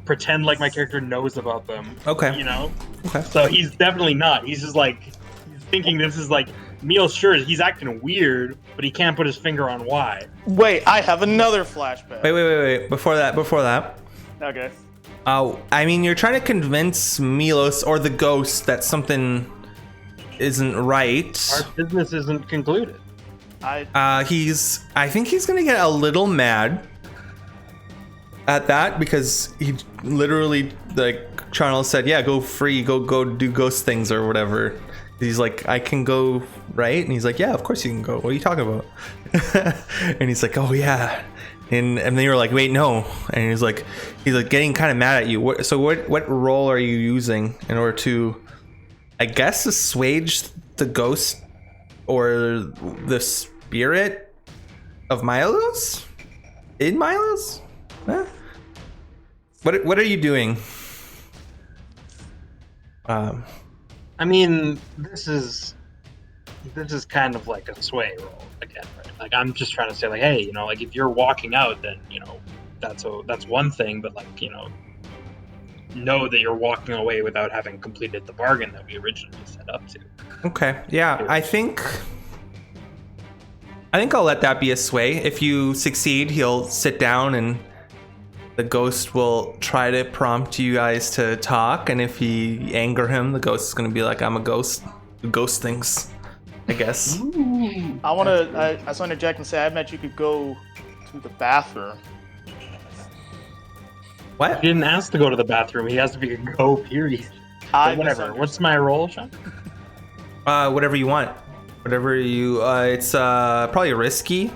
pretend like my character knows about them.
Okay.
You know.
Okay.
So he's definitely not. He's just like he's thinking this is like. Meal sure he's acting weird, but he can't put his finger on why.
Wait, I have another flashback.
Wait. Before that.
Okay.
I mean, you're trying to convince Milos or the ghost that something isn't right.
Our business isn't concluded.
I think he's gonna get a little mad at that because he literally, like Charles said, yeah, go free, go do ghost things or whatever. He's like, I can go, right? And he's like, yeah, of course you can go. What are you talking about? And he's like, oh yeah. And then you're like, wait, no. And he's like getting kind of mad at you. What role are you using in order to, I guess, assuage the ghost or the spirit of Milos? In Milos? Huh? What are you doing?
I mean, this is kind of like a sway role again, right? Like, I'm just trying to say, like, hey, you know, like if you're walking out, then, you know, that's one thing, but like, know that you're walking away without having completed the bargain that we originally set up to.
Okay. Yeah, I think I'll let that be a sway. If you succeed, he'll sit down and the ghost will try to prompt you guys to talk, and if you anger him, the ghost is going to be like, I'm a ghost. Ghost things, I guess.
I want to interject and say I bet you could go to the bathroom.
What?
He didn't ask to go to the bathroom. He has to be a go, period. But whatever. What's my role, Sean?
Whatever you want. Whatever you. It's probably risky,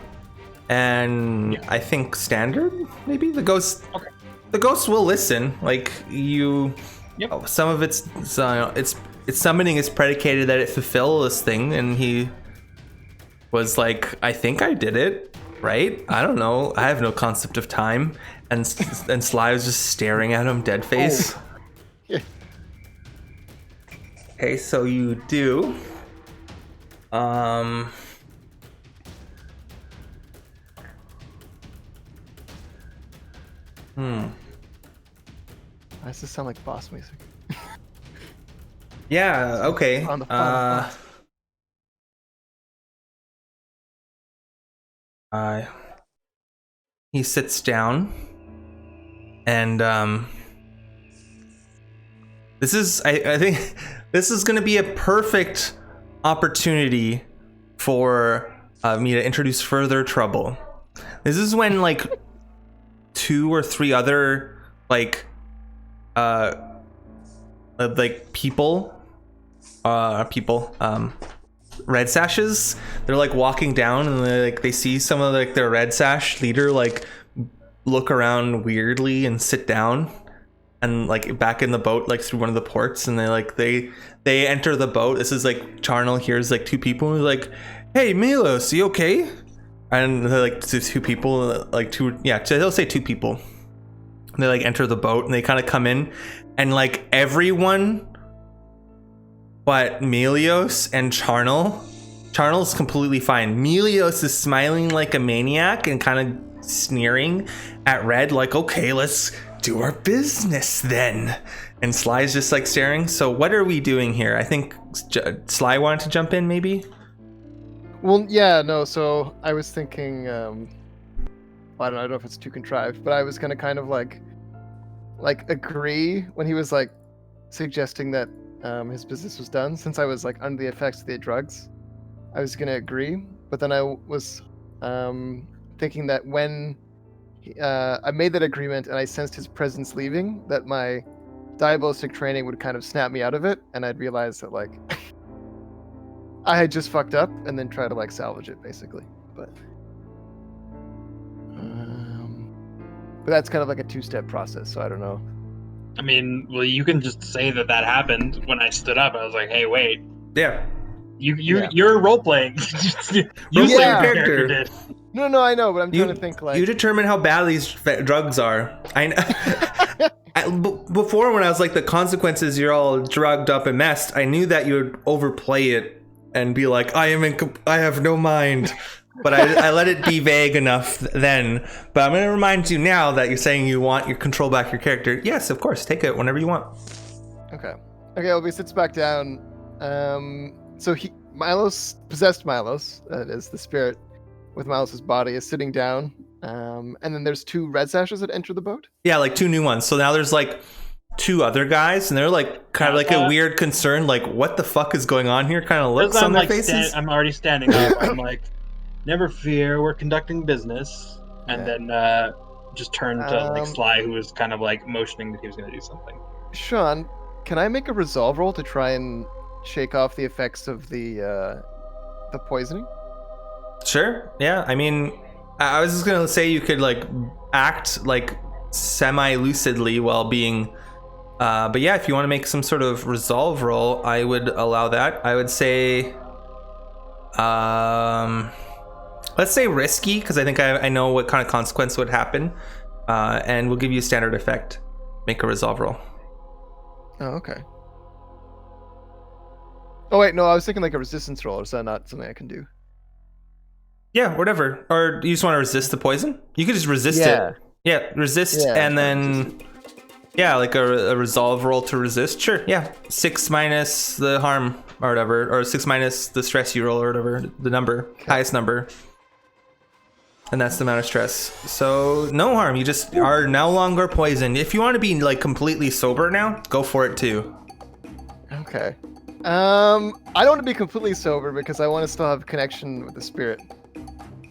and I think standard. Maybe the ghost.
Okay.
The ghost will listen. Like you.
Yep.
Some of its summoning is predicated that it fulfill this thing, and he was like, I think I did it, right? I don't know. I have no concept of time. And Sly was just staring at him, dead face.
Oh. Yeah.
Okay, so you do.
Why does this sound like boss music?
Yeah. Okay.
On the final boss.
He sits down, and this is I think this is going to be a perfect opportunity for me to introduce further trouble. This is when like 2 or 3 other people red sashes, they're like walking down, and they see some of like their red sash leader like look around weirdly and sit down and like back in the boat like through one of the ports, and they enter the boat. This is like Charnel hears like 2 people and like, hey Milos, you okay? And they're like 2 people, like 2, yeah, they'll say 2 people. They like enter the boat and they kind of come in, and like everyone but Melios and Charnel's completely fine. Melios is smiling like a maniac and kind of sneering at Red like, okay, let's do our business then. And Sly's just like staring. So what are we doing here? I think Sly wanted to jump in maybe?
Well, yeah, no, so I was thinking, well, I don't know if it's too contrived, but I was gonna kind of like agree when he was like suggesting that his business was done, since I was like under the effects of the drugs. I was gonna agree, but then I was thinking that when I made that agreement and I sensed his presence leaving, that my diabolistic training would kind of snap me out of it, and I'd realize that like I had just fucked up, and then try to like salvage it basically. But that's kind of like a 2-step process, so I don't know.
I mean, well, you can just say that happened when I stood up. I was like, hey, wait.
Yeah.
You're role playing. You
Role-playing
your
character.
did.
No, I know, but I'm trying to think like
you determine how bad these drugs are. I know. Before, when I was like, the consequences, you're all drugged up and messed, I knew that you would overplay it and be like, I have no mind. But I let it be vague enough then. But I'm going to remind you now that you're saying you want your control back your character. Yes, of course, take it whenever you want.
Okay, Obi sits back down. So possessed Milos, that is the spirit with Milos's body, is sitting down. And then there's 2 red sashes that enter the boat.
Yeah, like 2 new ones. So now there's like 2 other guys, and they're like kind of like a weird concern, like what the fuck is going on here? Kind of looks on their faces.
I'm already standing up. I'm like, never fear, we're conducting business. And then just turned to like Sly, who was kind of like motioning that he was going to do something.
Sean, can I make a resolve roll to try and shake off the effects of the poisoning?
Sure. Yeah. I mean, I was just gonna say you could like act like semi-lucidly while being. But yeah, if you want to make some sort of resolve roll, I would allow that. I would say, let's say risky, because I think I know what kind of consequence would happen, and we'll give you a standard effect. Make a resolve roll.
Oh, okay. Oh wait, no, I was thinking like a resistance roll. Or is that not something I can do?
Yeah, whatever. Or you just want to resist the poison? You could just resist it. Yeah, resist,
Yeah,
and then like a resolve roll to resist. Sure, yeah, 6 minus the harm or whatever, or 6 minus the stress you roll or whatever, the number, highest number, and that's the amount of stress. So no harm. You just are no longer poisoned. If you want to be like completely sober now, go for it too.
Okay. I don't want to be completely sober because I want to still have connection with the spirit.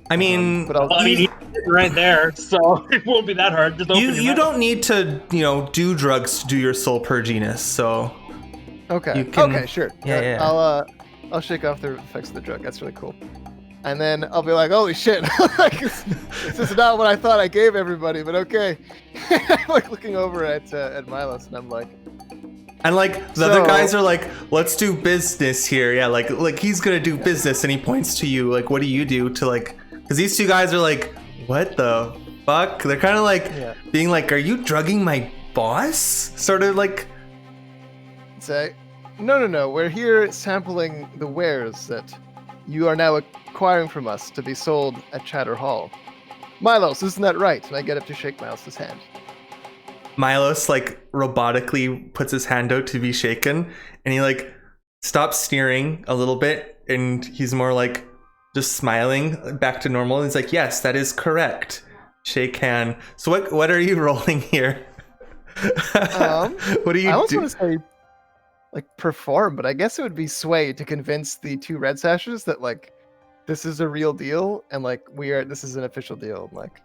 I mean,
but I'll-
I mean, he's right there, so it won't be that hard. Just open your
you
mouth.
don't need to do drugs to do your soul purginess. So
Okay.
you can-
Okay, sure.
Yeah.
I'll shake off the effects of the drug. That's really cool. And then I'll be like, holy shit, like, this is not what I thought I gave everybody, but okay. I'm like looking over at Milos, and I'm like,
And like the other guys are like, let's do business here. Yeah, like he's gonna do business, and he points to you. Like, what do you do to like? Because these two guys are like, what the fuck? They're kind of like being like, are you drugging my boss? Sort of like.
say, no, we're here sampling the wares that you are now acquiring from us to be sold at Chatter Hall. Milos, isn't that right? And I get up to shake Milos' hand.
Milos like robotically puts his hand out to be shaken, and he like stops sneering a little bit, and he's more like just smiling back to normal. And he's like, yes, that is correct. Shake hand. So what are you rolling here? What do you
I almost
do?
want to say like perform, but I guess it would be sway to convince the two red sashes that like this is a real deal and like this is an official deal. Like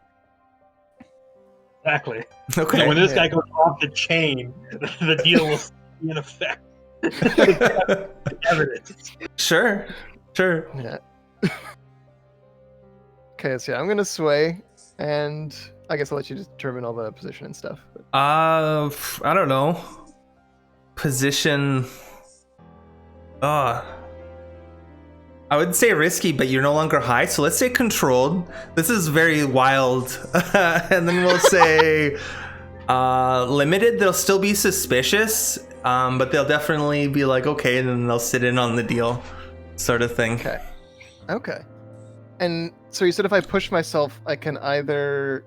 Exactly.
Okay.
And when this guy goes off the chain, the deal will be in effect. Evidence.
Sure.
yeah. Okay, so yeah, I'm gonna sway, and I guess I'll let you determine all the position and stuff.
I don't know. Position. I would say risky, but you're no longer high, so let's say controlled. This is very wild. And then we'll say limited. They'll still be suspicious, but they'll definitely be like, okay, and then they'll sit in on the deal, sort of thing.
Okay. And so you said if I push myself, I can either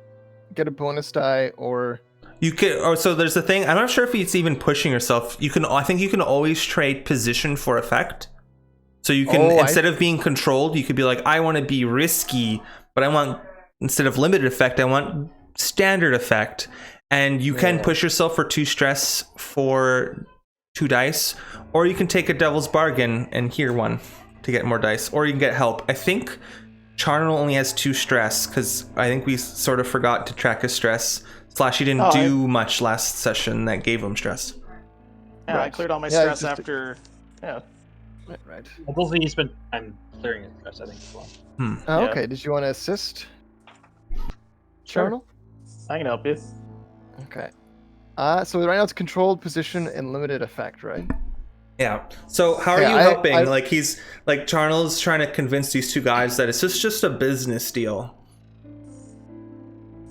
get a bonus die or...
You can, or so there's a thing. I'm not sure if it's even pushing yourself. I think you can always trade position for effect. So you can, instead of being controlled, you could be like, I want to be risky, but I want, instead of limited effect, I want standard effect. And you can push yourself for 2 stress for 2 dice, or you can take a devil's bargain and hear 1 to get more dice, or you can get help. I think Charnel only has 2 stress, because I think we sort of forgot to track his stress. / he didn't do much last session that gave him stress.
Yeah, I cleared all my stress after. Yeah.
Right.
I believe he spent time clearing his stress, I think, as well.
Oh, okay. Did you want to assist? Charnel?
I can help you.
Okay. So right now it's controlled position and limited effect, right?
Yeah. So how are you helping? Like he's like Charnel's trying to convince these two guys that it's just a business deal.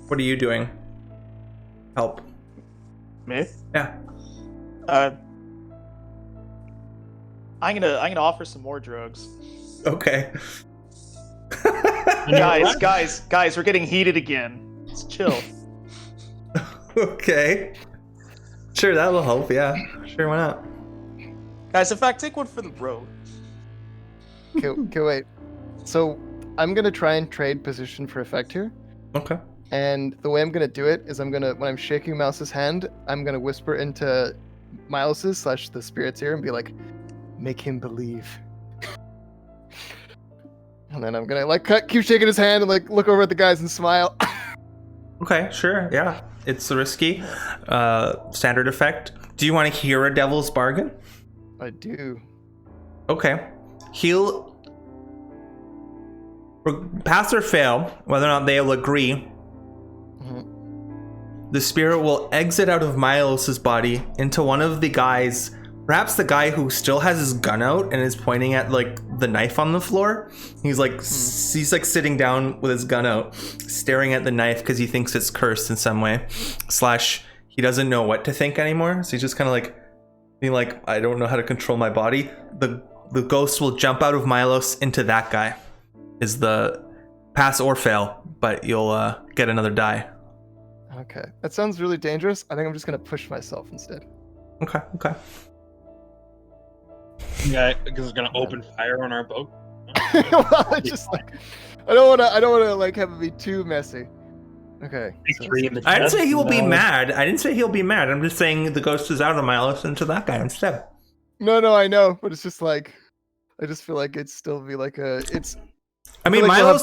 What are you doing? Help.
Me?
Yeah.
I'm gonna offer some more drugs.
Okay.
guys, we're getting heated again. Let's chill.
Okay. Sure, that will help. Yeah. Sure, why not?
Guys, in fact, take one for the road.
Okay, wait. So I'm gonna try and trade position for effect here.
Okay.
And the way I'm gonna do it is when I'm shaking Mouse's hand, I'm gonna whisper into Miles's / the spirit's ear and be like, make him believe. And then I'm gonna keep shaking his hand and look over at the guys and smile.
Okay, sure. Yeah. It's risky. Standard effect. Do you want to hear a devil's bargain?
I do.
Okay. He'll pass or fail, whether or not they'll agree. The spirit will exit out of Milos's body into one of the guys, perhaps the guy who still has his gun out and is pointing at the knife on the floor. He's he's sitting down with his gun out, staring at the knife because he thinks it's cursed in some way. / he doesn't know what to think anymore. So he's just kind of being like, I don't know how to control my body. The ghost will jump out of Milos into that guy. Is the pass or fail, but you'll get another die.
Okay, that sounds really dangerous. I think I'm just gonna push myself instead.
Okay.
Yeah, because it's gonna open fire on our boat.
Well, it's just like I don't wanna like have it be too messy. Okay. so
Victory in the
I didn't
chest.
say he will be
No.
mad. I didn't say he'll be mad. I'm just saying the ghost is out of Milos into that guy instead.
No, I know, but it's just like I just feel like it'd still be like it's.
I mean,
feel like we'll have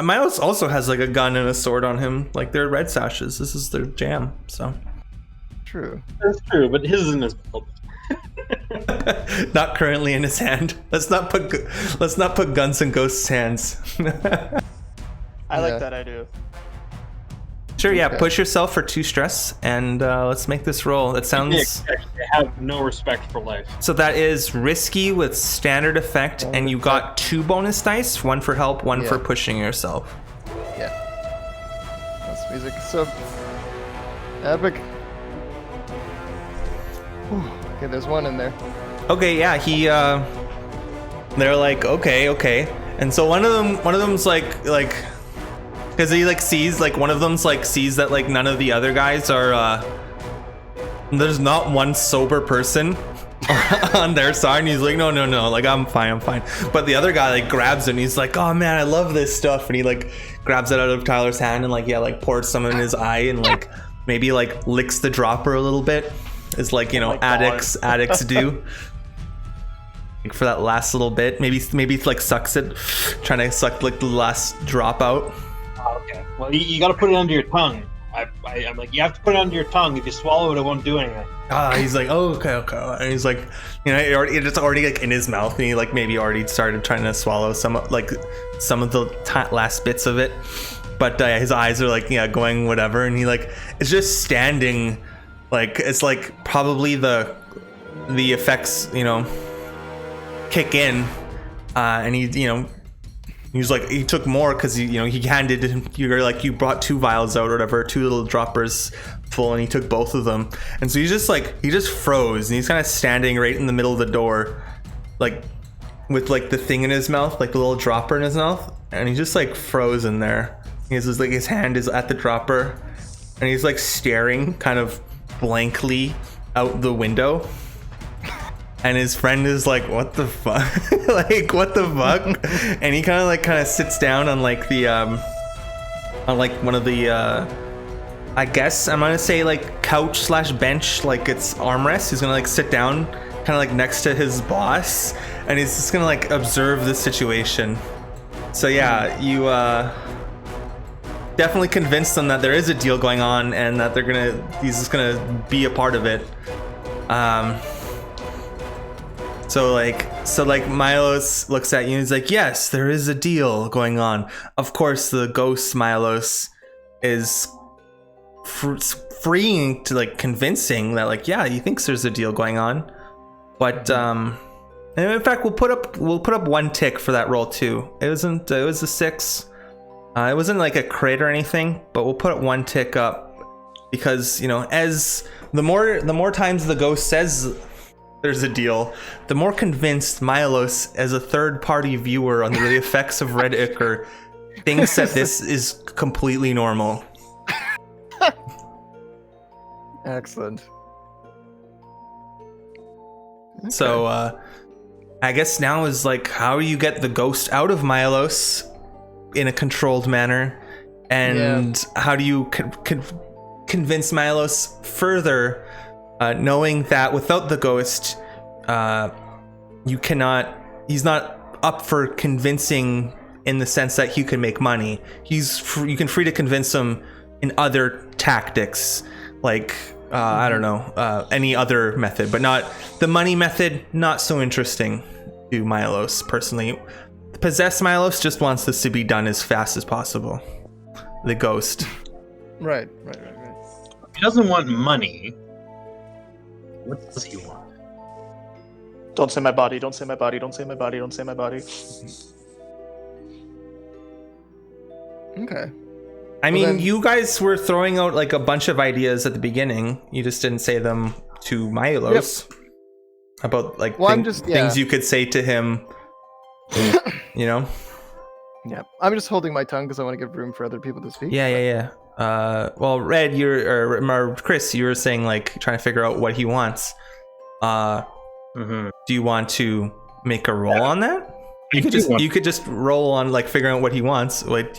Milos
better
also has like a gun and a sword on him. Like they're red sashes. This is their jam. So
True.
That's true, but his is in his belt.
not currently in his hand. Let's not put guns in ghosts' hands.
I like
Yeah.
that idea.
Sure, yeah.
Okay.
Push yourself for 2 stress, and let's make this roll. That sounds.
They have no respect for life.
So that is risky with standard effect, and you got 2 bonus dice, 1 for help, 1
Yeah.
for pushing yourself.
Yeah. That's music. So epic. Whew. Okay, there's one in there.
Okay, yeah, he they're like, okay. And so one of them's like because he like sees like one of them's like sees that like none of the other guys are there's not one sober person on their side, and he's like, no, like I'm fine. But the other guy like grabs it and he's like, oh man, I love this stuff, and he like grabs it out of Tyler's hand and like like pours some in his eye and like maybe like licks the dropper a little bit. Is like, you know,
my God.
addicts do. Like for that last little bit, maybe like sucks it, trying to suck like the last drop out.
Okay. Well, you got to put it under your tongue. I'm like, you have to put it under your tongue. If you swallow it, it won't do anything.
He's like, oh, okay. And he's like, you know, it's already like in his mouth, and he like maybe already started trying to swallow some of the last bits of it. But his eyes are like, going whatever, and he like is just standing, like it's like probably the effects, kick in, and he's like, he took more because he handed him, you brought 2 vials out or whatever, 2 little droppers full, and he took both of them, and so he just froze, and he's kind of standing right in the middle of the door, like with like the thing in his mouth, like the little dropper in his mouth, and he's just like frozen there. His hand is at the dropper, and he's like staring kind of blankly out the window. And his friend is like, what the fuck? Like, what the fuck? And he kind of sits down on like the on like one of the I guess I'm gonna say like couch / bench, like it's armrest. He's gonna like sit down kind of like next to his boss, and he's just gonna like observe the situation. So yeah, you definitely convince them that there is a deal going on and that he's just gonna be a part of it. So Milos looks at you and he's like, yes, there is a deal going on. Of course, the ghost Milos is freeing to like convincing that like, yeah, he thinks there's a deal going on. But and in fact, we'll put up 1 tick for that roll too. It was a 6. It wasn't like a crit or anything, but we'll put 1 tick up because, as the more times the ghost says there's a deal, the more convinced Milos, as a third-party viewer under the effects of Red Ichor, thinks that this is completely normal.
Excellent. Okay.
So, I guess now is like, how do you get the ghost out of Milos in a controlled manner, and how do you convince Milos further, knowing that without the ghost, he's not up for convincing in the sense that he can make money. You can free to convince him in other tactics, like I don't know, any other method, but not the money method. Not so interesting to Milos personally. Possessed Milos just wants this to be done as fast as possible. The ghost.
Right.
He doesn't want money. What does he want?
Don't say my body, don't say my body, don't say my body, don't say my body.
Okay.
I mean,
then-
you guys were throwing out like a bunch of ideas at the beginning. You just didn't say them to Milos. About like
Well,
things you could say to him.
Yeah, I'm just holding my tongue because I want to give room for other people to speak.
Yeah. Well, Red, or Chris, you were saying like trying to figure out what he wants.
Mm-hmm.
Do you want to make a roll on that? You could just roll on like figuring out what he wants. What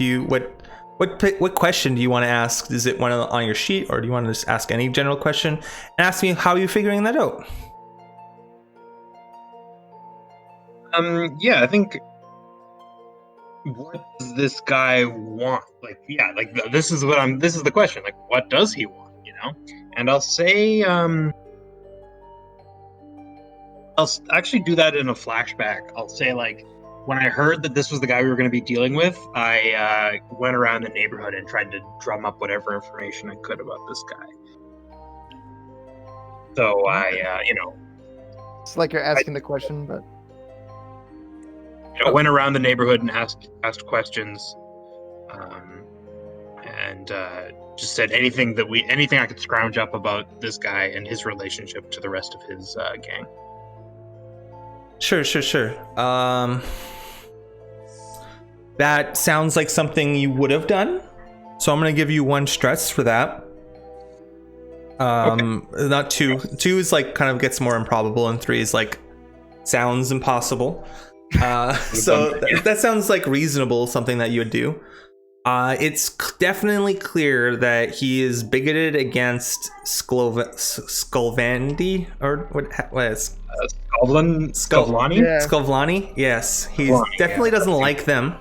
question do you want to ask? Is it one on your sheet, or do you want to just ask any general question and ask me how are you figuring that out?
Yeah, I think. What does this guy want? Like, yeah, like this is the question. Like, what does he want? You know? And I'll say, I'll actually do that in a flashback. I'll say, like, when I heard that this was the guy we were going to be dealing with, I went around the neighborhood and tried to drum up whatever information I could about this guy. So
It's like you're asking the question, but
went around the neighborhood and asked questions, and just said anything I could scrounge up about this guy and his relationship to the rest of his gang.
Sure. That sounds like something you would have done, so I'm gonna give you 1 stress for that.
Okay.
Not 2. 2 is like kind of gets more improbable, and 3 is like sounds impossible. So that sounds like reasonable, something that you would do. It's definitely clear that he is bigoted against Skolvandi, or what is
Skovlani?
Yeah.
Skovlani? Yes, he definitely doesn't like them.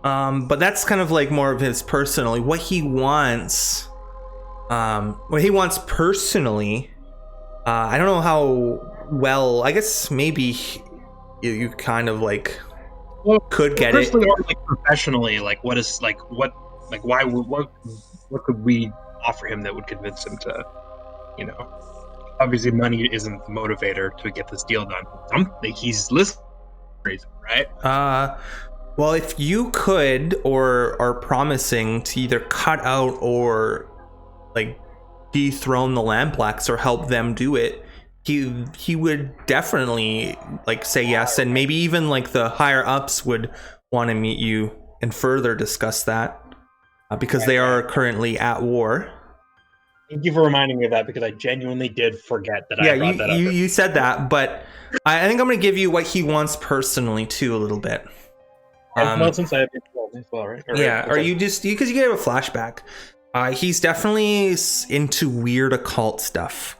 But that's kind of like more of his personally. What he wants personally, I don't know how well. I guess maybe you kind of like could get it.
Or like professionally, like what could we offer him that would convince him to, obviously money isn't the motivator to get this deal done. He's listening, right?
Well, if you could or are promising to either cut out or like dethrone the Lamplacks or help them do it, he would definitely like say yes, and maybe even like the higher ups would want to meet you and further discuss that because they are currently at war.
Thank you for reminding me of that, because I genuinely did forget that I brought that up.
You said that, but I think I'm going to give you what he wants personally too a little bit.
Since I have it as well, right?
Yeah, or you just because you get a flashback. He's definitely into weird occult stuff.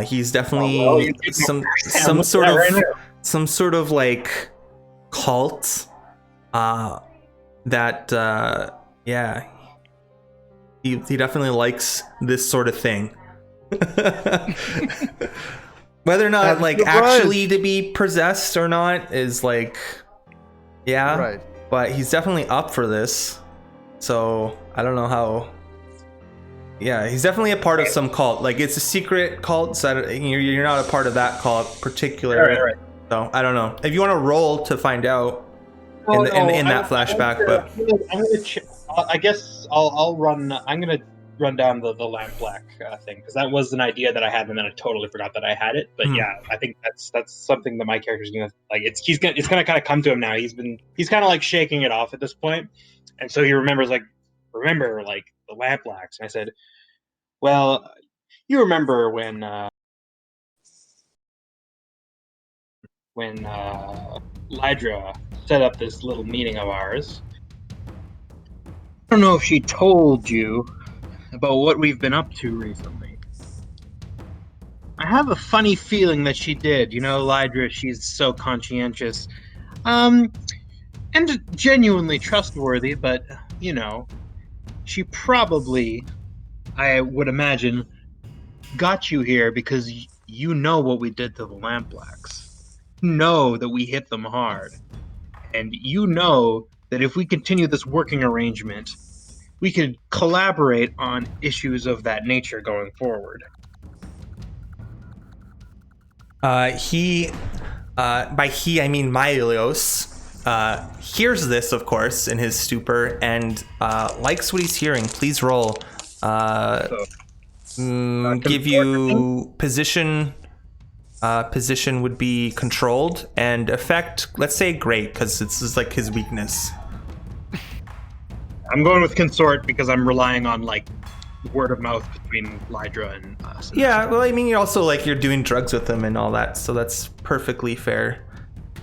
He's definitely some sort of like cult that he definitely likes this sort of thing. Whether or not like actually to be possessed or not is like right, but he's definitely up for this, so I don't know how. Yeah, he's definitely a part of some cult. Like, it's a secret cult, so you're not a part of that cult particularly.
Right.
So I don't know if you want to roll to find out in that flashback. But
I guess I'll run. I'm gonna run down the Lamplack thing, because that was an idea that I had, and then I totally forgot that I had it. But yeah, I think that's something that my character's gonna like. It's gonna kind of come to him now. He's kind of like shaking it off at this point, and so he remembers like the Lamplacks. And I said, well, you remember when Lydra set up this little meeting of ours? I don't know if she told you about what we've been up to recently. I have a funny feeling that she did. Lydra, she's so conscientious. And genuinely trustworthy, but, she probably, I would imagine, got you here because you know what we did to the Lamplacks. You know that we hit them hard. And you know that if we continue this working arrangement, we could collaborate on issues of that nature going forward.
by he I mean Mylios hears this, of course, in his stupor and likes what he's hearing. Please roll. Give you position position would be controlled, and effect, let's say great, because this is like his weakness.
I'm going with consort because I'm relying on like word of mouth between Lydra and us.
Yeah, well, I mean, you're also like you're doing drugs with him and all that, so that's perfectly fair.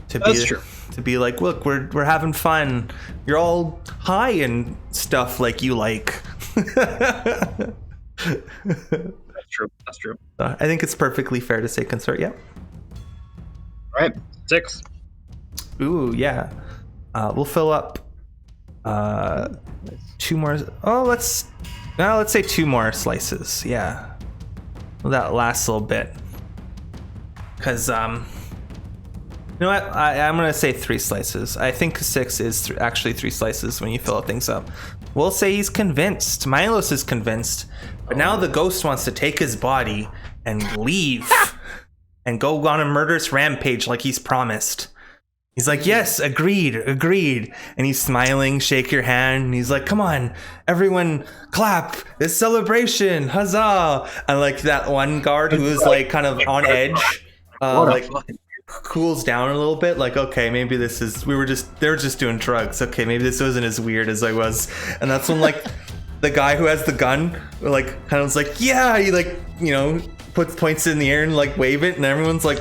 That's true.
To be like, look, we're having fun. You're all high and stuff like you like.
That's true. That's true.
I think it's perfectly fair to say consort. Yeah.
All right, 6.
Ooh, yeah. We'll fill up 2 more. Oh, let's say 2 more slices. Yeah. Well, that lasts a little bit. Cause you know what? I'm gonna say 3 slices. I think 6 is actually 3 slices when you fill things up. We'll say he's convinced. Milos is convinced, but now the ghost wants to take his body and leave and go on a murderous rampage like he's promised. He's like, yes, agreed. And he's smiling, shake your hand. And he's like, come on, everyone clap. It's celebration. Huzzah. And like that one guard who was like kind of on edge, like cools down a little bit. Like, okay, maybe they were just doing drugs. Okay, maybe this wasn't as weird as I was. And that's when like the guy who has the gun, like kind of was like, yeah, he like, you know, points it in the air and like wave it. And everyone's like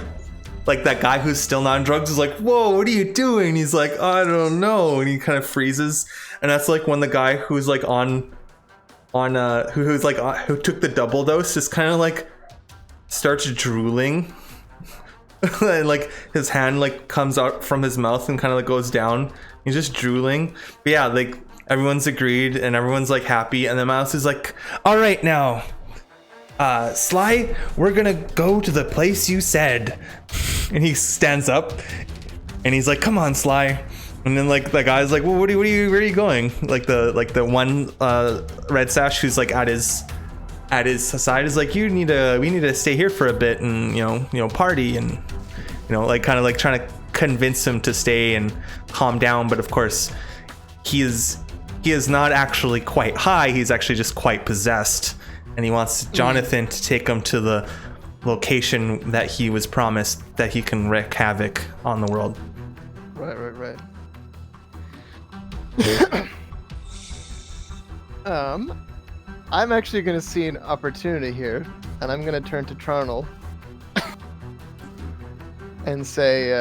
that guy who's still not on drugs is like, whoa, what are you doing? He's like, I don't know. And he kind of freezes. And that's like when the guy who's like who took the double dose just kind of like starts drooling. And like his hand like comes out from his mouth and kind of like goes down. He's just drooling. But yeah, like everyone's agreed and everyone's like happy. And the mouse is like, all right, now, Sly, we're gonna go to the place you said. And he stands up and he's like, come on, Sly. And then like the guy's like, well, where are you going? Like the one red sash who's like at his side is like, we need to stay here for a bit and you know party, and you know, like kind of like trying to convince him to stay and calm down. But of course he is not actually quite high. He's actually just quite possessed, and he wants Jonathan to take him to the location that he was promised, that he can wreak havoc on the world.
Right. I'm actually going to see an opportunity here, and I'm going to turn to Charnel and say,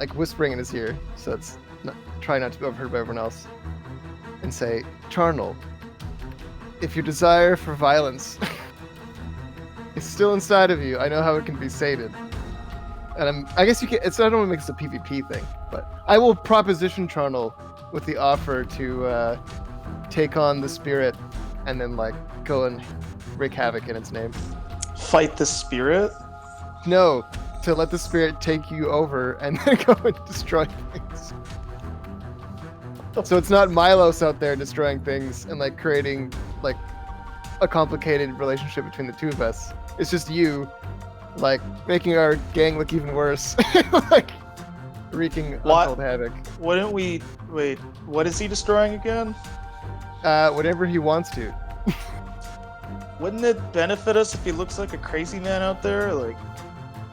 like whispering in his ear, so it's try not to be overheard by everyone else, and say, Charnel, if your desire for violence is still inside of you, I know how it can be sated. And I guess you can. I don't want to make this a PvP thing, but I will proposition Charnel with the offer to take on the spirit and then like go and wreak havoc in its name.
Fight the spirit?
No, to let the spirit take you over and then go and destroy things. So it's not Milos out there destroying things and like creating like a complicated relationship between the two of us. It's just you, like making our gang look even worse, like wreaking untold havoc.
Wouldn't we wait? What is he destroying again?
Whatever he wants to.
Wouldn't it benefit us if he looks like a crazy man out there? Like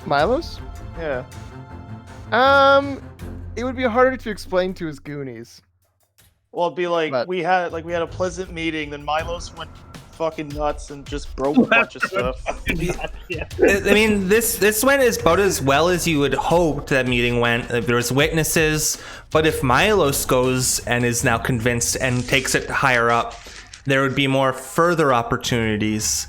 Milos?
Yeah.
It would be harder to explain to his goonies.
Well, it'd be like
But-
we had a pleasant meeting, then Milos went fucking nuts and just broke a bunch of stuff.
I mean, this went about as well as you would hope that meeting went. There was witnesses, but if Milos goes and is now convinced and takes it higher up, there would be more further opportunities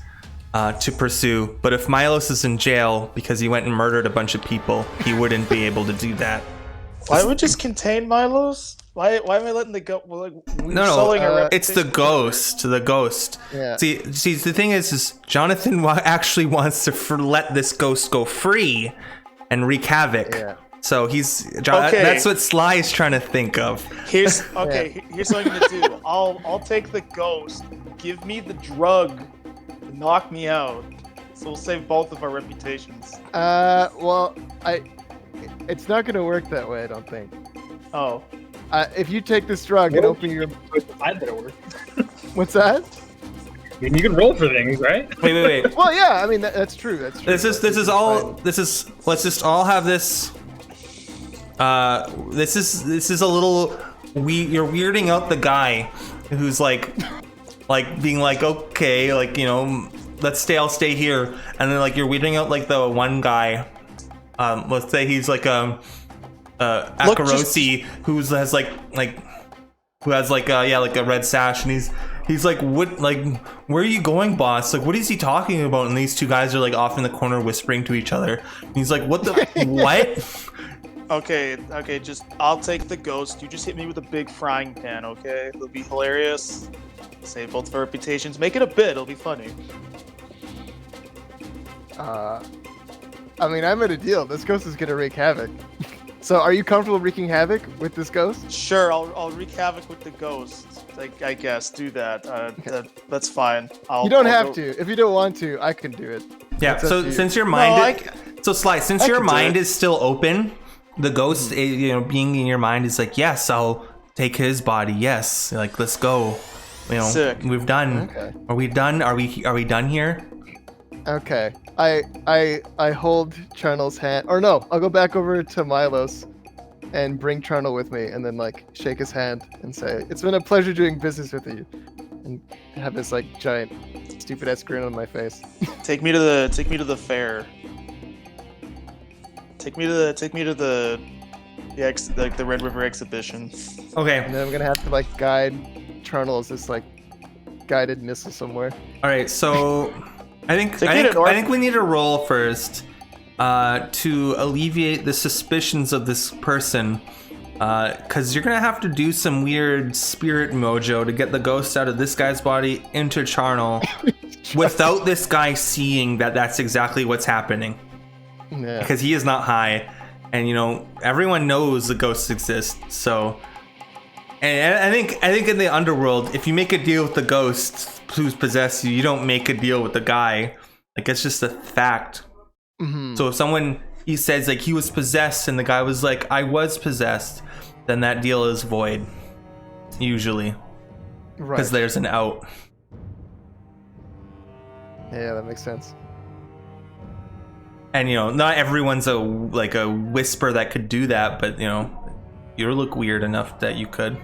to pursue. But if Milos is in jail because he went and murdered a bunch of people, he wouldn't be able to do that.
Why would we just contain Milos? Why am I letting the go? Well, like,
No, it's the ghost. The ghost.
Yeah.
See, the thing is Jonathan actually wants to let this ghost go free and wreak havoc.
Yeah.
So
Okay.
That's what Sly is trying to think of.
Here's what I'm gonna do. I'll take the ghost. Give me the drug. Knock me out. So we'll save both of our reputations.
Well, it's not gonna work that way, I don't think.
Oh.
If you take this drug and open your...
I better work.
What's that?
mean, you can roll for things, right?
Wait.
Well, yeah, I mean that's true. That's true.
Let's just all have this. This is a little. You're weirding out the guy who's like being like, okay, like, you know, I'll stay here, and then like you're weirding out like the one guy. Let's say he's like Akarosi, who has like a red sash, and he's like, what, like, where are you going, boss? Like, what is he talking about? And these two guys are like off in the corner whispering to each other. And he's like, what the what?
Okay, just I'll take the ghost. You just hit me with a big frying pan, okay? It'll be hilarious. Save both of our reputations. Make it a bit. It'll be funny.
I mean, I'm at a deal. This ghost is gonna wreak havoc. So, are you comfortable wreaking havoc with this ghost?
Sure, I'll wreak havoc with the ghost. I guess do that. That's fine.
You don't have to. If you don't want to, I can do it.
Yeah. So since your mind, since your mind is still open, the ghost, you know, being in your mind is like, yes, I'll take his body. Yes, like, let's go. You know,
Sick.
we've done.
Okay.
Are we done? Are we done here?
Okay. I hold Charnel's hand, or no, I'll go back over to Milos and bring Charnel with me, and then like shake his hand and say, "It's been a pleasure doing business with you," and have this like giant, stupid ass grin on my face.
Take me to the fair. Take me to the Red River exhibition.
Okay.
And then I'm gonna have to like guide Charnel as this like guided missile somewhere.
All right. So I think we need a roll first to alleviate the suspicions of this person, because you're gonna have to do some weird spirit mojo to get the ghost out of this guy's body into Charnel without this guy seeing that that's exactly what's happening.
Yeah.
Because he is not high, and you know everyone knows the ghosts exist. So, and I think in the underworld, if you make a deal with the ghost who's possessed you, you don't make a deal with the guy. Like, it's just a fact.
Mm-hmm.
So if he says like he was possessed and the guy was like, I was possessed, then that deal is void. Usually, because there's an out.
Yeah, that makes sense.
And you know, not everyone's a whisper that could do that, but you know, you look weird enough that you could.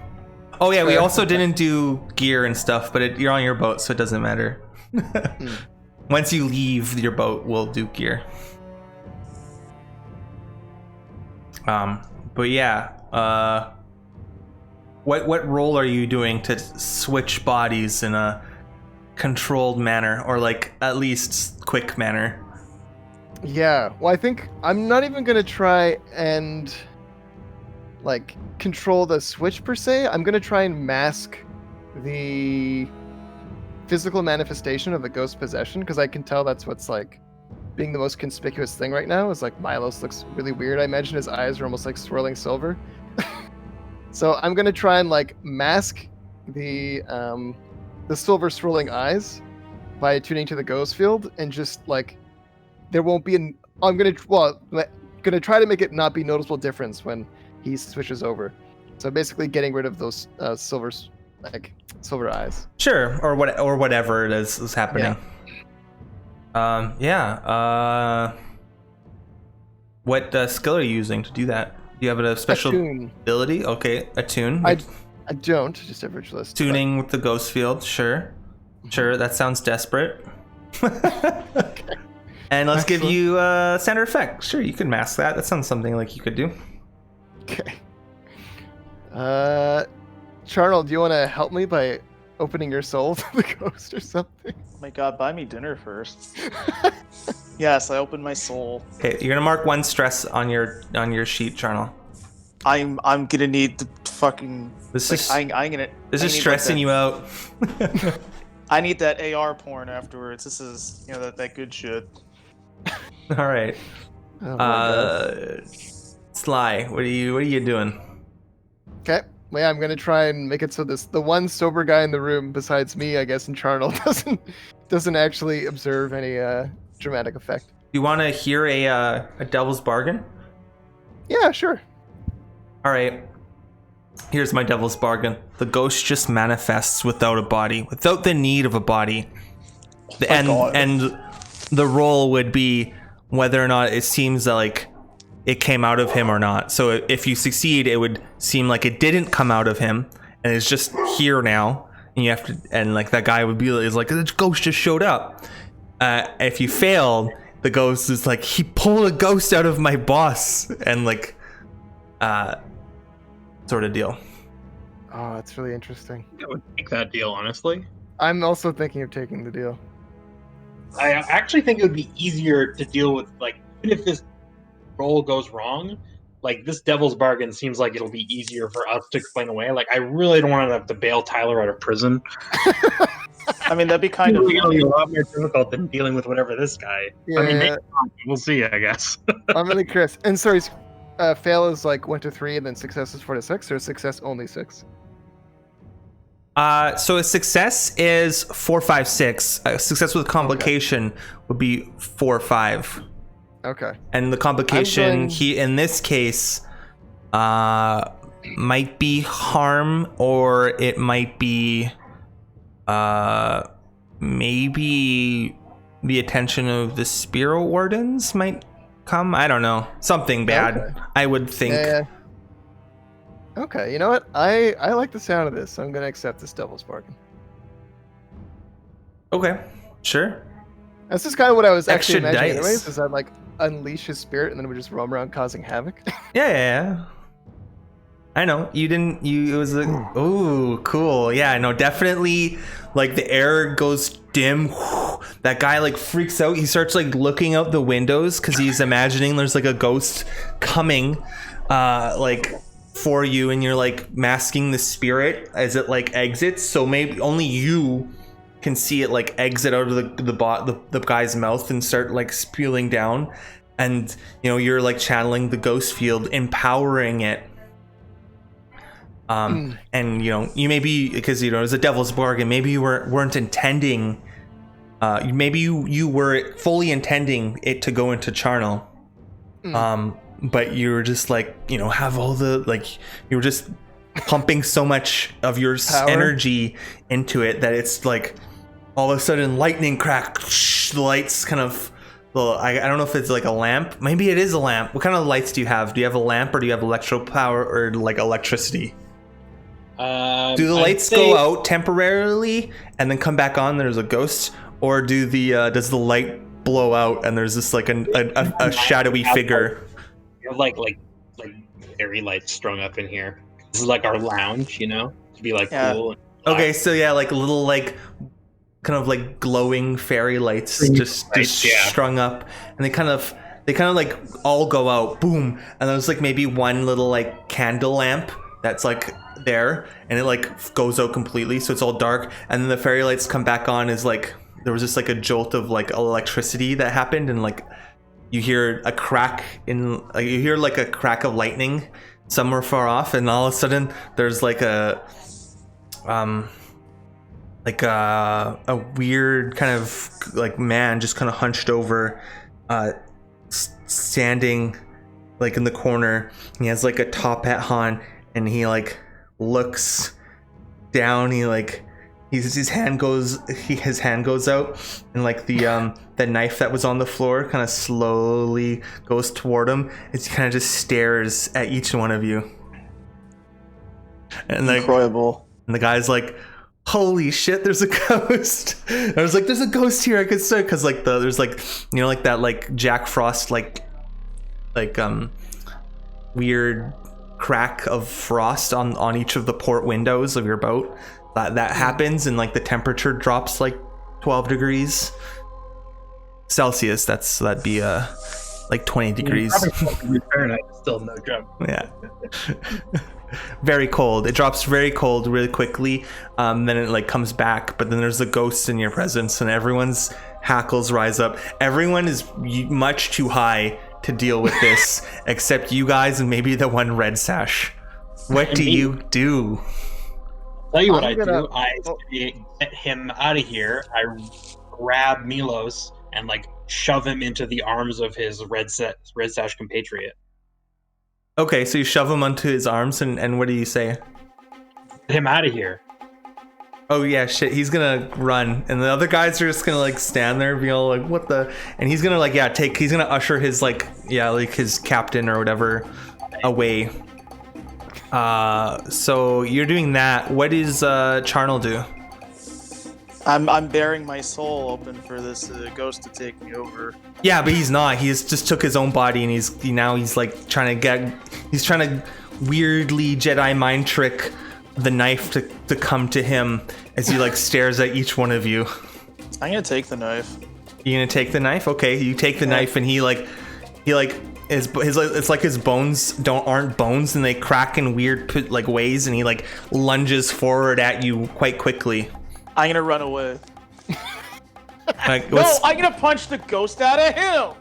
Oh yeah, we also didn't do gear and stuff, but you're on your boat, so it doesn't matter. Once you leave your boat, we'll do gear. But yeah, what role are you doing to switch bodies in a controlled manner, or like at least quick manner?
Yeah, well, I think I'm not even gonna try and like control the switch per se. I'm gonna try and mask the physical manifestation of the ghost possession, because I can tell that's what's like being the most conspicuous thing right now. Is like Milos looks really weird. I imagine his eyes are almost like swirling silver. So I'm gonna try and like mask the silver swirling eyes by tuning to the ghost field, and just like there won't be I'm gonna try to make it not be noticeable difference when he switches over. So basically getting rid of those silver eyes.
Sure, or whatever it is happening. Yeah. What skill are you using to do that? Do you have a special
Attune.
ability? Okay, attune.
I don't, just a ritualist.
Tuning with the ghost field. Sure, that sounds desperate.
Okay.
And let's give you a standard effect. Sure, you can mask that. That sounds something like you could do.
Okay. Charnel, do you want to help me by opening your soul to the ghost or something?
Oh my god, buy me dinner first. Yes, I opened my soul.
Okay, you're gonna mark 1 stress on your sheet, Charnel.
I'm gonna need the fucking.
This
like,
is
This
is stressing you out.
I need that AR porn afterwards. This is that good shit.
All right.
Oh my God.
Sly, what are you doing?
Okay. Well, yeah, I'm gonna try and make it so the one sober guy in the room besides me, I guess, and Charnel doesn't actually observe any dramatic effect.
You want to hear a devil's bargain?
Yeah, sure.
All right. Here's my devil's bargain. The ghost just manifests without a body, without the need of a body. And the roll would be whether or not it seems like it came out of him or not. So if you succeed, it would seem like it didn't come out of him and it's just here now. And you have to, and like that guy would be is like, the ghost just showed up. If you failed, the ghost is like, he pulled a ghost out of my boss, and like, sort of deal.
Oh, that's really interesting.
I would take that deal, honestly.
I'm also thinking of taking the deal.
I actually think it would be easier to deal with, like, even if this roll goes wrong, like, this devil's bargain seems like it'll be easier for us to explain away. Like, I really don't want to have to bail Tyler out of prison.
I mean, that'd be kind of
It'll be a lot more difficult than dealing with whatever this guy.
Yeah,
I mean, maybe not. We'll see, I guess.
I'm really curious. And sorry, fail is like 1 to 3, and then success is 4 to 6, or success only 6?
So a success is 4, 5, 6. A success with complication would be 4, 5.
Okay.
And the complication,
going-
in this case, might be harm, or it might be, maybe the attention of the Spirit Wardens might come. I don't know. Something bad,
Okay.
I would think.
Yeah. Okay, you know what? I like the sound of this, so I'm gonna accept this devil's bargain.
Okay, sure.
That's just kind of what I was actually
Extra
imagining
dice.
anyways, is I'd like unleash his spirit and then we just roam around causing havoc.
Yeah. I know. You didn't, it was like, ooh, cool. Yeah, no, definitely, like, the air goes dim. That guy, like, freaks out. He starts, like, looking out the windows because he's imagining there's, like, a ghost coming, like, for you, and you're, like, masking the spirit as it, like, exits. So maybe only you can see it, like, exit out of the guy's mouth and start, like, spewing down. And, you know, you're, like, channeling the ghost field, empowering it. And, you know, you maybe, because, you know, it was a devil's bargain, maybe you weren't intending, maybe you were fully intending it to go into charnel. But you were just, like, you know, have all the, like, you were just pumping so much of your energy into it that it's like all of a sudden lightning crack, the lights kind of, well, I don't know if it's like a lamp. Maybe it is a lamp. What kind of lights do you have? Do you have a lamp, or do you have electro power, or like electricity? Do the lights go out temporarily and then come back on? There's a ghost, or does the light blow out and there's this like a shadowy figure?
You have like fairy lights strung up in here. This is like our lounge, you know, to be like cool.
Okay, so yeah, like little like kind of like glowing fairy lights just strung up, and they kind of like all go out, boom, and there's like maybe one little like candle lamp that's like there, and it like goes out completely, so it's all dark, and then the fairy lights come back on. Is like there was just like a jolt of like electricity that happened, and like you hear a crack in, like, you hear like a crack of lightning somewhere far off, and all of a sudden there's like a weird kind of like man just kind of hunched over, standing like in the corner. He has like a top hat on, and he like looks down. His hand goes out, and like the knife that was on the floor kind of slowly goes toward him. It kind of just stares at each one of you, and like
incredible.
And the guy's like, holy shit, there's a ghost. I was like, there's a ghost here. I could say, because like there's like, you know, like that like Jack Frost like weird crack of frost on each of the port windows of your boat. That happens, and like the temperature drops like 12 degrees Celsius. That'd be like 20 degrees.
Fahrenheit, still no joke.
Yeah. Very cold. It drops very cold really quickly. Then it like comes back, but then there's a ghost in your presence, and everyone's hackles rise up. Everyone is much too high to deal with this, except you guys and maybe the one red sash. What do you do?
Tell you what I do. I get him out of here. I grab Milos and like shove him into the arms of his red sash compatriot.
Okay, so you shove him onto his arms, and what do you say?
Get him out of here.
Oh yeah, shit, he's gonna run, and the other guys are just gonna like stand there and be all like, what the, and he's gonna like, yeah, he's gonna usher his like, yeah, like his captain or whatever away. So you're doing that. What does Charnel do?
I'm bearing my soul open for this ghost to take me over.
Yeah, but he's not. He's just took his own body, and he's like trying to weirdly Jedi mind trick the knife to come to him as he like stares at each one of you.
I'm gonna take the knife.
You gonna take the knife? Okay, you take the knife, and he his it's like his bones aren't bones, and they crack in weird like ways, and he like lunges forward at you quite quickly.
I'm gonna run away.
Like,
No, I'm gonna punch the ghost out of him.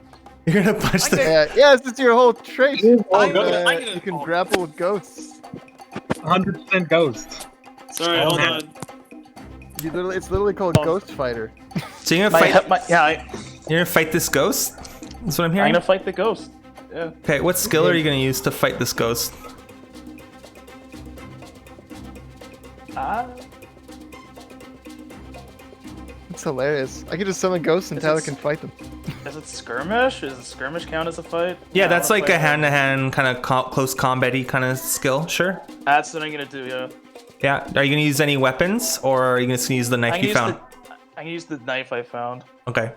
you're gonna punch the.
Yeah, this is your whole trait.
I'm gonna-
You can grapple with ghosts.
100% ghost.
Sorry,
Oh,
hold
man.
on.
It's literally called
Oh.
Ghost Fighter.
So you're gonna fight.
I'm
You're gonna fight this ghost. That's what I'm hearing.
gonna fight the ghost. Yeah.
Okay, what skill are you gonna use to fight this ghost?
It's hilarious. I can just summon ghosts and
Is
Tyler
it-
can fight them.
Is it skirmish? Does a skirmish count as a fight?
Yeah,
I
that's
wanna
like a
fight-
hand-to-hand kind of close combat-y kind of skill. Sure.
That's what I'm gonna do. Yeah.
Yeah. Are you gonna use any weapons, or are you just gonna use the knife
I'm
you
use
found?
I'm gonna use the knife I found.
Okay.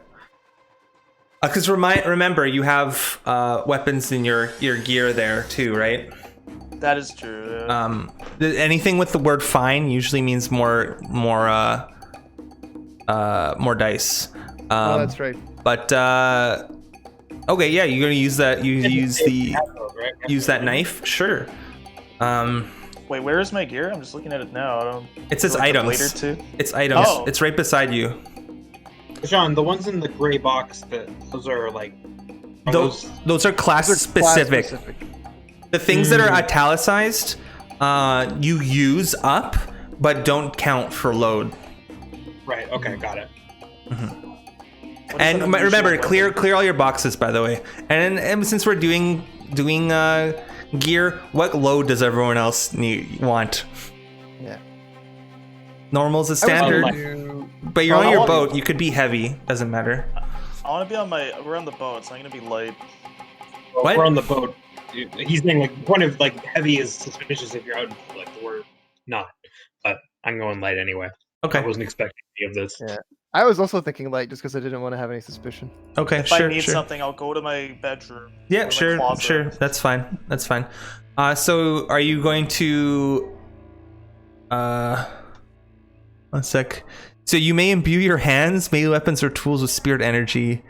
Because remember, you have weapons in your gear there too, right?
That is true. Yeah.
Anything with the word "fine" usually means more dice.
Oh, that's right.
But okay, yeah, you're gonna use that. You use that knife, sure.
Wait, where is my gear? I'm just looking at it now. I don't.
It says
is it, like, a
items.
blade or two?
It's items.
Oh.
It's right beside you.
John, the ones in the gray box, those are like. Are
Those are class
They're
specific.
class-specific.
The things that are italicized, you use up, but don't count for load.
Right. Okay. Got it.
What is
And
an unusual
remember,
weapon?
clear all your boxes, by the way. And since we're doing gear, what load does everyone else want?
Yeah.
Normal's a
I was
standard,
gonna do-
but you're on
Oh,
your
I'll-
boat. You could be heavy. Doesn't matter.
I want to be on my. We're on the boat, so I'm gonna be light.
Well,
What?
we're on the boat. He's saying like the point of like heavy is suspicious if you're out in public. We're not, but I'm going light anyway.
Okay.
I wasn't expecting any of this.
Yeah. I was also thinking light just because I didn't want to have any suspicion.
Okay.
If
Sure.
I need
Sure.
something, I'll go to my bedroom.
Yeah.
or my
Sure.
closet.
Sure. That's fine. That's fine. So are you going to? One sec. So you may imbue your hands, melee weapons, or tools with spirit energy,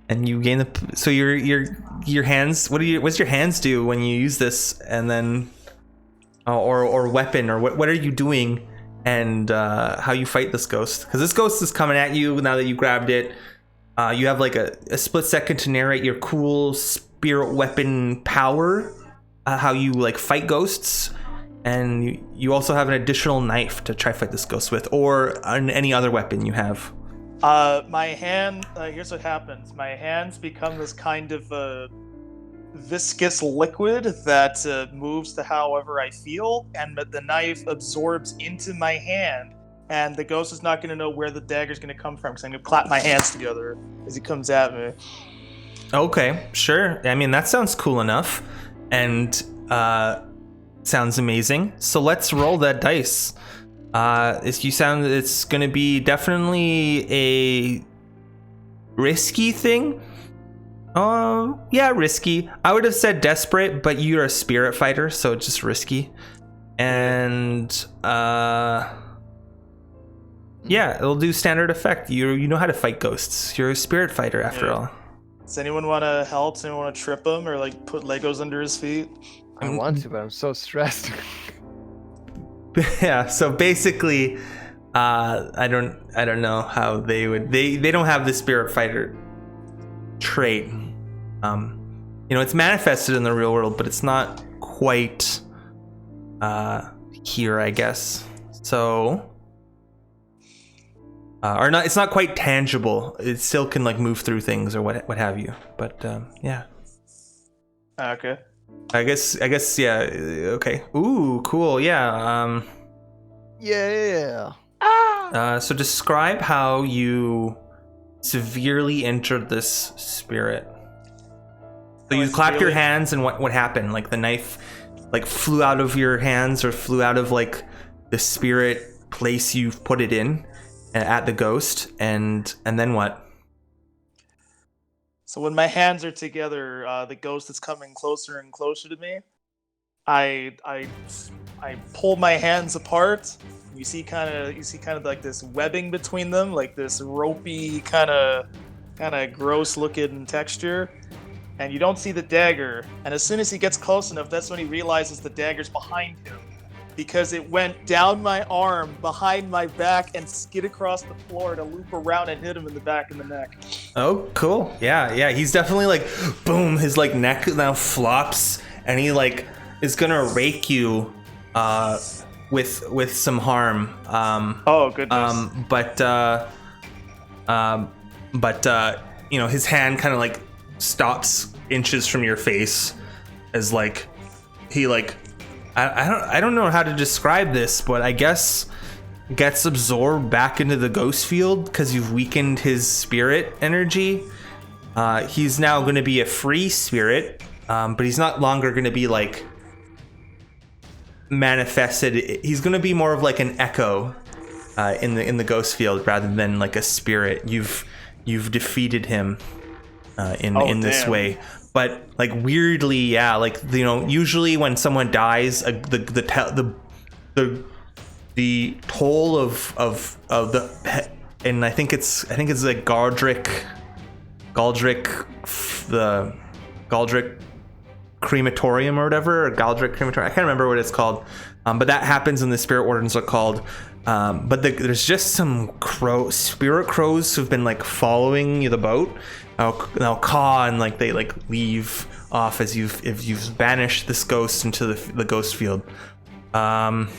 and you gain the. So your hands. What's your hands do when you use this, and then, or weapon, or what are you doing, and how you fight this ghost? Because this ghost is coming at you now that you grabbed it. You have like a split second to narrate your cool spirit weapon power, how you like fight ghosts. And you also have an additional knife to try fight this ghost with, or any other weapon you have.
My hand. Here's what happens. My hands become this kind of viscous liquid that moves to however I feel, and the knife absorbs into my hand. And the ghost is not going to know where the dagger's going to come from because I'm going to clap my hands together as he comes at me.
Okay, sure. I mean, that sounds cool enough, and sounds amazing. So let's roll that dice. It's going to be definitely a risky thing. Yeah, risky. I would have said desperate, but you're a spirit fighter, so it's just risky. And yeah, it'll do standard effect. You know how to fight ghosts. You're a spirit fighter after
Yeah.
all.
Does anyone want to help? Does anyone want to trip him or like put Legos under his feet?
I want to, but I'm so stressed.
Yeah, so basically I don't know how they would they don't have the spirit fighter trait. It's manifested in the real world, but it's not quite here, I guess. So or not, it's not quite tangible. It still can like move through things or what have you. But yeah.
Okay.
I guess yeah. Okay. Ooh, cool. Yeah.
Yeah.
So describe how you severely injured this spirit. So you clapped your hands, and what happened? Like the knife, like flew out of your hands, or flew out of like the spirit place you've put it in, at the ghost, and then what?
So when my hands are together, the ghost is coming closer and closer to me. I pull my hands apart. You see kind of like this webbing between them, like this ropey kind of gross looking texture. And you don't see the dagger. And as soon as he gets close enough, that's when he realizes the dagger's behind him, because it went down my arm, behind my back, and skid across the floor to loop around and hit him in the back of the neck.
Oh, cool. Yeah. He's definitely like, boom. His like neck now flops, and he like is gonna rake you, with some harm.
Oh goodness.
But you know, his hand kind of like stops inches from your face, as like he like I don't know how to describe this, but I guess gets absorbed back into the ghost field because you've weakened his spirit energy. He's now going to be a free spirit, but he's not longer going to be like manifested. He's going to be more of like an echo in the ghost field rather than like a spirit. You've defeated him in this way. But like weirdly, yeah, like, you know, usually when someone dies, the toll of the, and I think it's like Galdric crematorium or whatever, or Galdric crematorium. I can't remember what it's called, but that happens and the spirit wardens are called. But there's just some spirit crows who've been like following the boat. They'll caw and like they like leave off as you've banished this ghost into the ghost field. Some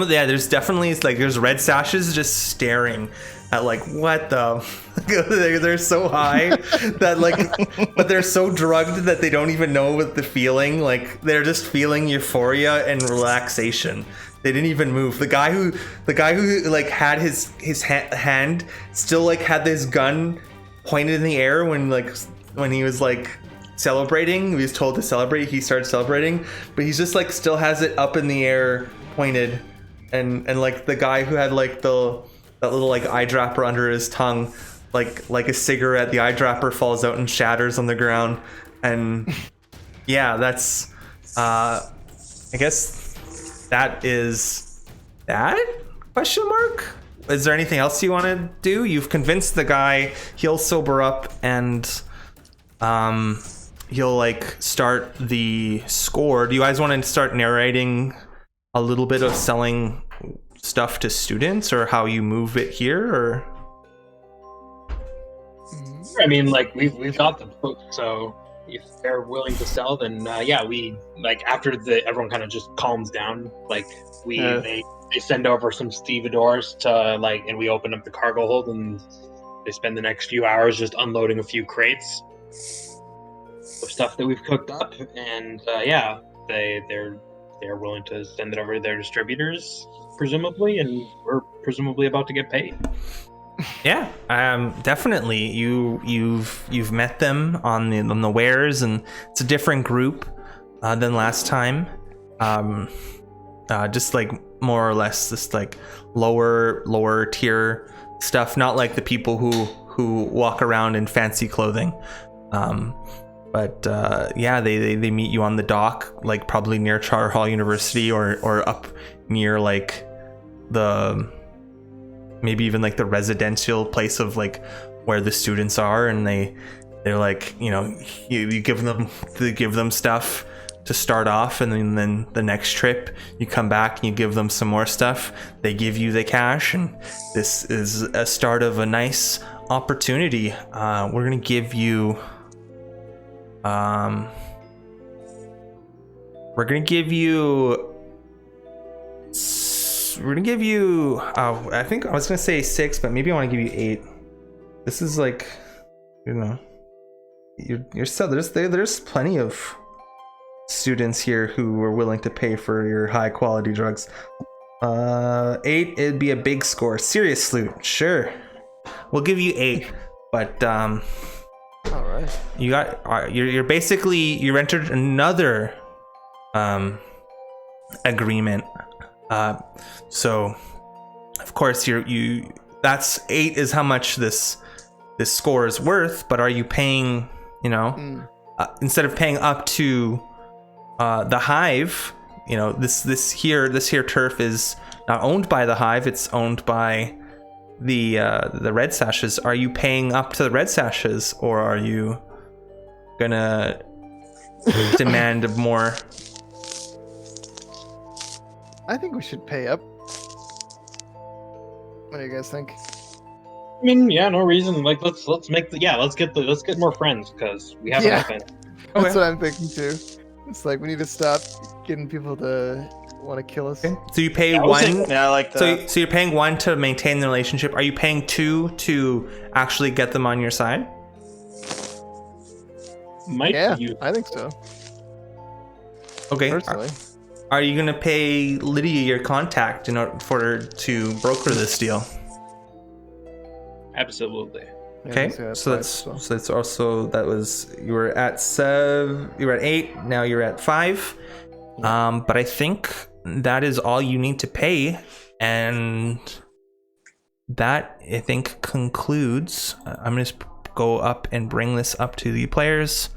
of there's definitely like there's red sashes just staring at like what the they're so high that like, but they're so drugged that they don't even know what the feeling, like they're just feeling euphoria and relaxation. They didn't even move. The guy who like had his hand still like had this gun pointed in the air when he was like celebrating. He was told to celebrate. He started celebrating, but he's just like still has it up in the air, pointed, and like the guy who had like that little like eyedropper under his tongue, like a cigarette. The eyedropper falls out and shatters on the ground, and yeah, that's I guess that is that question mark. Is there anything else you want to do? You've convinced the guy. He'll sober up and he'll like start the score. Do you guys want to start narrating a little bit of selling stuff to students, or how you move it here? Or
I mean, like we've got the book, so if they're willing to sell, then yeah, we like after everyone kind of just calms down, like they send over some stevedores to like, and we open up the cargo hold, and they spend the next few hours just unloading a few crates of stuff that we've cooked up, and yeah, they're willing to send it over to their distributors, presumably, and we're presumably about to get paid.
Yeah, definitely. You've met them on the wares, and it's a different group than last time. Just like more or less this like lower tier stuff, not like the people who walk around in fancy clothing. But yeah, they meet you on the dock, like probably near Charter Hall University, or up near like the maybe even like the residential place of like where the students are, and they're like, you know, you give them stuff to start off, and then the next trip you come back and you give them some more stuff. They give you the cash, and this is a start of a nice opportunity. We're gonna give you I think I was gonna say 6, but maybe I want to give you 8. This is like, you know, you're still there's plenty of students here who were willing to pay for your high quality drugs. 8, it'd be a big score. Serious loot, sure. We'll give you 8, but
All right.
you got you're basically you entered another agreement. So of course you that's 8 is how much this score is worth, but are you paying, you know, instead of paying up to the hive, you know, this here turf is not owned by the hive, it's owned by the red sashes. Are you paying up to the red sashes, or are you gonna demand more?
I think we should pay up. What do you guys think?
I mean, yeah, no reason. Like, let's get more friends because we have enough.
That's
Okay.
what I'm thinking too. It's like we need to stop getting people to want to kill us.
Okay. So you pay
I was
1.
thinking-
Yeah, I like that.
So you're paying 1 to maintain the relationship. Are you paying 2 to actually get them on your side?
Might
Yeah,
you
I think so.
Okay.
Personally,
Are you gonna pay Lydia your contact in order for her to broker this deal?
absolutely.
Yeah,
Okay.
so
So that's also that was you were at 7. You were at 8. Now you're at 5. But I think that is all you need to pay, and that I think concludes. I'm gonna just go up and bring this up to the players.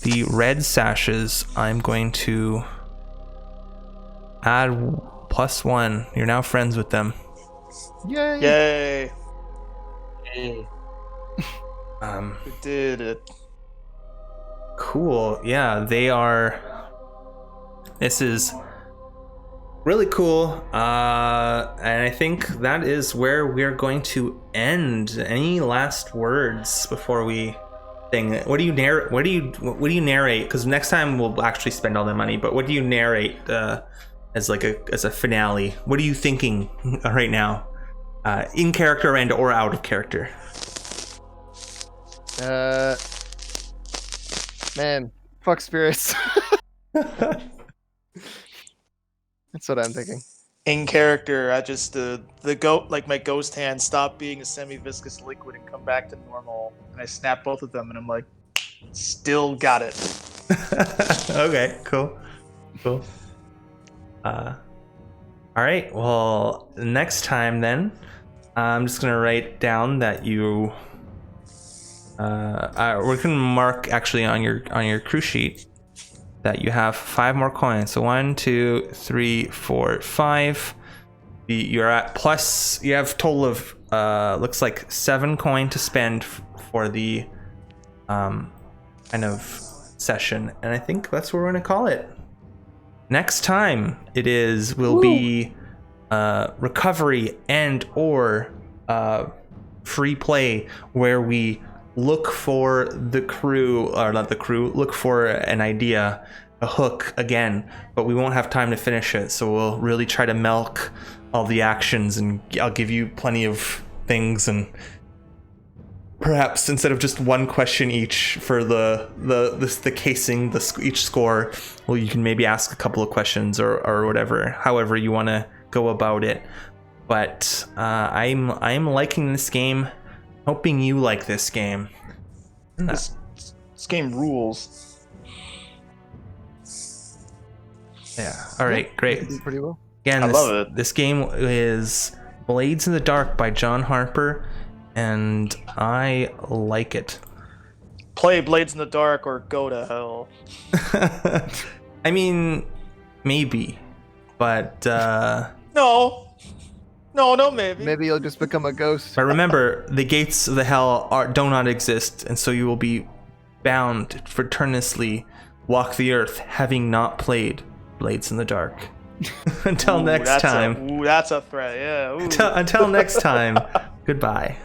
The red sashes, I'm going to add +1. You're now friends with them.
Yay!
Yay,
Hey.
we did it.
Cool. Yeah, they are. This is really cool. And I think that is where we're going to end. Any last words before we thing? What do you narrate? What do you narrate? Because next time we'll actually spend all the money. But what do you narrate as a finale? What are you thinking right now, in character and or out of character?
Man, fuck spirits. That's what I'm thinking.
In character, I just the goat, like my ghost hand, stopped being a semi-viscous liquid and come back to normal, and I snap both of them, and I'm like, still got it.
Okay, cool. All right, well, next time then, I'm just gonna write down that you we're gonna mark actually on your crew sheet that you have 5 more coins. So 1, 2, 3, 4, 5. You're at plus. You have total of looks like 7 coin to spend for the kind of session, and I think that's what we're gonna call it. Next time will be recovery and or free play, where we look for the crew, or not the crew, look for an idea, a hook again, but we won't have time to finish it, so we'll really try to milk all the actions, and I'll give you plenty of things, and perhaps instead of just 1 question each for the casing, each score, well, you can maybe ask a couple of questions or whatever, however you want to go about it. But I'm liking this game, hoping you like this game.
This game rules.
Yeah. All right. Great.
Did pretty well.
Again,
I love it.
This game is Blades in the Dark by John Harper, and I like it.
Play Blades in the Dark or go to hell.
I mean, maybe, but
No, maybe.
Maybe you'll just become a ghost.
but remember, the gates of the hell do not exist, and so you will be bound to fraternously walk the earth, having not played Blades in the Dark. Until next time.
That's a threat. Yeah. Ooh.
Until next time. Goodbye.